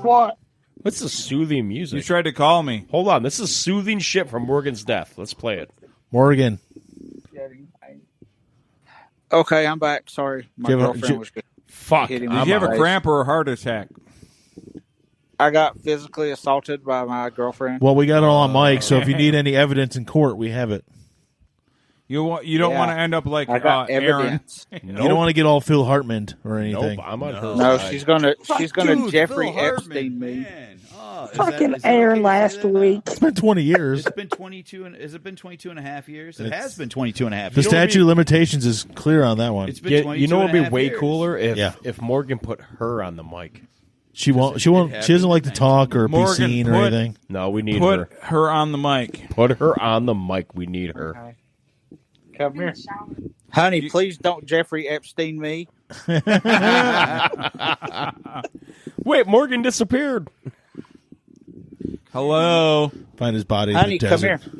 What? What's the soothing music? You tried to call me. Hold on, this is soothing shit from Morgan's death. Let's play it. Morgan. Okay, I'm back. Sorry. My Do you have a- girlfriend was Fuck. hitting Did me you have in a the cramp or a heart attack? I got physically assaulted by my girlfriend. Well, we got it all on mic, so if you need any evidence in court, we have it. You don't Yeah. want to end up like I got Aaron. evidence. You don't want to get all Phil Hartman or anything. Nope, I'm on her No, side. she's gonna Dude, Jeffrey Phil Hartman, Epstein me. Man. Oh, Fucking Aaron last week. It's been 20 years. It's been 22 and has it been 22 and a half years? It has been 22 and a half The years. statute of limitations is clear on that one. It's been 22 You know what and would a be half way years. cooler Yeah. if Morgan put her on the mic. She won't. She won't. She doesn't like to talk or be Morgan, seen or put- anything. No, we need Put her. her on the mic. Put her on the mic. We need her. Come here. Honey, please don't Jeffrey Epstein me. Wait, Morgan disappeared. Hello. Find his body Honey, in the come desert. here.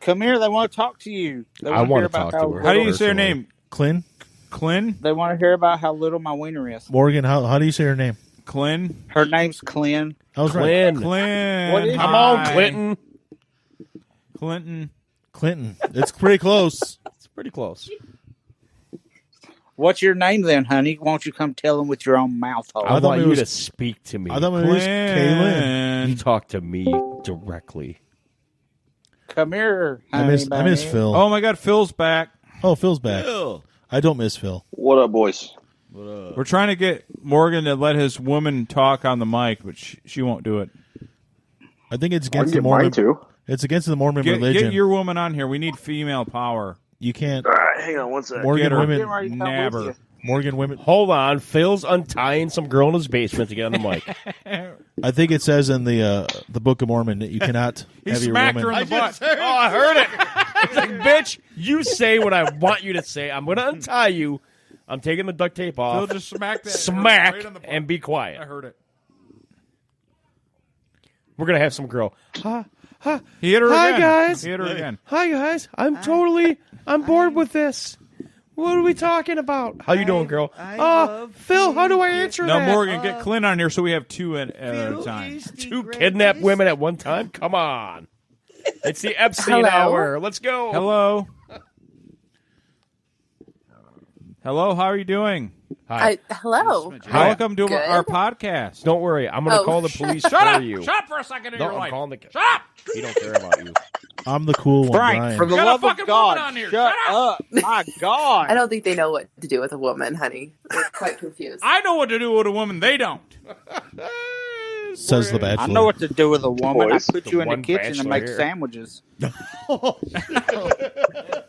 Come here. They want to talk to you. They I want wanna hear about talk to her. How do you little- say her Personally. name? Clin. Clin? They want to hear about how little my wiener is. Morgan. How do you say her name? Clin? Her name's Clint. I was right. Clinton. Clin. What is- Come on, Hi. Clinton. Clinton. Clinton. It's pretty close. It's pretty close. What's your name then, honey? Won't you come tell them with your own mouth hole? I thought want it you was- to speak to me. I thought it was Kaylin. You talk to me directly. Come here, I honey. miss bunny. Phil. Oh my God, Phil's back. Oh, Phil's back. Phil. I don't miss Phil. What up, boys? We're trying to get Morgan to let his woman talk on the mic, but she won't do it. I think it's I can against the get mine Mormon. too. It's against the Mormon religion. Get your woman on here. We need female power. You can't. All right, hang on one sec. Morgan Get her. women. Get ready to come with Nabber. you. Morgan women. Hold on. Phil's untying some girl in his basement to get on the mic. I think it says in the Book of Mormon that you cannot He have your smacked woman. her in the butt. Oh, I heard it. It's like, bitch, you say what I want you to say. I'm going to untie you. I'm taking the duct tape Phil off. just smacked that. Smack right on the butt. and be I quiet. heard it. We're going to have some girl. He hit her Hi, again. guys. He hit her again. Hi, guys. I'm bored with this. What are we talking about? How you doing, girl? Phil, how do I answer Now, that? Morgan, get Clint on here so we have two at a time. Two kidnapped women at one time? Come on. It's the Epstein Hello? hour. Let's go. Hello. Hello, how are you doing? Hi. Hello. Welcome to Good. our podcast. Don't worry. I'm going to Oh. call the police Shut for up! you. Shut up for a second in No, your I'm life. calling the... Shut up! He don't care about you. I'm the cool one, Frank, Brian. for the Got a love fucking of God, woman on here. shut Shut up. My God. I don't think they know what to do with a woman, honey. They're quite confused. I know what to do with a woman. They don't. Says the I Bachelor. know what to do with a woman. Boys. I put you in the one kitchen and bachelor make here. sandwiches.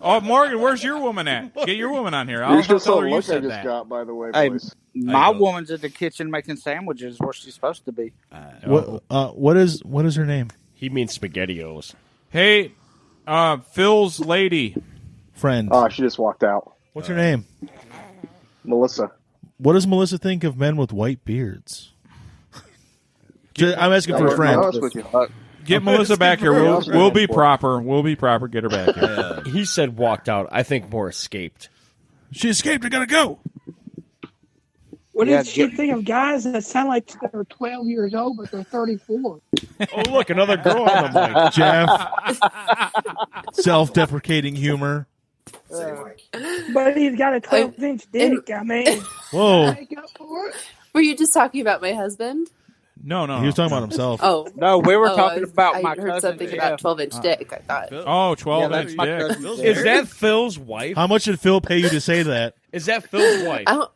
Oh, Morgan, where's your woman at? Get your woman on here. You I'll should tell saw her the you look I said just that. got, by the way, Hey, boys. my woman's in the kitchen making sandwiches where she's supposed to be. What is her name? He means SpaghettiOs. Hey, Phil's lady. Friend. Oh, she just walked out. What's her name? Melissa. What does Melissa think of men with white beards? I'm asking for a Be friend. honest with you. Get Melissa back here. We'll be proper. We'll be proper. Get her back here. He said walked out. I think more escaped. She escaped. I gotta go. What Yeah, does she think of guys that sound like they're 12 years old but they're 34? Oh, look, another girl on the mic. Jeff. Self-deprecating humor. But he's got a 12-inch dick. I mean, Whoa. make up for it. Were you just talking about my husband? No. He was talking about himself. Oh. No, we were Oh, talking about I my heard cousin. something Jeff. about 12-inch dick, I thought. Oh, 12 that's inch my dick. cousin. Is that Phil's wife? How much did Phil pay you to say that? Is that Phil's wife? I don't,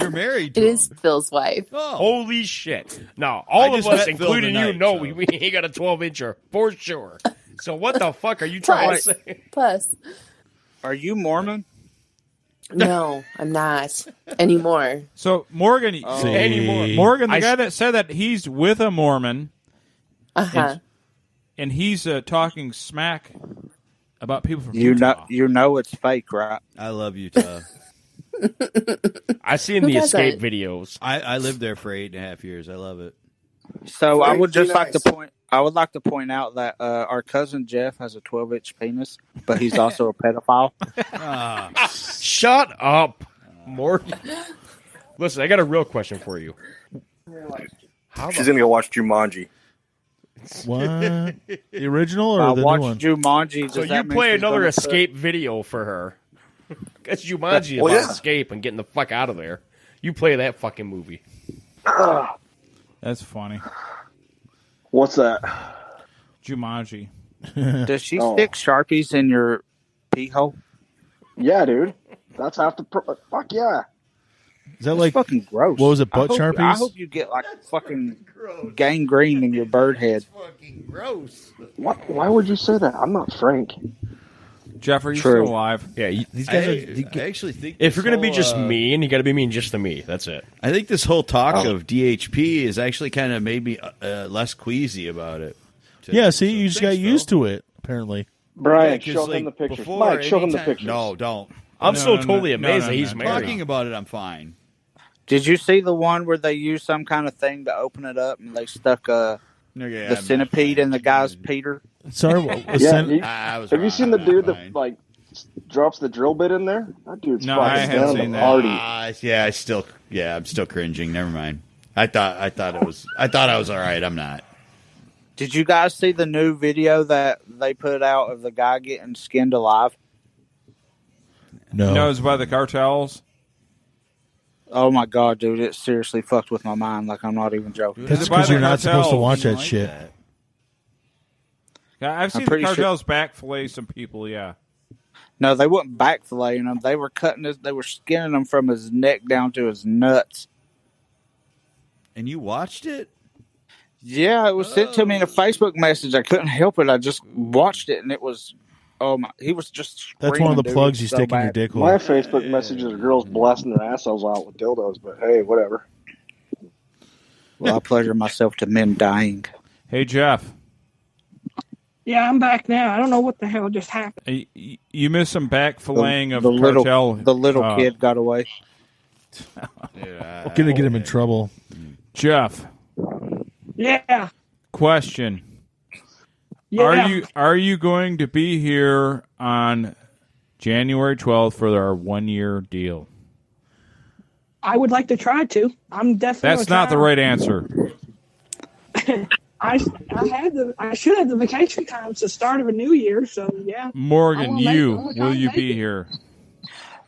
You're married it to is Phil's wife. Oh. Holy shit. Now, all I of just us, met Phil including you, tonight, know so- we ain't got a 12-incher for sure. So what the fuck are you trying to say? Plus. Are you Mormon? No, I'm not anymore. So, Morgan, Anymore. Morgan, the guy that said that he's with a Mormon, Uh-huh. and he's talking smack about people from You Utah. know it's fake, right? I love Utah. I seen Who the doesn't? escape videos. I lived there for 8.5 years. I love it. So I would just Very like to point. I would like to point out that our cousin Jeff has a 12-inch penis, but he's also a pedophile. Shut up, Morgan. Listen, I got a real question for you. She's going to go watch Jumanji. What? The original or I the new watched one? Jumanji. So Does that you mean play she's another gonna escape video for her. That's Jumanji Well, about yeah. escape and getting the fuck out of there. You play that fucking movie. That's funny. What's that? Jumanji. Does she Oh. stick Sharpies in your pee hole? Yeah, dude. That's half the... Fuck yeah. Is that It's like, fucking gross. what was it, butt I Sharpies? hope you get like fucking gangrene in your bird head. Fucking gross. Why would you say that? I'm not Frank. Jeff, are you True. still alive? Yeah, these guys I actually think if you're this gonna be whole, just mean, you got to be mean just to me. That's it. I think this whole talk of DHP is actually kind of made me less queasy about it. Yeah, see, you just got thanks, used Phil. to it, apparently. Brian, Yeah, 'cause, show like, him the pictures. before, Mike, show him the anytime- pictures. No, don't. I'm No, still no, totally no, amazed no, that he's no. married. Talking about it, I'm fine. Did you see the one where they used some kind of thing to open it up and they stuck Okay, the centipede in the guy's Peter? Sorry, Yeah, I was have you wrong. seen the I'm dude fine. that like drops the drill bit in there? That dude's No, I fucking haven't down seen to that. party. Yeah, I'm still cringing. Never mind. I thought I was all right. I'm not. Did you guys see the new video that they put out of the guy getting skinned alive? No. No, it's by the cartels. Oh my god, dude! It seriously fucked with my mind. Like I'm not even joking. That's Is it by because the you're not supposed to cartels? watch that Like shit. that. Yeah, I've seen the pretty sure- cartels back fillet some people. Yeah, No, they weren't back filleting him. They were cutting his. They were skinning him from his neck down to his nuts. And you watched it? Yeah, it was sent to me in a Facebook message. I couldn't help it. I just watched it, and it was, oh my! He was just. That's one of the screaming, dude. plugs It you was so stick in your bad. dick My hole. Facebook messages are girls blasting their assholes out with dildos, but hey, whatever. Well, I pleasure myself to men dying. hey Jeff, Yeah, I'm back now. I don't know what the hell just happened. you missed some back filleting of the cartel. little kid got away. I'm gonna get him in trouble. Jeff, Yeah. question: Yeah. Are you going to be here on January 12th for our 1 year deal? I would like to try to. I'm definitely. That's not the right answer. I should have the vacation time. It's the start of a new year, so yeah. Morgan, I will will you make be it. here?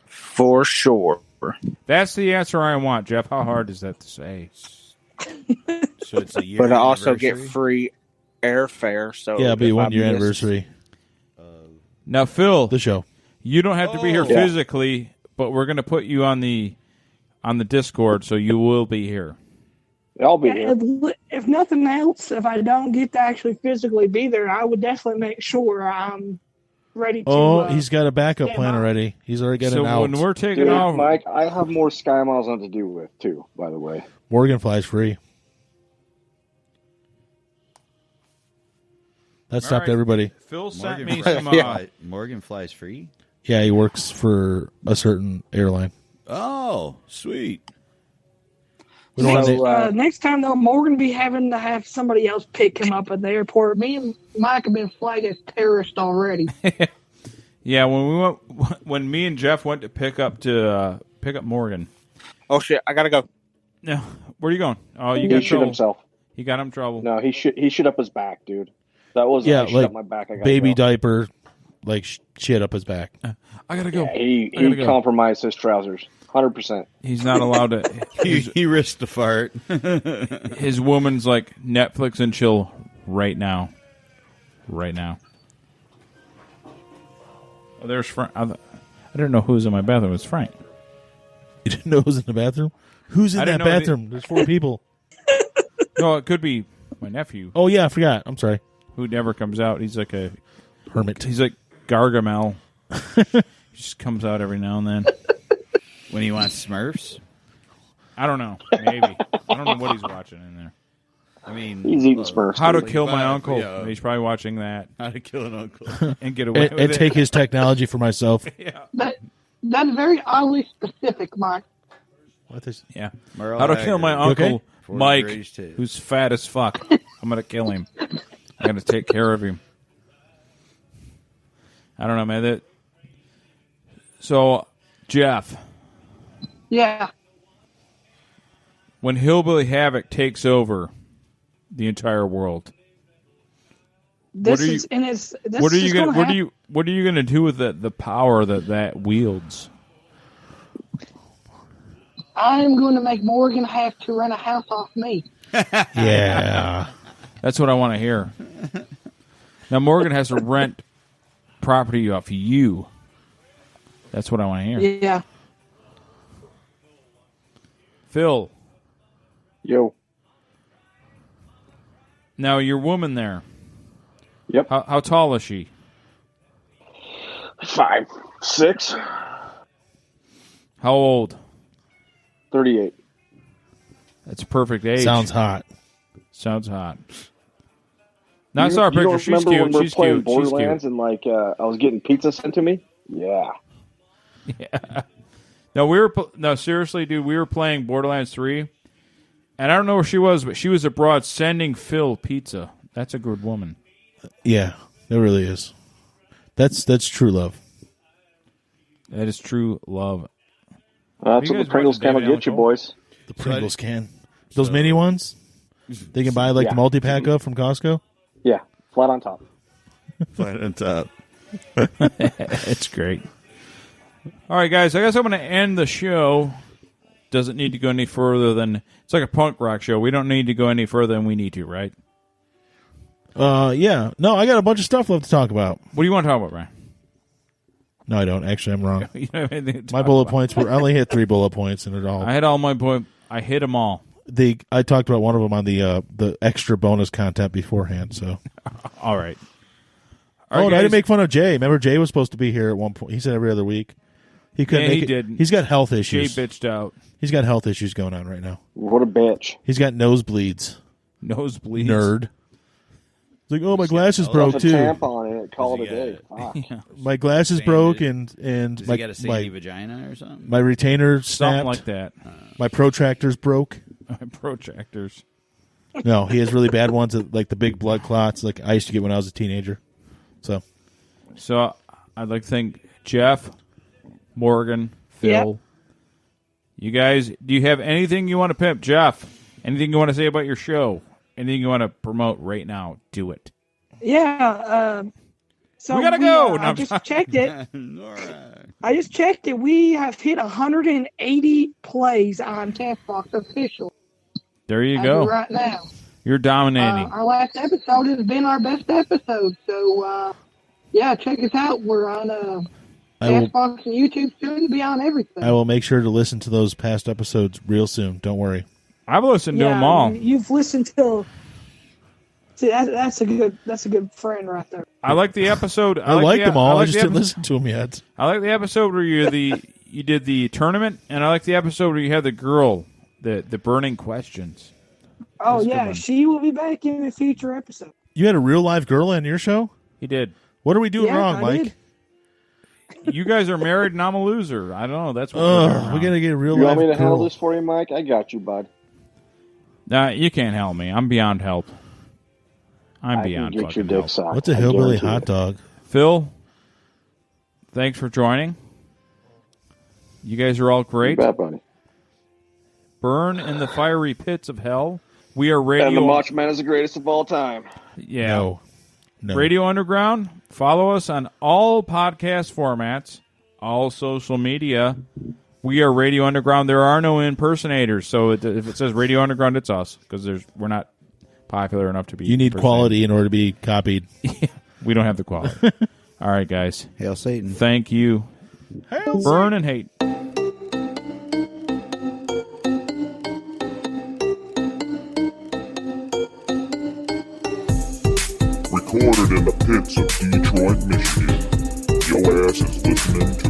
For sure. That's the answer I want, Jeff. How hard is that to say? So it's a year. But I also get anniversary? free airfare. So Yeah, it'll be if I 1 year miss- anniversary. Now, Phil, The show. you don't have to be here Yeah. physically, but we're going to put you on the Discord, so you will be here. I'll be here. If nothing else, if I don't get to actually physically be there, I would definitely make sure I'm ready to. Oh, he's got a backup get plan mine. already. He's already got So an out. when we're taking Dude, off, Mike, I have more Sky Miles on to do with, too, by the way. Morgan flies free. That stopped right. everybody. Phil sent Morgan me flies- some. Morgan flies free. Yeah, he works for a certain airline. Oh, sweet. We don't Next, have to- next time though, Morgan be having to have somebody else pick him up at the airport. Me and Mike have been flagged as terrorists already. Yeah, when me and Jeff went to pick up Morgan. Oh shit! I gotta go. No, where are you going? Oh, you He got shit trouble. himself. He got him trouble. No, he shit up his back, dude. That was yeah, I shit like up my back. I gotta baby go. diaper, like shit up his back. I gotta go. Yeah, he I gotta go. compromised his trousers, 100%. He's not allowed to. He risked the fart. His woman's like Netflix and chill right now. Right now. Oh, there's Frank. I didn't know who was in my bathroom. It was Frank. You didn't know who was in the bathroom? Who's in I that didn't know it- bathroom? There's 4 people. No, it could be my nephew Oh, yeah, I forgot. I'm sorry. who never comes out. He's like a Hermit. He's like Gargamel. He just comes out every now and then. When he wants Smurfs. I don't know. Maybe. I don't know what he's watching in there. I mean, He's eating Smurfs. How to dude. Kill My Like, Uncle. yeah. He's probably watching that How to Kill an Uncle. and get away with And it. take his technology for myself. That's very oddly specific, Mike. What is? Yeah. Merle How to Kill My Haggard. Uncle, Okay? For the Mike, greatest hits. who's fat as fuck. I'm going to kill him. I'm going to take care of him. I don't know, man. So, Jeff, Yeah. when Hillbilly Havoc takes over the entire world, This What are is you- and it's this what are is you gonna gonna what are happen. you gonna do with the power that wields? I'm going to make Morgan have to rent a house off me. Yeah. That's what I want to hear. Now Morgan has to rent property off you. That's what I want to hear. Yeah. Phil, Yo. now your woman there. Yep. How tall is she? 5'6", How old? 38. That's a perfect age. Sounds hot. Sounds hot. Now I saw her picture. You She's don't remember cute. when we were She's playing cute. She's cute. Borderlands and like I was getting pizza sent to me? Yeah. Yeah. No, seriously, dude. We were playing Borderlands 3, and I don't know where she was, but she was abroad sending Phil pizza. That's a good woman. Yeah, it really is. That's true love. That is true love. That's You what the guys Pringles watching can will David get you, Allen Cole? boys. The Pringles can. Those mini ones? They can buy like Yeah. the multi-pack of from Costco? Yeah, flat on top. Flat on top. It's great. All right, guys. I guess I'm going to end the show. Doesn't need to go any further than it's like a punk rock show. We don't need to go any further than we need to, right? Yeah. No, I got a bunch of stuff left to talk about. What do you want to talk about, Ryan? No, I don't. Actually, I'm wrong. You don't have anything to My talk bullet about. points were I only hit 3 bullet points, and it all. I hit all my point. I hit them all. I talked about one of them on the extra bonus content beforehand. So. All right. Oh, and I didn't make fun of Jay. Remember, Jay was supposed to be here at one point. He said every other week. He couldn't Yeah, make he it. didn't. He's got health Jay issues. bitched out. He's got health issues going on right now. What a bitch. He's got nosebleeds. Nosebleeds. Nerd. It's like, oh, my glasses Off broke a too. tampon and it called a day. Fuck. My glasses broke and Does my he got a sandy vagina or something? my retainer Something snapped. like that. My protractors broke. Protractors. No, he has really bad ones, like the big blood clots, like I used to get when I was a teenager. So I'd like to thank Jeff, Morgan, Phil. Yep. You guys, do you have anything you want to pimp? Jeff, anything you want to say about your show? Anything you want to promote right now? Do it. Yeah. So We gotta go. No, I I'm just sorry. checked it. I just checked it. We have hit 180 plays on Tampbox official. There you as go. of right now. You're dominating. Our last episode has been our best episode. So, yeah, check us out. We're on I will Tampbox and YouTube, soon to be on everything. I will make sure to listen to those past episodes real soon. Don't worry. I've listened to Yeah, them all. You've listened to. See, that's a good friend right there. I like the episode. I like them all. I just didn't listen to them yet. I like the episode where you did the tournament, and I like the episode where you had the girl, the burning questions. Oh That's a good yeah, one. she will be back in a future episode. You had a real live girl on your show? He did. What are we doing Yeah, wrong, I Mike? did. You guys are married, and I'm a loser. I don't know. That's what we're doing We wrong. gotta get a real You live want me to handle girl. this for you, Mike? I got you, bud. Nah, you can't help me. I'm beyond help. I'm I can beyond get your fucking dick help. sucked. What's a I hillbilly guarantee hot it. dog? Phil, thanks for joining. You guys are all great. You bet, buddy. Burn in the fiery pits of hell. We are radio. And the Macho Man is the greatest of all time. Yeah. No. Radio Underground. Follow us on all podcast formats, all social media. We are Radio Underground. There are no impersonators, so if it says Radio Underground, it's us because we're not popular enough to be. You need impersonated. quality in order to be copied. We don't have the quality. All right, guys. Hail Satan. Thank you. Burn and hate. Recorded in the pits of Detroit, Michigan. Your ass is listening to